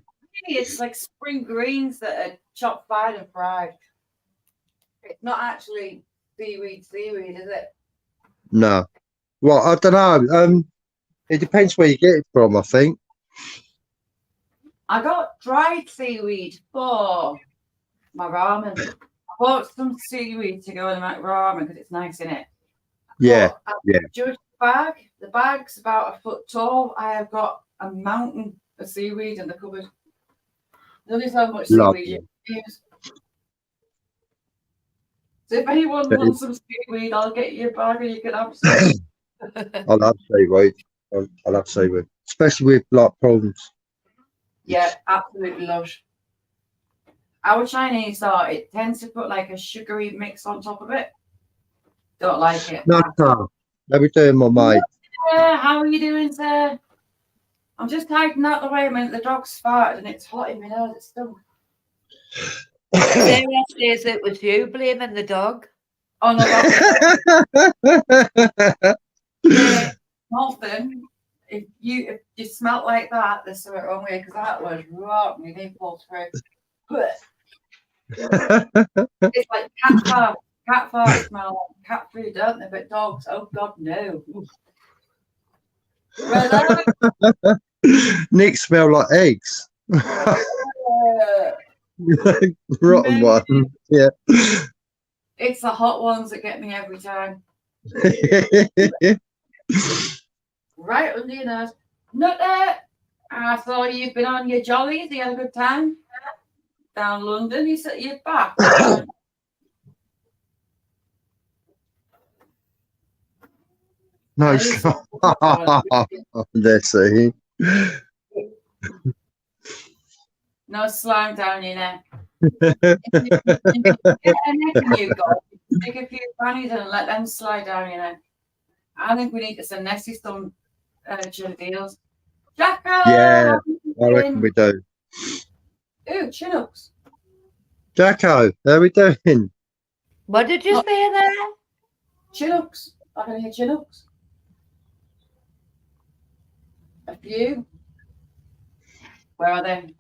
It's like spring greens that are chopped fine and fried. It's not actually seaweed, is it? No. Well, I don't know. It depends where you get it from, I think. I got dried seaweed for my ramen. I bought some seaweed to go in my ramen because it's nice in it. Yeah. But yeah. Just bag. The bag's about a foot tall. I have got a mountain of seaweed in the cupboard. There's only so much Lovely. seaweed you can use. So if anyone wants some seaweed, I'll get you a bag and you can have some. I love seaweed. I love seaweed. Especially with like prawns. Yeah, absolutely lush. Our Chinese are, it tends to put like a sugary mix on top of it. Don't like it. No. Let me do my mate. Yeah, how are you doing, sir? I'm just hiding out the way a minute. The dog's farted and it's hot in my nose. It's stunk. Sarah says it was you blaming the dog. Oh no, yeah, nothing. If you smelt like that, there's something wrong with it because that was rotten. You didn't pull through. It's like cat fart. Cat fart smell like cat food, don't they? But dogs, oh god, no. Nick smell like eggs. Rotten one. Yeah. It's the hot ones that get me every time. Right under your nose. Not there. I saw you've been on your jollies. You had a good time down London. You said you're back. No, it's not. Let's see. No slime down your neck. Get a neck and you go. Take a few fannies and let them slide down your neck. I think we need to send Nessie some chill deals. Jacko! Yeah, I reckon we do. Ooh, Chinooks. Jacko, how are we doing? What did you say there? Chinooks. I can hear Chinooks. A few. Where are they?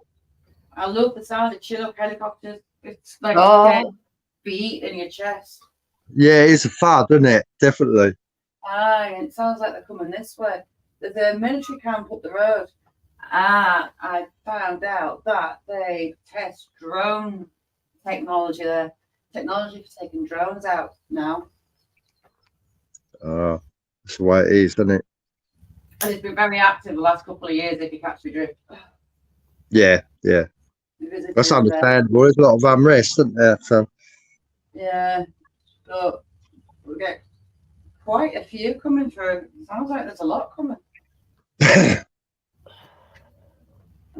I love the sound of Chinook helicopters. It's like a dead beat in your chest. Yeah, it's a fad, isn't it? Definitely. Aye, and it sounds like they're coming this way. There's a military camp up the road. I found out that they test drone technology there. Technology for taking drones out now. That's the way it is, isn't it? And it's been very active the last couple of years, if you catch me drift. Yeah, yeah. That's understandable. There's a lot of unrest, isn't there? So. Yeah, but we get quite a few coming through. Sounds like there's a lot coming. I'm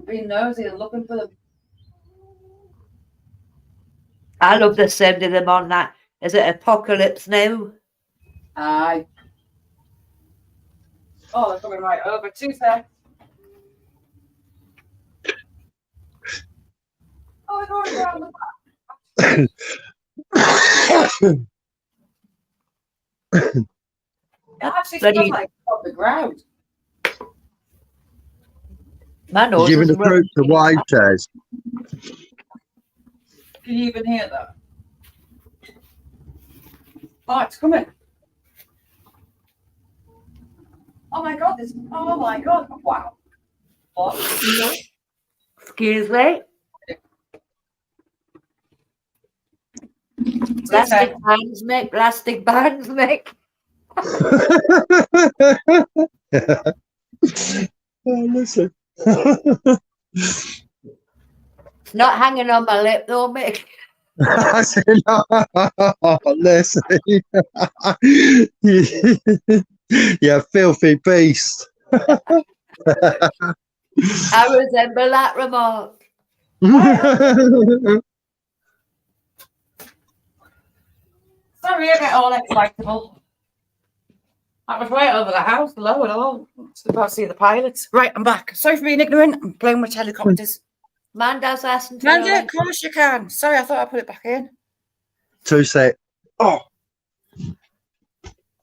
being nosy and looking for them. I love the sound of them on that. Is it Apocalypse Now? Aye. Oh, they're coming right over. 2 seconds. around the back. It actually Bloody- smells like it's on the ground. My nose Giving the isn't running. fruit to wine says. Can you even hear that? Oh, it's coming. Oh my god, this, oh my god, wow. What? Excuse me. Plastic bands, Mick. Plastic bands, Mick. Oh, listen. It's not hanging on my lip though, Mick. I said, oh, listen. You filthy beast. I resemble that remark. Sorry, I get all excitable. I was right over the house, low and all. Just about to see the pilots. Right, I'm back. Sorry for being ignorant. I'm playing with helicopters. Manda's asking for Mandy, a of course you can. Sorry, I thought I put it back in. 2 sec. Oh.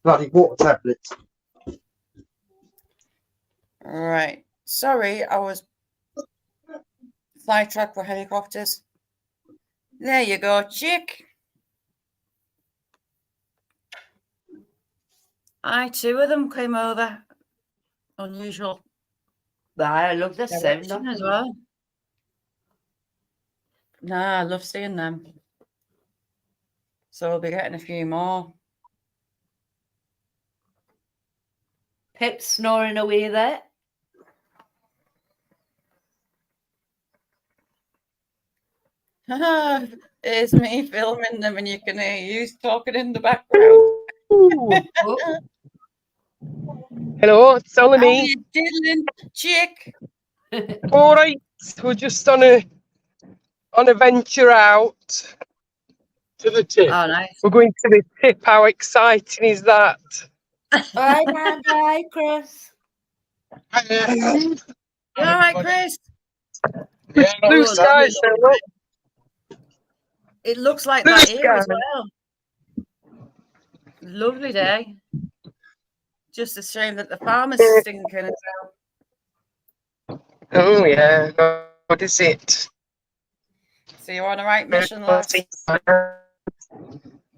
Bloody water tablets. Right. Sorry, I was sidetracked for helicopters. There you go, chick. Two of them came over. Unusual. I love the sound Direction of as it. well. Nah, I love seeing them. So we'll be getting a few more. Pip's snoring away there. It's me filming them and you can hear you talking in the background. Oh, Hello, it's only How me. you diddling, chick? All right, we're just on a venture out to the tip. Oh, nice. We're going to the tip. How exciting is that? hi, Manda. Hi, Chris. You all right, Chris? Blue Oh, skies. lovely. It looks like Blue that here as sky. well. Lovely day. Just a shame that the farmer's stinking as well. Oh yeah, what is it? So you're on the right mission, lads.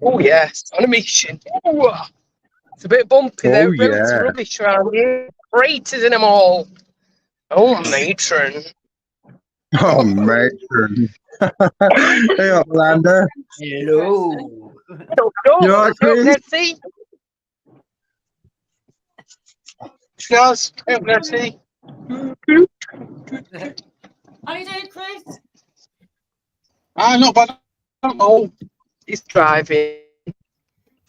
Oh yes, on a mission. Ooh, it's a bit bumpy Oh, though. Roads yeah. are rubbish around here. Craters in them all. Oh matron. Oh, matron. Hey up, Lander. Hello. You all right, Chris? Nessie? Cheers. Nessie. How you doing, Chris? Not bad. Oh, he's driving.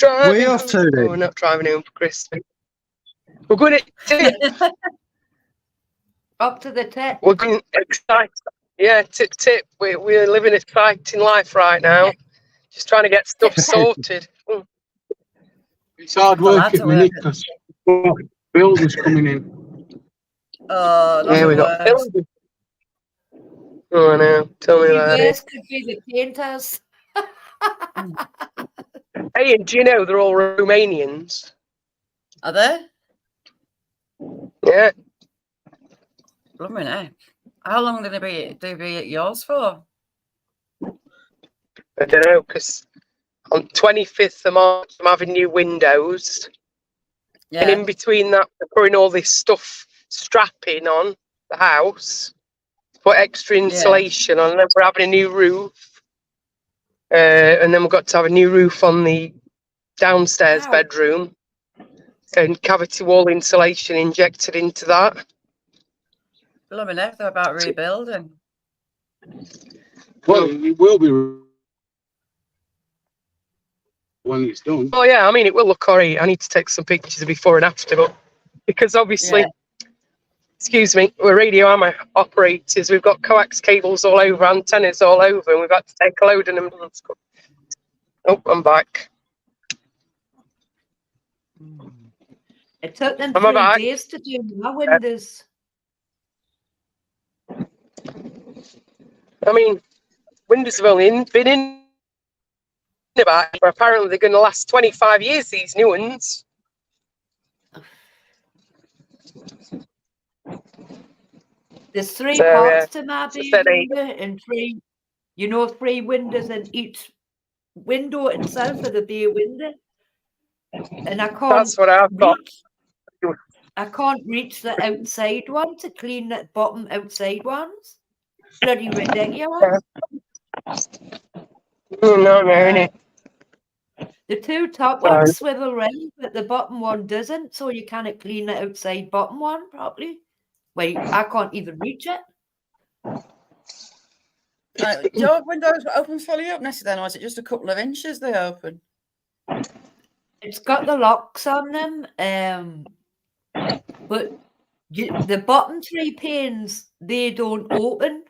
Where you off to Oh, then? we're not driving home for Christmas. We're going to tip. Up to the tip. We're going excited. Yeah, tip. We're living an exciting life right now. Just trying to get stuff sorted. It's hard The work lads at are minute working. because builders coming in. Oh, Yeah, we got building. Oh, I know. Tell me You about it. guys could be the painters. Hey, and do you know they're all Romanians? Are they? Yeah. Blooming heck. How long did they be at yours for? I don't know, because on 25th of March, I'm having new windows. And in Yeah. between that, they're putting all this stuff, strapping on the house, put extra insulation on, and then we're having a new roof. And then we've got to have a new roof on the downstairs Wow. bedroom. And cavity wall insulation injected into that. Blooming heck, they're about rebuilding. Well, it will be when it's done. Oh yeah, I mean it will look alright. I need to take some pictures of before and after, but because obviously, excuse me, we're radio operators. We've got coax cables all over, antennas all over, and we've had to take a load of them. Oh, I'm back. It took them Am I 3 back? days to do my windows. I mean, windows have only been in about, but apparently they're going to last 25 years, these new ones. There's three So, parts to my it's a bay steady. window and three, three windows in each window itself of the bay window. And I can't That's what I've got. I can't reach the outside one to clean the bottom outside ones. Bloody ridiculous. No, innit? The two top Right. ones swivel round, but the bottom one doesn't, so you cannot clean the outside bottom one properly. Wait, I can't even reach it. Your windows were open fully up, Nessie, then, or was it just a couple of inches they open? It's got the locks on them, but the bottom three panes, they don't open.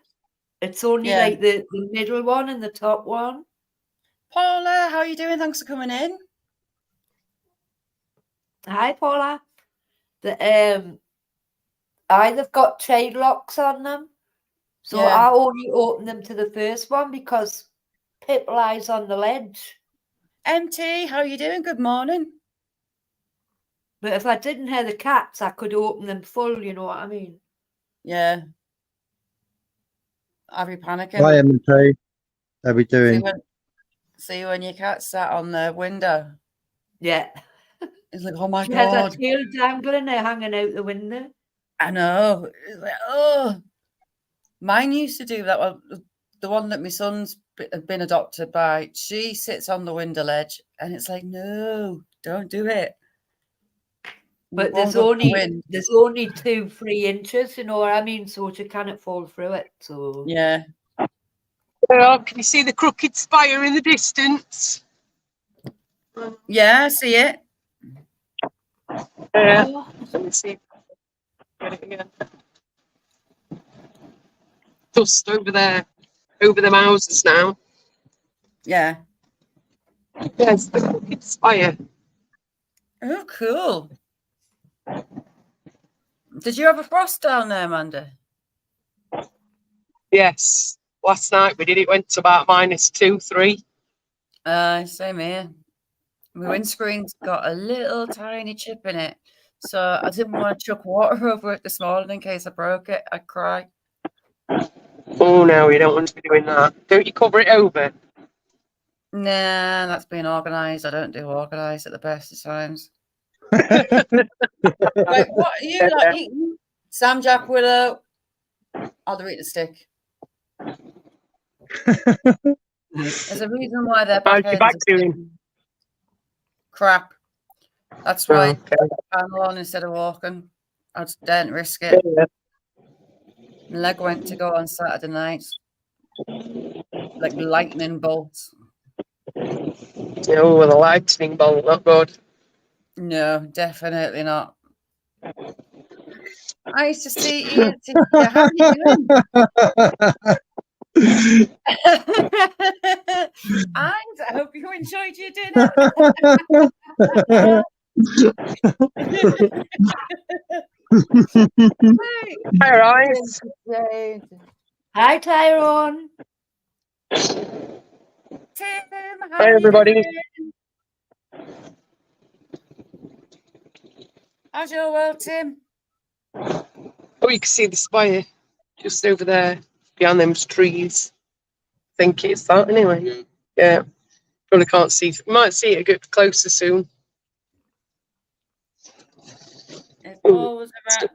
It's only like the middle one and the top one. Paula, how are you doing? Thanks for coming in. Hi, Paula. They've got trade locks on them. So I only open them to the first one because Pip lies on the ledge. MT, how are you doing? Good morning. But if I didn't hear the cats, I could open them full, you know what I mean? Yeah. Are you panicking? Hi, MT. How we doing? See when your cat sat on the window? Yeah. It's like, oh my She God. has her tail dangling there, hanging out the window. I know. It's like, oh. Mine used to do that. Well, the one that my son's been adopted by, she sits on the window ledge, and it's like, no, don't do it. But there's only 2-3 inches, you know what I mean? So she cannot fall through it. So yeah. Oh, can you see the crooked spire in the distance? Yeah, I see it. Yeah. Let me see. Get it again. Dust over there, over the houses now. Yeah. Yes, the crooked spire. Oh, cool. Did you have a frost down there, Amanda? Yes. Last night we did. It went to about -2, 3. Same here. My windscreen's got a little tiny chip in it. So I didn't want to chuck water over it this morning in case I broke it. I'd cry. Oh, no, you don't want to be doing that. Don't you cover it over? Nah, that's being organised. I don't do organised at the best of times. Uh-huh. Wait, what are you like eating? Sam Jack Willow. Oh, they're eating a stick. There's a reason why they're How's your back doing? Crap. That's why I Okay. put the panel on instead of walking. I just didn't risk it. Yeah. My leg went to go on Saturday night. Like lightning bolts. Oh, well, the lightning bolt, not good. No, definitely not. I used to see Ian. Yeah, how are you doing? I hope you enjoyed your dinner. Hi, Rice. Hi, Tyrone. Tim, how Hi, are you everybody. doing? How's your world, Tim? Oh, you can see the spire just over there behind them trees. I think it's that anyway. Yeah. Probably can't see. You might see it a bit closer soon. If Paul was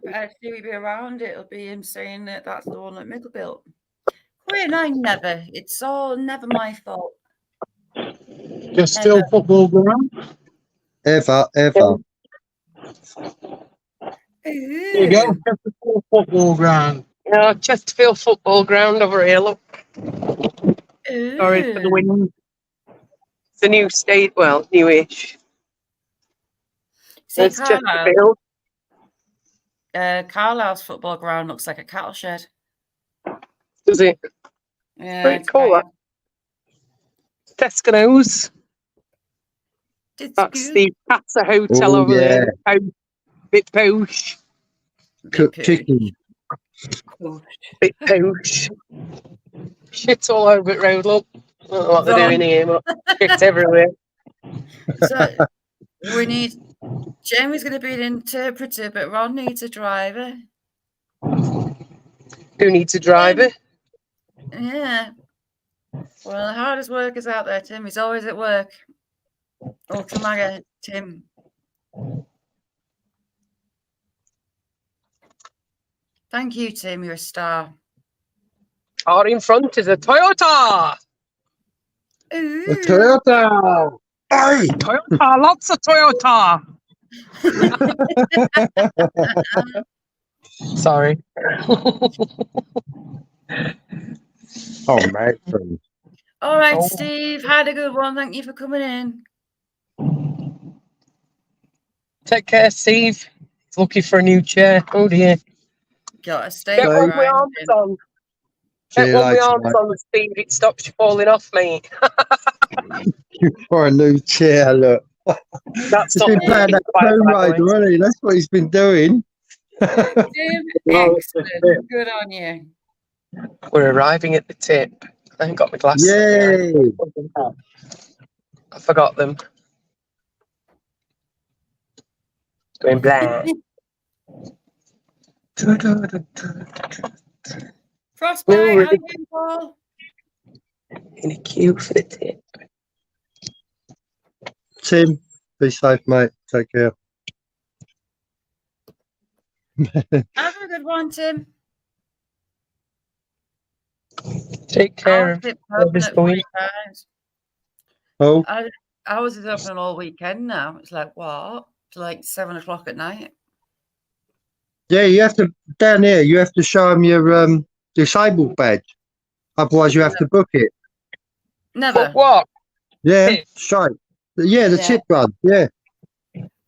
actually be around, it'll be him saying that that's the one that Mickle built. Queen, I never. It's all never my fault. Just still football ground. Ever. There You go. Chesterfield football ground. Yeah, Chesterfield football ground over here. Look. Sorry for the wind. It's a new state. Well, newish. There's Chesterfield. Carlisle's football ground looks like a cattle shed. Does it? Yeah, Very cool. Tesco's. That's the Casa Hotel over there. Bit posh. Cooked chicken. Bit posh. Shit all over the road, look. I don't know what they're doing here, but shit everywhere. So we need Jamie's going to be an interpreter, but Ron needs a driver. Who needs a driver? Yeah. Well, the hardest workers out there, Tim. He's always at work. Ultramaga, Tim. Thank you, Tim. You're a star. Out in front is a Toyota. Ooh. A Toyota. Hey, Toyota, lots of Toyota. Sorry. oh man. All right, Oh. Steve. Had a good one. Thank you for coming in. Take care, Steve. He's looking for a new chair. Oh dear. Gotta stay Get one with grinding. arms on. See Get you one with later, arms mate. on, Steve. It stops you falling off, mate. For a new chair, look. That's He's not been playing that Tomb Raider, hasn't he? That's what he's been doing. Tim, excellent. Good on you. We're arriving at the tip. I haven't got my glasses. Yay! I forgot them. Going blind. Frostbite, No, how really. you doing, Paul? In a queue for the tip. Tim, be safe, mate. Take care. Have a good one, Tim. Take care of Open whoever's at going. 3 times. Oh, Ours is open all weekend now. It's like, what? It's like 7 o'clock at night. yeah, you have to, down here, you have to show them your disabled badge. Otherwise, you have to book it. Never. But what? Yeah, Tip. straight. Yeah, the Yeah. tip run. Yeah.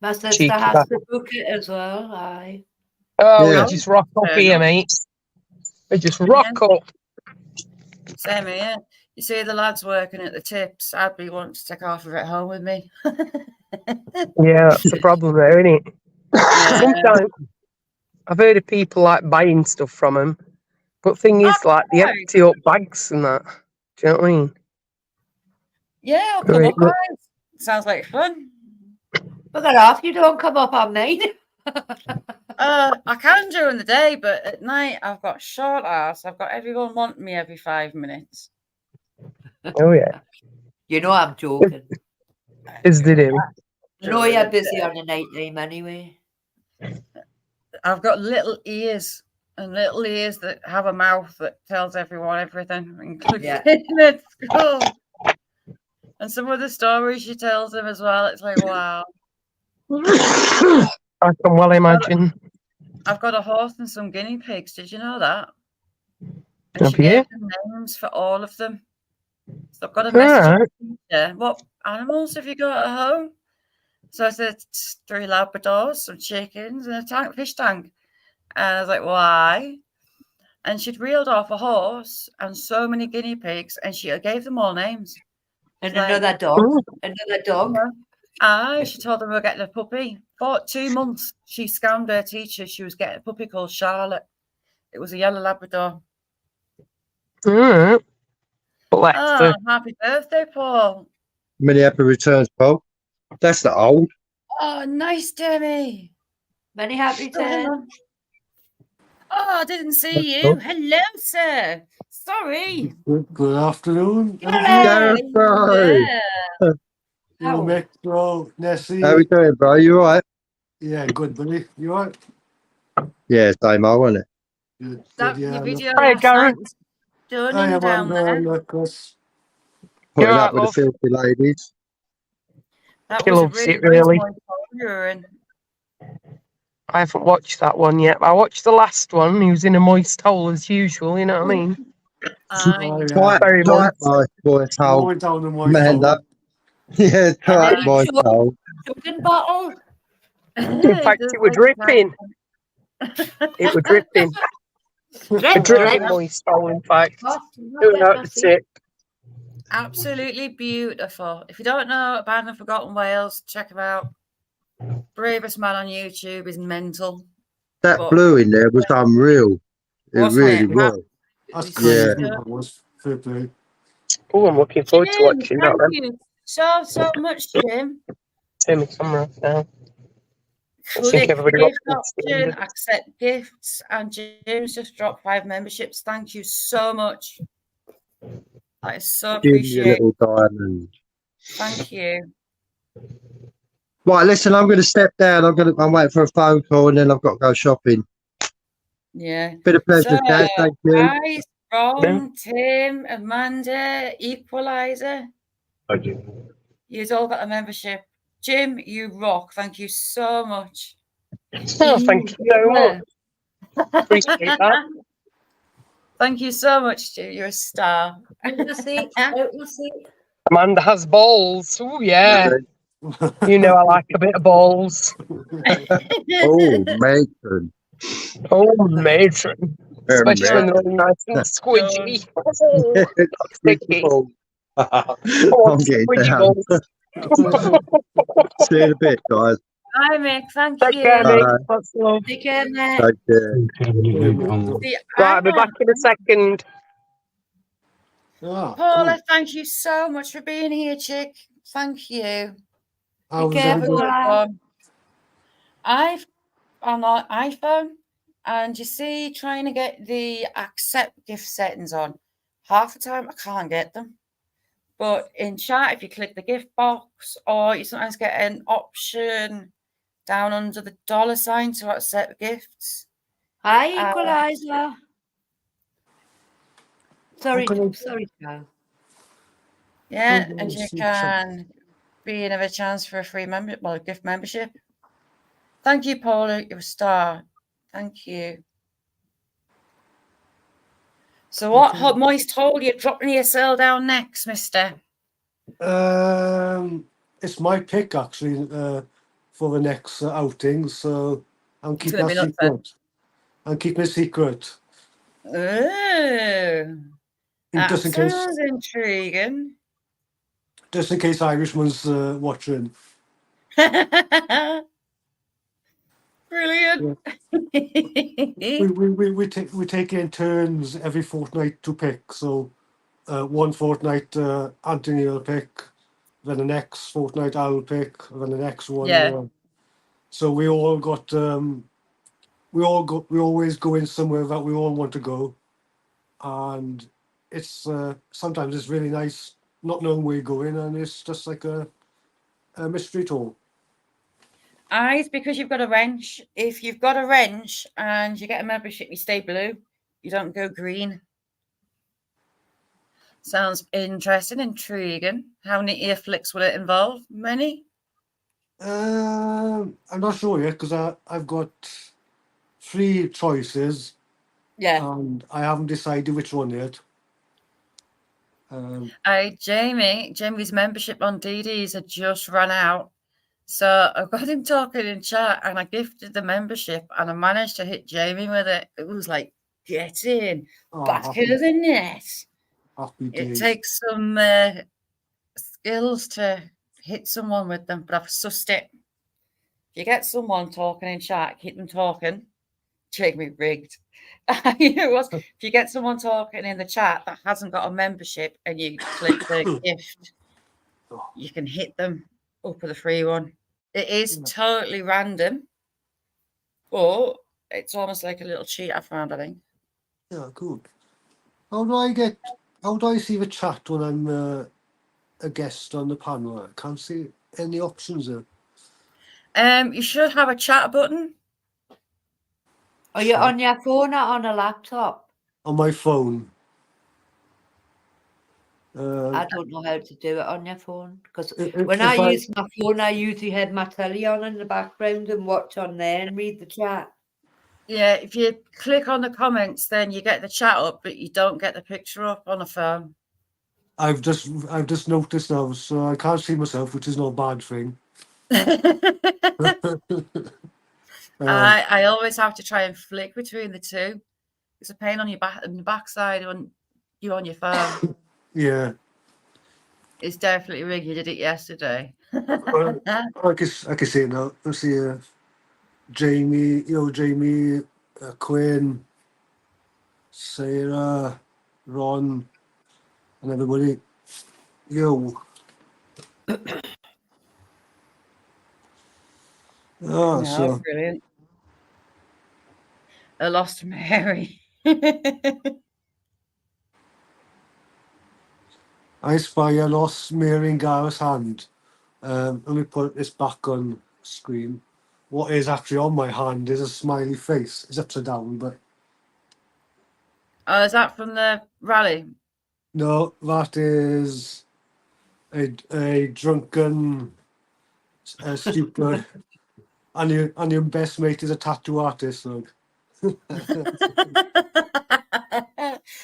My sister Cheeky has bastard. to book it as well. Aye. Oh, Yeah. we just rock up Fair here, enough. mate. We just rock up. Same here. You see the lads working at the tips. I'd be wanting to take half of it home with me. Yeah, that's the problem there, isn't it? Yeah. Sometimes I've heard of people like buying stuff from them, but thing is, like, they right. empty up bags and that. Do you know what I mean? Yeah, I'll come Right, up, look. guys. Sounds like fun. Look at off, you don't come up on me. I can during the day, but at night I've got short ass. I've got everyone wanting me every 5 minutes. Oh, yeah. You know I'm joking. As they do. You know you're busy on the night time anyway. I've got little ears and little ears that have a mouth that tells everyone everything, including Yeah. at school. And some of the stories she tells them as well. It's like, wow. I can well imagine. I've got a horse and some guinea pigs. Did you know that? And Have she gave you? them names for all of them. So I've got a message. Alright. Yeah. What animals have you got at home? So I said 3 Labradors, some chickens, and a fish tank. And I was like, why? And she'd reeled off a horse and so many guinea pigs, and she gave them all names. And Like- another dog. Oh. Another dog. She told them we were getting a puppy. For 2 months, she scammed her teacher. She was getting a puppy called Charlotte. It was a yellow Labrador. Alright. Bless her. Happy birthday, Paul. Many happy returns, Paul. That's the old. Oh, nice, Demi. Many happy Oh, hang returns. on. Oh, I didn't see you. Hello, sir. Sorry. Good afternoon. Gareth, bro. Yeah. You Metro, Nessie. How we doing, bro? You all right? Yeah, good, buddy. You all right? Yeah, same old, wasn't it? Good, That good, yeah, your look. video Hiya, last Gareth. night was done I am down on there. Lucas. Putting You're up right, with the love. filthy ladies. That He was a loves really it, really. nice one you were in. I haven't watched that one yet. I watched the last one. He was in a moist hole as usual, you know what I mean? Oh, yeah. Tight, Very tight, much. nice boy, I towel. went down the white Man zone. up. Yeah, tight, then boy, shut- towel. Sugar bottle. In fact, it was dripping. It was dripping. A dripping moist hole, in fact. Doing out the tip. Absolutely beautiful. If you don't know Abandoned Forgotten Wales, check him out. Bravest man on YouTube is mental. That But- blue in there was unreal. It Wasn't really it? was. That's It's crazy. Yeah. That was. Fair play. Oh, I'm looking forward to Jim, watching that thank then. you so much, Jim. Turn my camera off now. I think Click everybody gift wants to see option, it. accept gifts, and Jim's just dropped 5 memberships. Thank you so much. That is so Jim, you appreciated. little diamond. Thank you. Right, listen, I'm going to step down. I'm waiting for a phone call, and then I've got to go shopping. Yeah. Been a pleasure, So, Dad. Thank you. guys, Ron, Tim, Amanda, Equalizer, you've all got a membership. Jim, you rock. Thank you so much. Oh, thank you very much. Appreciate that. Thank you so much, Jim. You're a star. We'll see. We'll see. Amanda has balls. Oh, yeah. You know I like a bit of balls. Oh, matron. Oh, matron. Especially when they're all nice and squidgy. Oh, sticky. Oh, I'm getting squidgy down. balls. See you in a bit, guys. Hi, Mick. Thank Take you. care, mate. Bye. That's love. Take care, mate. Take care. See, Right, I'll be back in a second. Ah, Paula, cool. thank you so much for being here, chick. Thank you. How was care, Have a everybody? good Paula. one. I've on our iPhone, and you see, trying to get the accept gift settings on. Half the time, I can't get them. But in chat, if you click the gift box, or you sometimes get an option down under the $sign to accept gifts. Hi, Equalizer. Sorry, Okay. sorry, Charles. Yeah, Oh, and you see, can be in of a chance for a free gift membership. Thank you, Paula. You're a star. Thank you. So what Okay. Hot Moist told you dropping your cell down next, mister? It's my pick actually for the next outing, so I'm It's keeping gonna that be nuts then. secret. I'm keeping it secret. Oh, that Just in sounds intriguing. case Irishman's watching. Brilliant. Yeah. We take in turns every fortnight to pick. So one fortnight Anthony will pick, then the next fortnight I'll pick, then the next one. Yeah. So we all got we always go in somewhere that we all want to go, and it's sometimes it's really nice not knowing where you're going, and it's just like a mystery tour. Eyes, because you've got a wrench. If you've got a wrench and you get a membership, you stay blue. You don't go green. Sounds interesting, intriguing. How many ear flicks will it involve? Many? I'm not sure yet because I've got 3 choices Yeah. and I haven't decided which one yet. Jamie's membership on DD's had just run out. So I got him talking in chat and I gifted the membership and I managed to hit Jamie with it. It was like, get in, back of the net. Happy It days. takes some skills to hit someone with them, but I've sussed it. If you get someone talking in chat, keep them talking. Jamie rigged. You know what? If you get someone talking in the chat that hasn't got a membership and you click the gift, you can hit them up with a free one. It is totally random, but it's almost like a little cheat I found, I think. Yeah, cool. How do I see the chat when I'm a guest on the panel? I can't see any options there. You should have a chat button. Are you on your phone or on a laptop? On my phone. I don't know how to do it on your phone because If when I I- use my phone, I usually have my telly on in the background and watch on there and read the chat. Yeah, if you click on the comments, then you get the chat up, but you don't get the picture up on a phone. I've just noticed now, so I can't see myself, which is not a bad thing. I always have to try and flick between the two. It's a pain on your backside when you're on your phone. Yeah. It's definitely rigged. You did it yesterday. I can see it now. I see Jamie, Quinn, Sarah, Ron, and everybody, yo. No, So brilliant. I lost Mary. I spy a lost Mary in Gareth's hand. Let me put this back on screen. What is actually on my hand is a smiley face. It's upside down, but Oh, is that from the rally? no, that is a drunken, stupid, and your best mate is a tattoo artist. Look.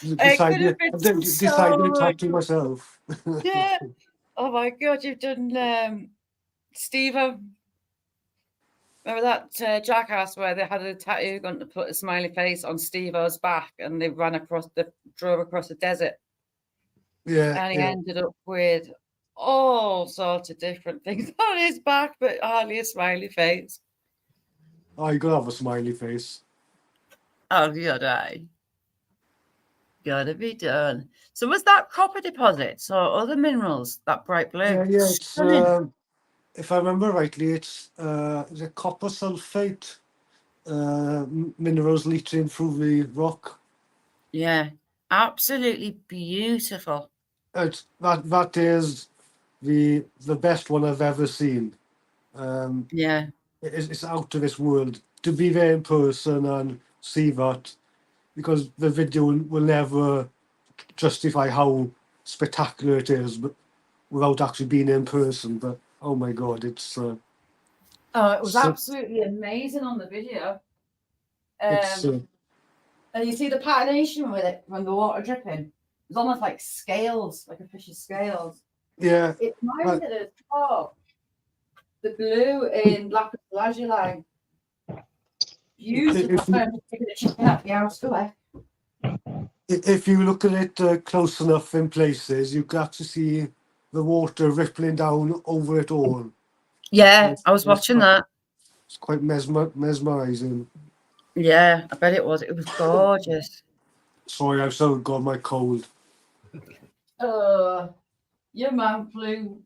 It could have been some Decided to so tattoo myself. yeah. Oh my god, you've done Steve. Remember that jackass where they had a tattoo gun to put a smiley face on Steve-O's back, and they drove across the desert, Yeah, and he yeah. ended up with all sorts of different things on his back, but hardly a smiley face. Oh, you gotta have a smiley face. Oh, gotta be done. So was that copper deposits or other minerals, that bright blue? Yeah, yeah. It's Stunning. if I remember rightly, it's a copper sulfate minerals leaching through the rock. Yeah, absolutely beautiful. It's that is the best one I've ever seen. Yeah, It's out of this world to be there in person and see that, because the video will never justify how spectacular it is, but without actually being in person. But oh my god, it's oh, it was so, absolutely amazing on the video. it's And you see the patination with it from the water dripping. It's almost like scales, like a fish's scales. yeah. It reminded us of the blue in Lapis Lazuli. Beautiful. I'm just taking a chicken out the house away. If you look at it close enough in places, you can actually see the water rippling down over it all. Yeah, It's, I was watching that. it's quite mesmerizing. Yeah, I bet it was. It was gorgeous. Sorry, I've still got my cold. Your man flew.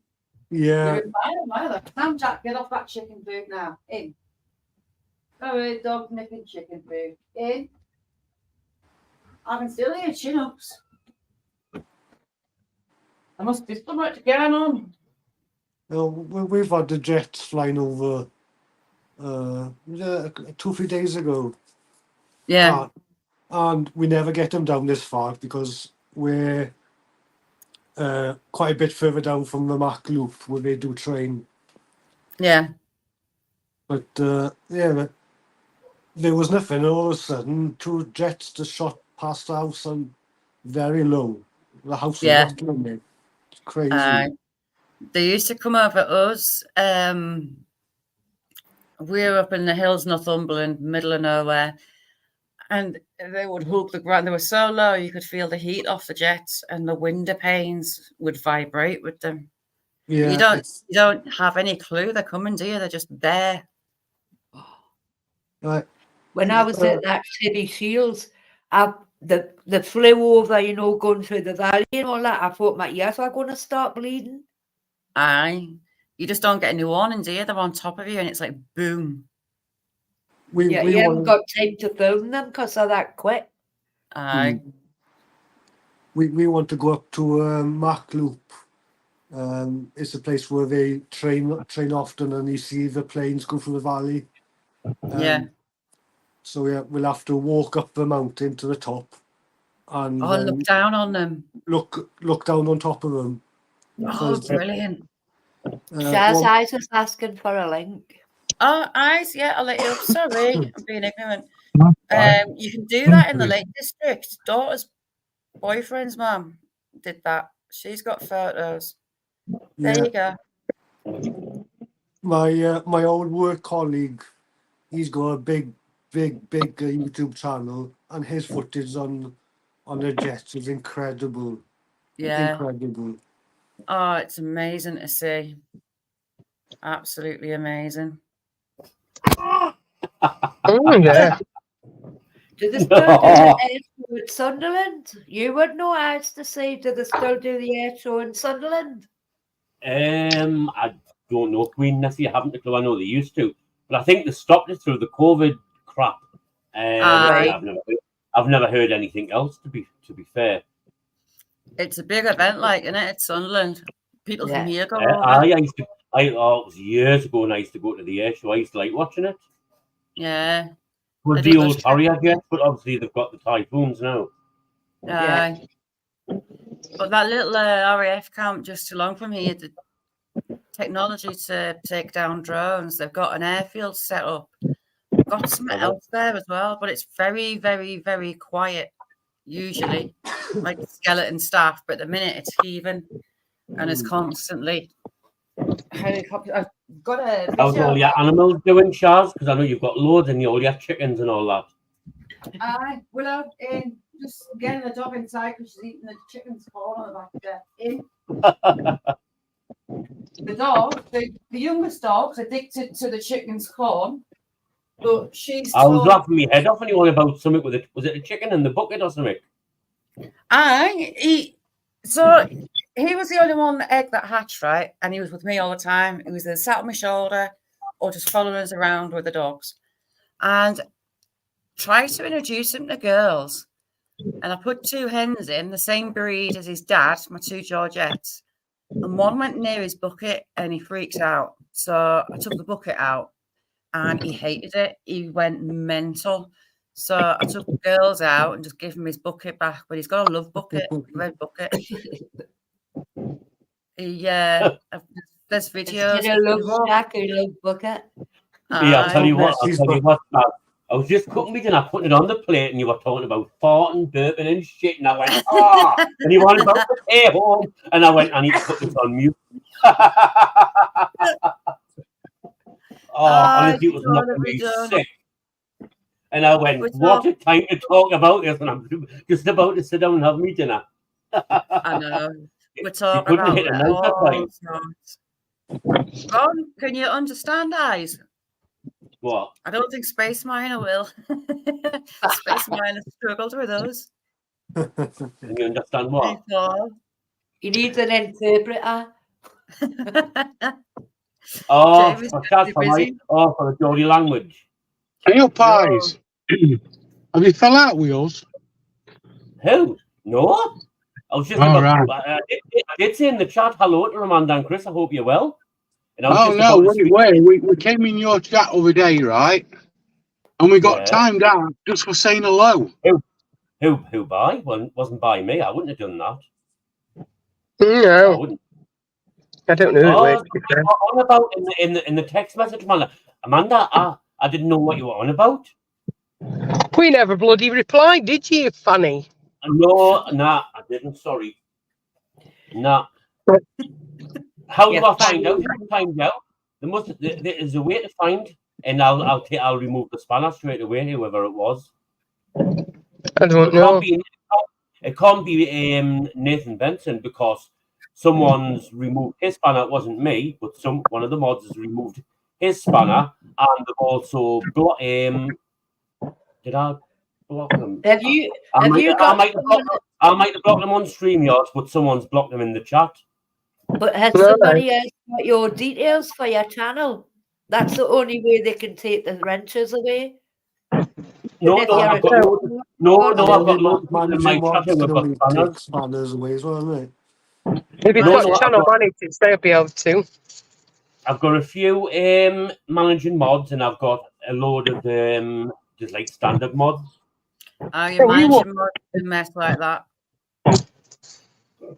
Yeah, You're in either. Sam Jack, get off that chicken food now. In. Oh, dog nipping chicken food. In. I can still hear chin ups. There must be so much going on. we've had the jets flying over 2-3 days ago. Yeah, And we never get them down this far because we're quite a bit further down from the Mac Loop where they do train. yeah. But but there was nothing, and all of a sudden 2 jets just shot past the house and very low. The house was Yeah. rattling it. It's crazy. They used to come over us. We're up in the hills, Northumberland, middle of nowhere, and they would hook the ground. They were so low you could feel the heat off the jets, and the window panes would vibrate with them. Yeah, You don't have any clue they're coming, do you? They're just there. right. When I was at that City Shields, the flew over, going through the valley and all that. I thought my ears were going to start bleeding. Aye. You just don't get any warning, do you? They're on top of you, and it's like boom. We You haven't want got time to film them because they're that quick. Aye. we want to go up to Mac Loop. It's a place where they train often, and you see the planes go through the valley. Yeah. So yeah, we'll have to walk up the mountain to the top, and Oh, look down on them. look down on top of them. Oh, brilliant. Sarah's eyes was asking for a link. Oh, eyes, yeah, I'll let you up. Sorry, I'm being ignorant. You can do that in the Lake District. Daughter's boyfriend's mum did that. She's got photos. There you go. My old work colleague, he's got a big YouTube channel, and his footage on the jets is incredible. Yeah. Incredible. Oh, it's amazing to see. Absolutely amazing. Oh yeah. Do they still do the air show at Sunderland? You would know, I used to say, do they still do the air show in Sunderland? I don't know, Queen Nessie. I haven't a clue. I know they used to, but I think they stopped it through the COVID crap. Aye. I've never heard anything else. To be fair, It's a big event, like, isn't it? It's Sunderland. People from here go over. I used to. It was years ago, and I used to go to the air show. I used to like watching it. Yeah. With They the did old those Harrier jets, but obviously they've got the Typhoons now. Aye. But that little RAF camp just too long from here, the technology to take down drones, they've got an airfield set up. Got something else there as well, but it's very, very, very quiet, usually. Like skeleton staff, but at the minute it's heaving and it's constantly helicopter. I've got a How's all your animals doing, Charles? Because I know you've got loads and all your chickens and all that. Aye, well, just getting the dog inside because she's eating the chicken's paw on the back there. The dog, the youngest dog's addicted to the chicken's corn, but she's. I was laughing my head off when you were about something with it. Was it a chicken in the bucket or something? Aye, he was the only one egg that hatched, right? And he was with me all the time. He was either sat on my shoulder or just following us around with the dogs. And tried to introduce him to girls. And I put 2 hens in, the same breed as his dad, my 2 Georgettes. And one went near his bucket and he freaked out. So I took the bucket out and he hated it. He went mental. So I took the girls out and just gave him his bucket back. But he's got a love bucket, red bucket. There's videos. You know, love shack or love bucket. Yeah, I'll tell you what, I was just cooking me dinner, putting it on the plate, and you were talking about farting, burping, and shit, and I went, and you wanted about to stay home, and I went, I need to put this on mute. Honestly, it was knocking me sick. And I went, what a time to talk about this, and I'm just about to sit down and have me dinner. I know. We're talking about it all. Ron, can you understand eyes? What? I don't think Space Miner will. Space Miner struggled with those. Can you understand what? He needs an interpreter. Oh, for that, right? Oh, for the Geordie language. Hey, up, eyes. Have you fell out with us? Who? No. I was just I did say in the chat, hello to Amanda and Chris. I hope you're well. And we came in your chat over day, right? And we got timed out just for saying hello. Who by? Well, it wasn't by me. I wouldn't have done that. No. I don't know. On about in the text message, Amanda, I didn't know what you were on about. We never bloody replied, did you, Fanny? No, I didn't. Sorry. Nah. How do I find out? There is a way to find, and I'll remove the spanner straight away, whoever it was. I don't know. It can't be Nathan Benson because someone's removed his spanner. It wasn't me, but one of the mods has removed his spanner, and they've also blocked. Did I block them? Have you? I might have blocked them on StreamYard, but someone's blocked them in the chat. But has somebody else got your details for your channel? That's the only way they can take the wrenches away. No, I've got loads of my chat with spanners away as well, haven't If you've got channel managers, they'll be able to. I've got a few managing mods, and I've got a load of just like standard mods. You managing mods a mess like that.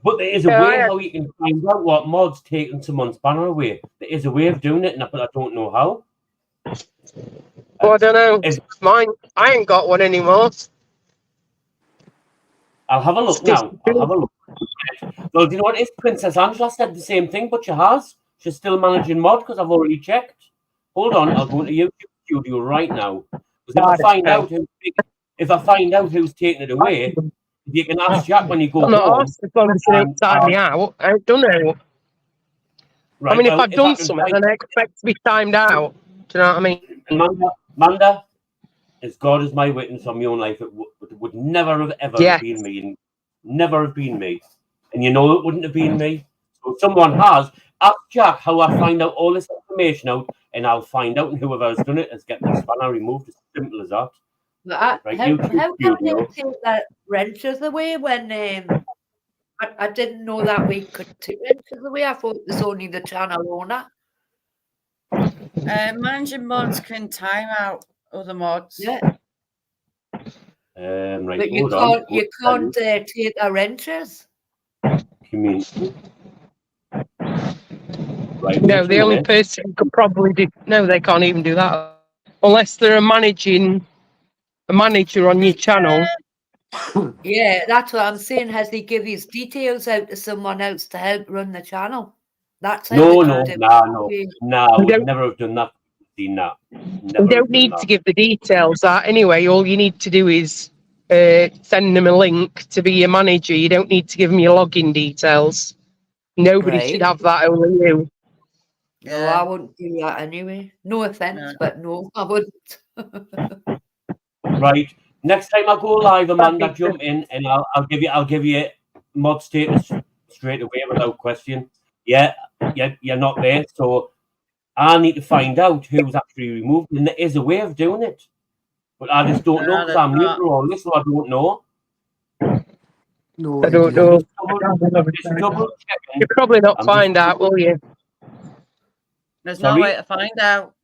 But there is a way how you can find out what mod's taking someone's banner away. There is a way of doing it, but I don't know how. Well, I don't know. Mine, I ain't got one anymore. I'll have a look now. Well, do you know what it is? Princess Angela said the same thing, but she has. She's still managing mod because I've already checked. Hold on, I'll go into YouTube Studio right now. Because if I find out who's taking it away, you can ask Jack when you go home. As long as you don't time me out, I don't know. Right, I mean, if I've done something, then I expect to be timed out. Do you know what I mean? Amanda, as God is my witness on my own life, it would never have ever Yes. have been me, and never have been me. And you know it wouldn't have been me. So someone has. Ask Jack how I find out all this information out, and I'll find out, and whoever has done it has get the spanner removed. As simple as that. But Right, how YouTube can they studio. take that wrenches away when I didn't know that we could take wrenches away. I thought it was only the channel owner. Managing mods can time out other mods. Yeah, Right, but you hold on. can't take the wrenches. Community. Right, No, wait a the only minute. person who could probably do. No, they can't even do that unless they're a manager on your channel. Yeah, that's what I'm saying. Has he give his details out to someone else to help run the channel? That's how No, they no, can do no. it. No, I You would don't, never have done that. Seen that. you Never have don't done need that. to give the details. That anyway, all you need to do is send them a link to be your manager. You don't need to give them your login details. Nobody Right. should have that. Only you. No, I wouldn't do that anyway. No offense, but no, I wouldn't. Right. Next time I go live, Amanda, jump in, and I'll give you mod status straight away without question. Yeah, you're not there, so I need to find out who's actually removed, and there is a way of doing it, but I just don't know because I'm new to all this, so I don't know. No I don't idea. know. Just double checking. You'll probably not find out, will you? There's no Sorry? way to find out.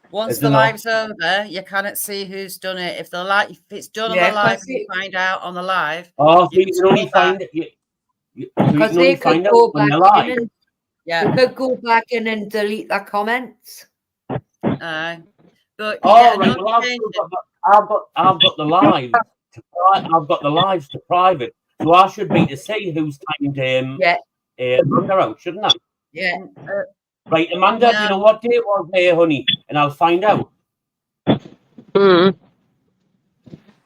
Once Is the there not? live's over, you cannot see who's done it. If it's done Yeah, on the live, 'cause you find out on the live. Oh, so You you can only scroll back. find it. So you Because can only they could find out go when back they're live. in and Yeah. they could go back in and delete their comments. But you Oh, get a right. Well, I've got the lives. I've got the lives to private, so I should be to see who's timed Amanda out, shouldn't I? Yeah. Right, Amanda, do you know what day it was there, honey? And I'll find out. Mm.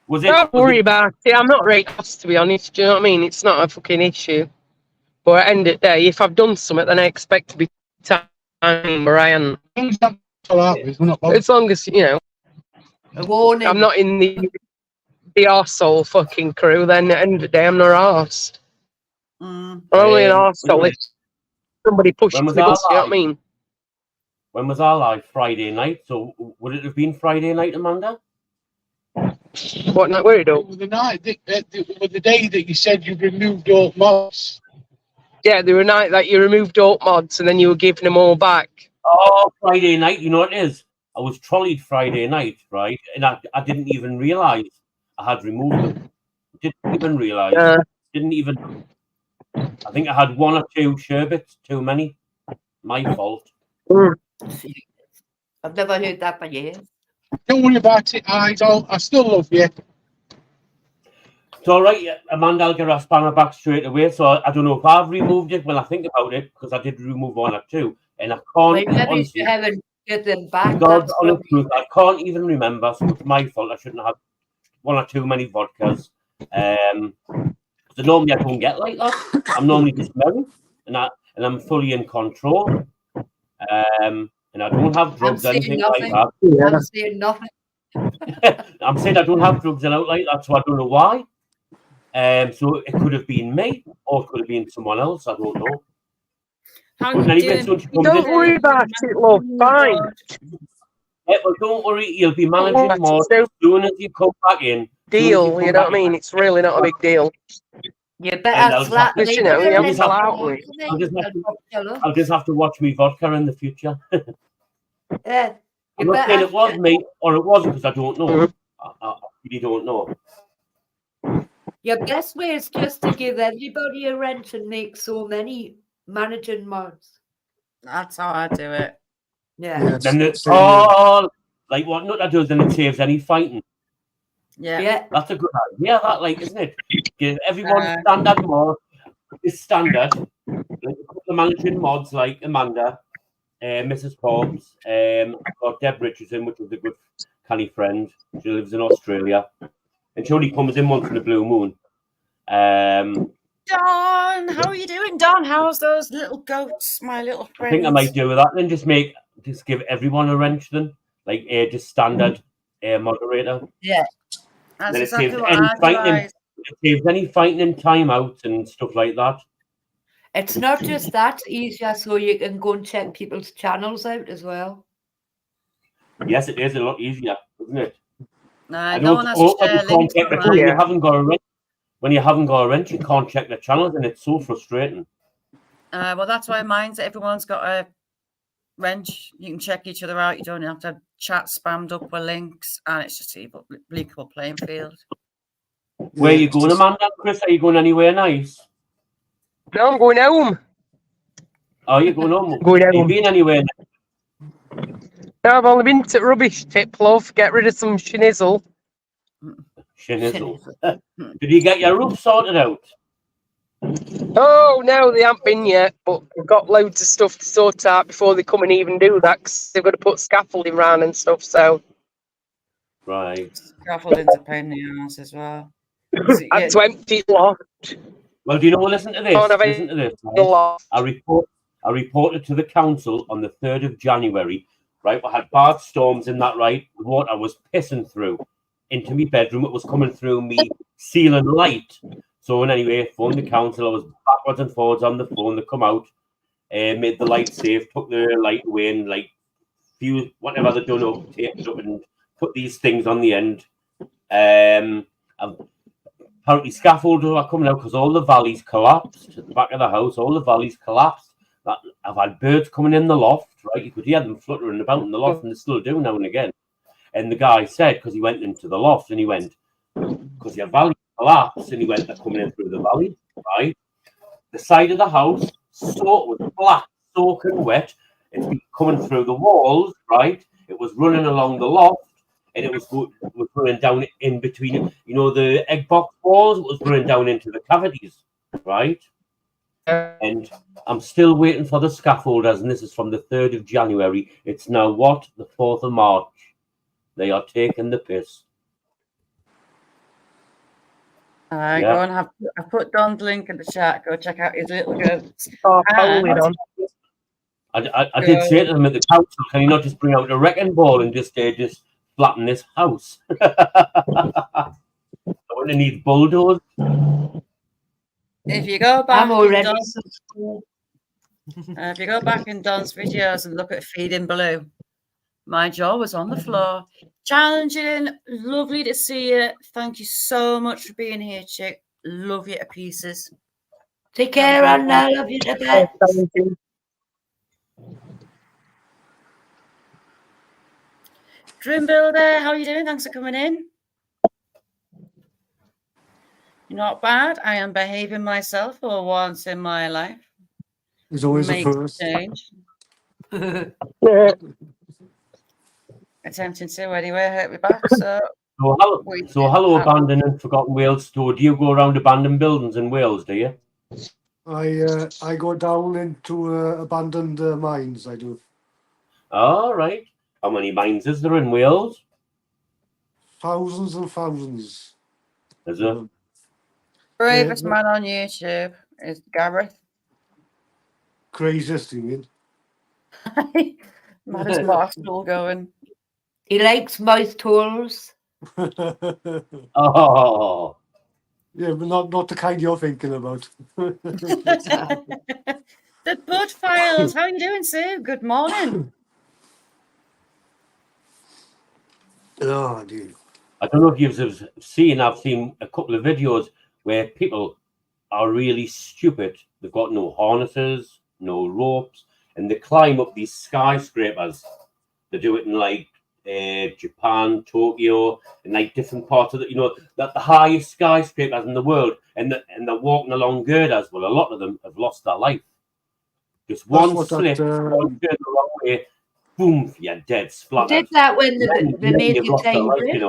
Was it? Don't worry about it. I'm not really cross, to be honest. Do you know what I mean? It's not a fucking issue. But at the end of the day, if I've done something, then I expect to be time where I am. As long as, you know, A warning. I'm not in the arsehole fucking crew, then at the end of the day, I'm not arsed. I'm only an arsehole if somebody pushes When was the our bus, you know what I live? mean? When was our live? Friday night. So would it have been Friday night, Amanda? What night were it up? The night, the day that you said you removed all mods. Yeah, there were a night that you removed alt mods and then you were giving them all back. Oh, Friday night. You know what it is? I was trolleyed Friday night, right? And I didn't even realise I had removed them. Didn't even realise. Didn't even. I think I had one or two sherbets too many. My fault. I've never heard that for years. Don't worry about it, I still love you. It's all right, Amanda. I'll get our spanner back straight away. So I don't know if I've removed it when I think about it, because I did remove one or two, and I can't. Maybe Honestly, you haven't get them back. God's That's honest probably truth, I can't even remember. So it's my fault. I shouldn't have one or too many vodkas. So normally I don't get like that. I'm normally just merry, and I'm fully in control. And I don't have drugs or anything like that. I'm saying nothing. I'm saying I don't have drugs and out like that, so I don't know why. So it could have been me, or it could have been someone else. I don't know. But anyway, so she comes Don't in. worry about it, love. Fine. Yeah, well, don't worry. You'll be managing more as soon as you come back in. Deal, you know what I mean? It's really not a big deal. You better slap me. You know, you have to fell out with. I'll just have to watch me vodka in the future. Yeah. I'm not saying it was me or it wasn't, because I don't know. I really don't know. Your best way is just to give everybody a wrench and make so many managing mods. That's how I do it. Yeah. Then like what not I do is then it saves any fighting. Yeah. That's a good idea, that, like, isn't it? Give everyone standard mod. It's standard. Like a couple of managing mods like Amanda, Mrs. Cobbs, I've got Deb Richardson, which is a good canny friend. She lives in Australia. And she only comes in once in a blue moon. Don, how are you doing, Don? How's those little goats, my little friends? I think I might do that and just give everyone a wrench then. Like just standard moderator. Yeah. That's Then it exactly saves what any I fighting. tried. It saves any fighting and timeouts and stuff like that. It's not just that easier, so you can go and check people's channels out as well. Yes, it is a lot easier, isn't it? I No don't. one has to I share just can't links check on the mine. when you haven't got a wrench. When you haven't got a wrench, you can't check the channels, and it's so frustrating. Well, that's why mine's everyone's got a wrench. You can check each other out. You don't have to have chat spammed up with links, and it's just a equal playing field. Where are you going, Amanda? Chris, are you going anywhere nice? No, I'm going home. Oh, you're going home? Going Have you home. been anywhere? No, I've only been to rubbish tip, love. Get rid of some schnizzle. Schnizzle. Did you get your roof sorted out? Oh, no, they haven't been yet, but I've got loads of stuff to sort out before they come and even do that, because they've got to put scaffolding round and stuff, so. Right. Scaffolding's a pain in the ass as well. I had to empty the loft. Well, do you know? Listen to this. Listen to this. Right? I reported to the council on the 3rd of January. Right, we had bad storms in that. Right, the water was pissing through into my bedroom. It was coming through me ceiling light. So anyway, phoned the council. I was backwards and forwards on the phone. They come out, made the light safe, took the light away, and like fuse whatever they done up, taped it up, and put these things on the end. Apparently scaffolders are coming out because all the valleys collapsed at the back of the house. All the valleys collapsed. I've had birds coming in the loft, right? You could hear them fluttering about in the loft, and they still do now and again. And the guy said, because he went into the loft, and he went, because your valley collapsed, and he went, they're coming in through the valley, right? The side of the house, was black, soaking wet. It's been coming through the walls, right? It was running along the loft. And it was running down in between, the egg box walls. It was running down into the cavities, right? And I'm still waiting for the scaffolders, and this is from the 3rd of January. It's now what? The 4th of March. They are taking the piss. Go and I've put Don's link in the chat. Go check out his little goats. I did say to them at the council, can you not just bring out a wrecking ball and just flatten this house? I want to need bulldozers. If you go back, if you go back in Don's videos and look at Feeding Blue, my jaw was on the floor. Challenging, lovely to see you. Thank you so much for being here, chick. Love you to pieces. Take care, Anna. Love you to bits. Dream Builder, how are you doing? Thanks for coming in. You're not bad. I am behaving myself for once in my life. There's always a first. Change. Attempting to anyway. Hurt me back. So hello, abandoned and forgotten Wales store. Do you go around abandoned buildings in Wales? Do you? I go down into abandoned mines. I do. All right. How many mines is there in Wales? Thousands and thousands. Is there? Bravest man on YouTube is Gareth. Craziest, you mean? Maddest barstool going. He likes mouth tools. Oh. Yeah, but not the kind you're thinking about. The Bud Files. How are you doing, Sue? Good morning. Oh, dear. I don't know if you've seen, I've seen a couple of videos where people are really stupid. They've got no harnesses, no ropes, and they climb up these skyscrapers. They do it in like Japan, Tokyo, and like different parts of the highest skyscrapers in the world, and they're walking along girders. Well, a lot of them have lost their life. Just one slip, one girder the wrong way, boom, you're dead, splattered. They did that when they made the Tyne Bridge.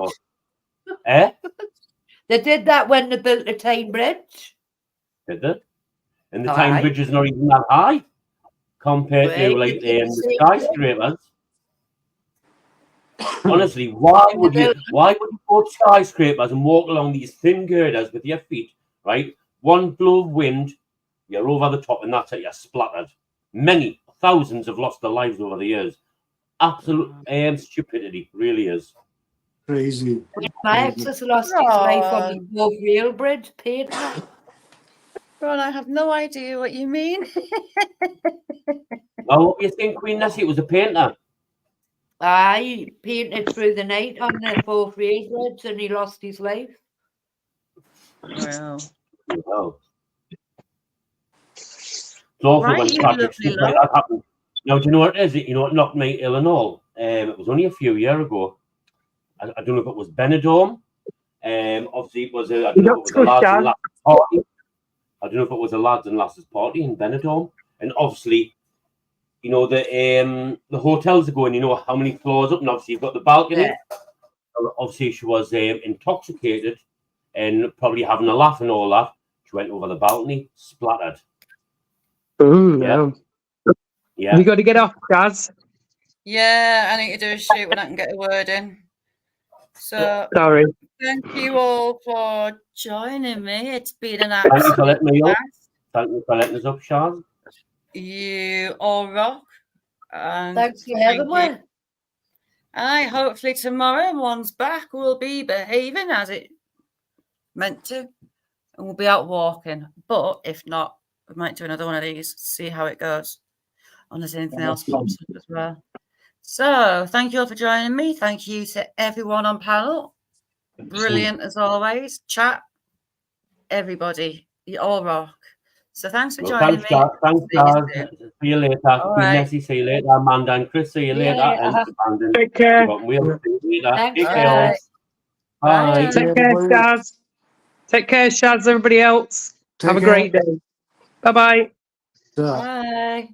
Eh? They did that when they built the Tyne Bridge. Did they? And the Tyne Bridge is not even that high compared to like the skyscrapers. Honestly, why would you go to skyscrapers and walk along these thin girders with your feet, right? One blow of wind, you're over the top, and that's it, you're splattered. Many thousands have lost their lives over the years. Absolute stupidity, really is. Crazy. My ex has lost his life on the Ron. Cove Rail Bridge, painting it. Ron, I have no idea what you mean. Oh, what you think, Queen Nessie? It was a painter. He painted through the night on the Cove Rail Bridge and he lost his life. Wow. Well, it's awful Right, when you tragic lovely stuff like lot. that happens. Now, do you know what it is? You know what knocked me ill and all? It was only a few years ago. I don't know if it was Benidorm. Obviously, it was I don't know if it was a lads and lasses party. I don't know if it was a lads and lasses party in Benidorm. And obviously, you know, the hotels are going, you know, how many floors up, and obviously you've got the balcony. Yeah. Obviously, she was intoxicated and probably having a laugh and all that. She went over the balcony, splattered. Oh, Yeah. no. Yeah. You got to get off, Jazz. Yeah, I need to do a shoot when I can get a word in. So Sorry. thank you all for joining me. It's been an Thank you for absolute letting me up. blast. Thank you for letting us up, Shaz. You all rock. And Thanks for having thank you. me. And hopefully tomorrow, one's back, will be behaving as it meant to, and we'll be out walking. But if not, we might do another one of these, see how it goes. Unless anything else pops up as well. So thank you all for joining me. Thank you to everyone on panel. Brilliant as always. Chat, everybody, you all rock. So thanks for joining me. Thanks, See you Shaz. soon. See you later. All Queen right. Nessie, see you later. Amanda and Chris, see you See you later. later. And Brandon, Take care. see you later. Thanks, Take care. guys. Bye. Bye. Take care, Shaz. Take care, Shaz, everybody else. Take Have a care. great day. Bye-bye. Yeah. Bye.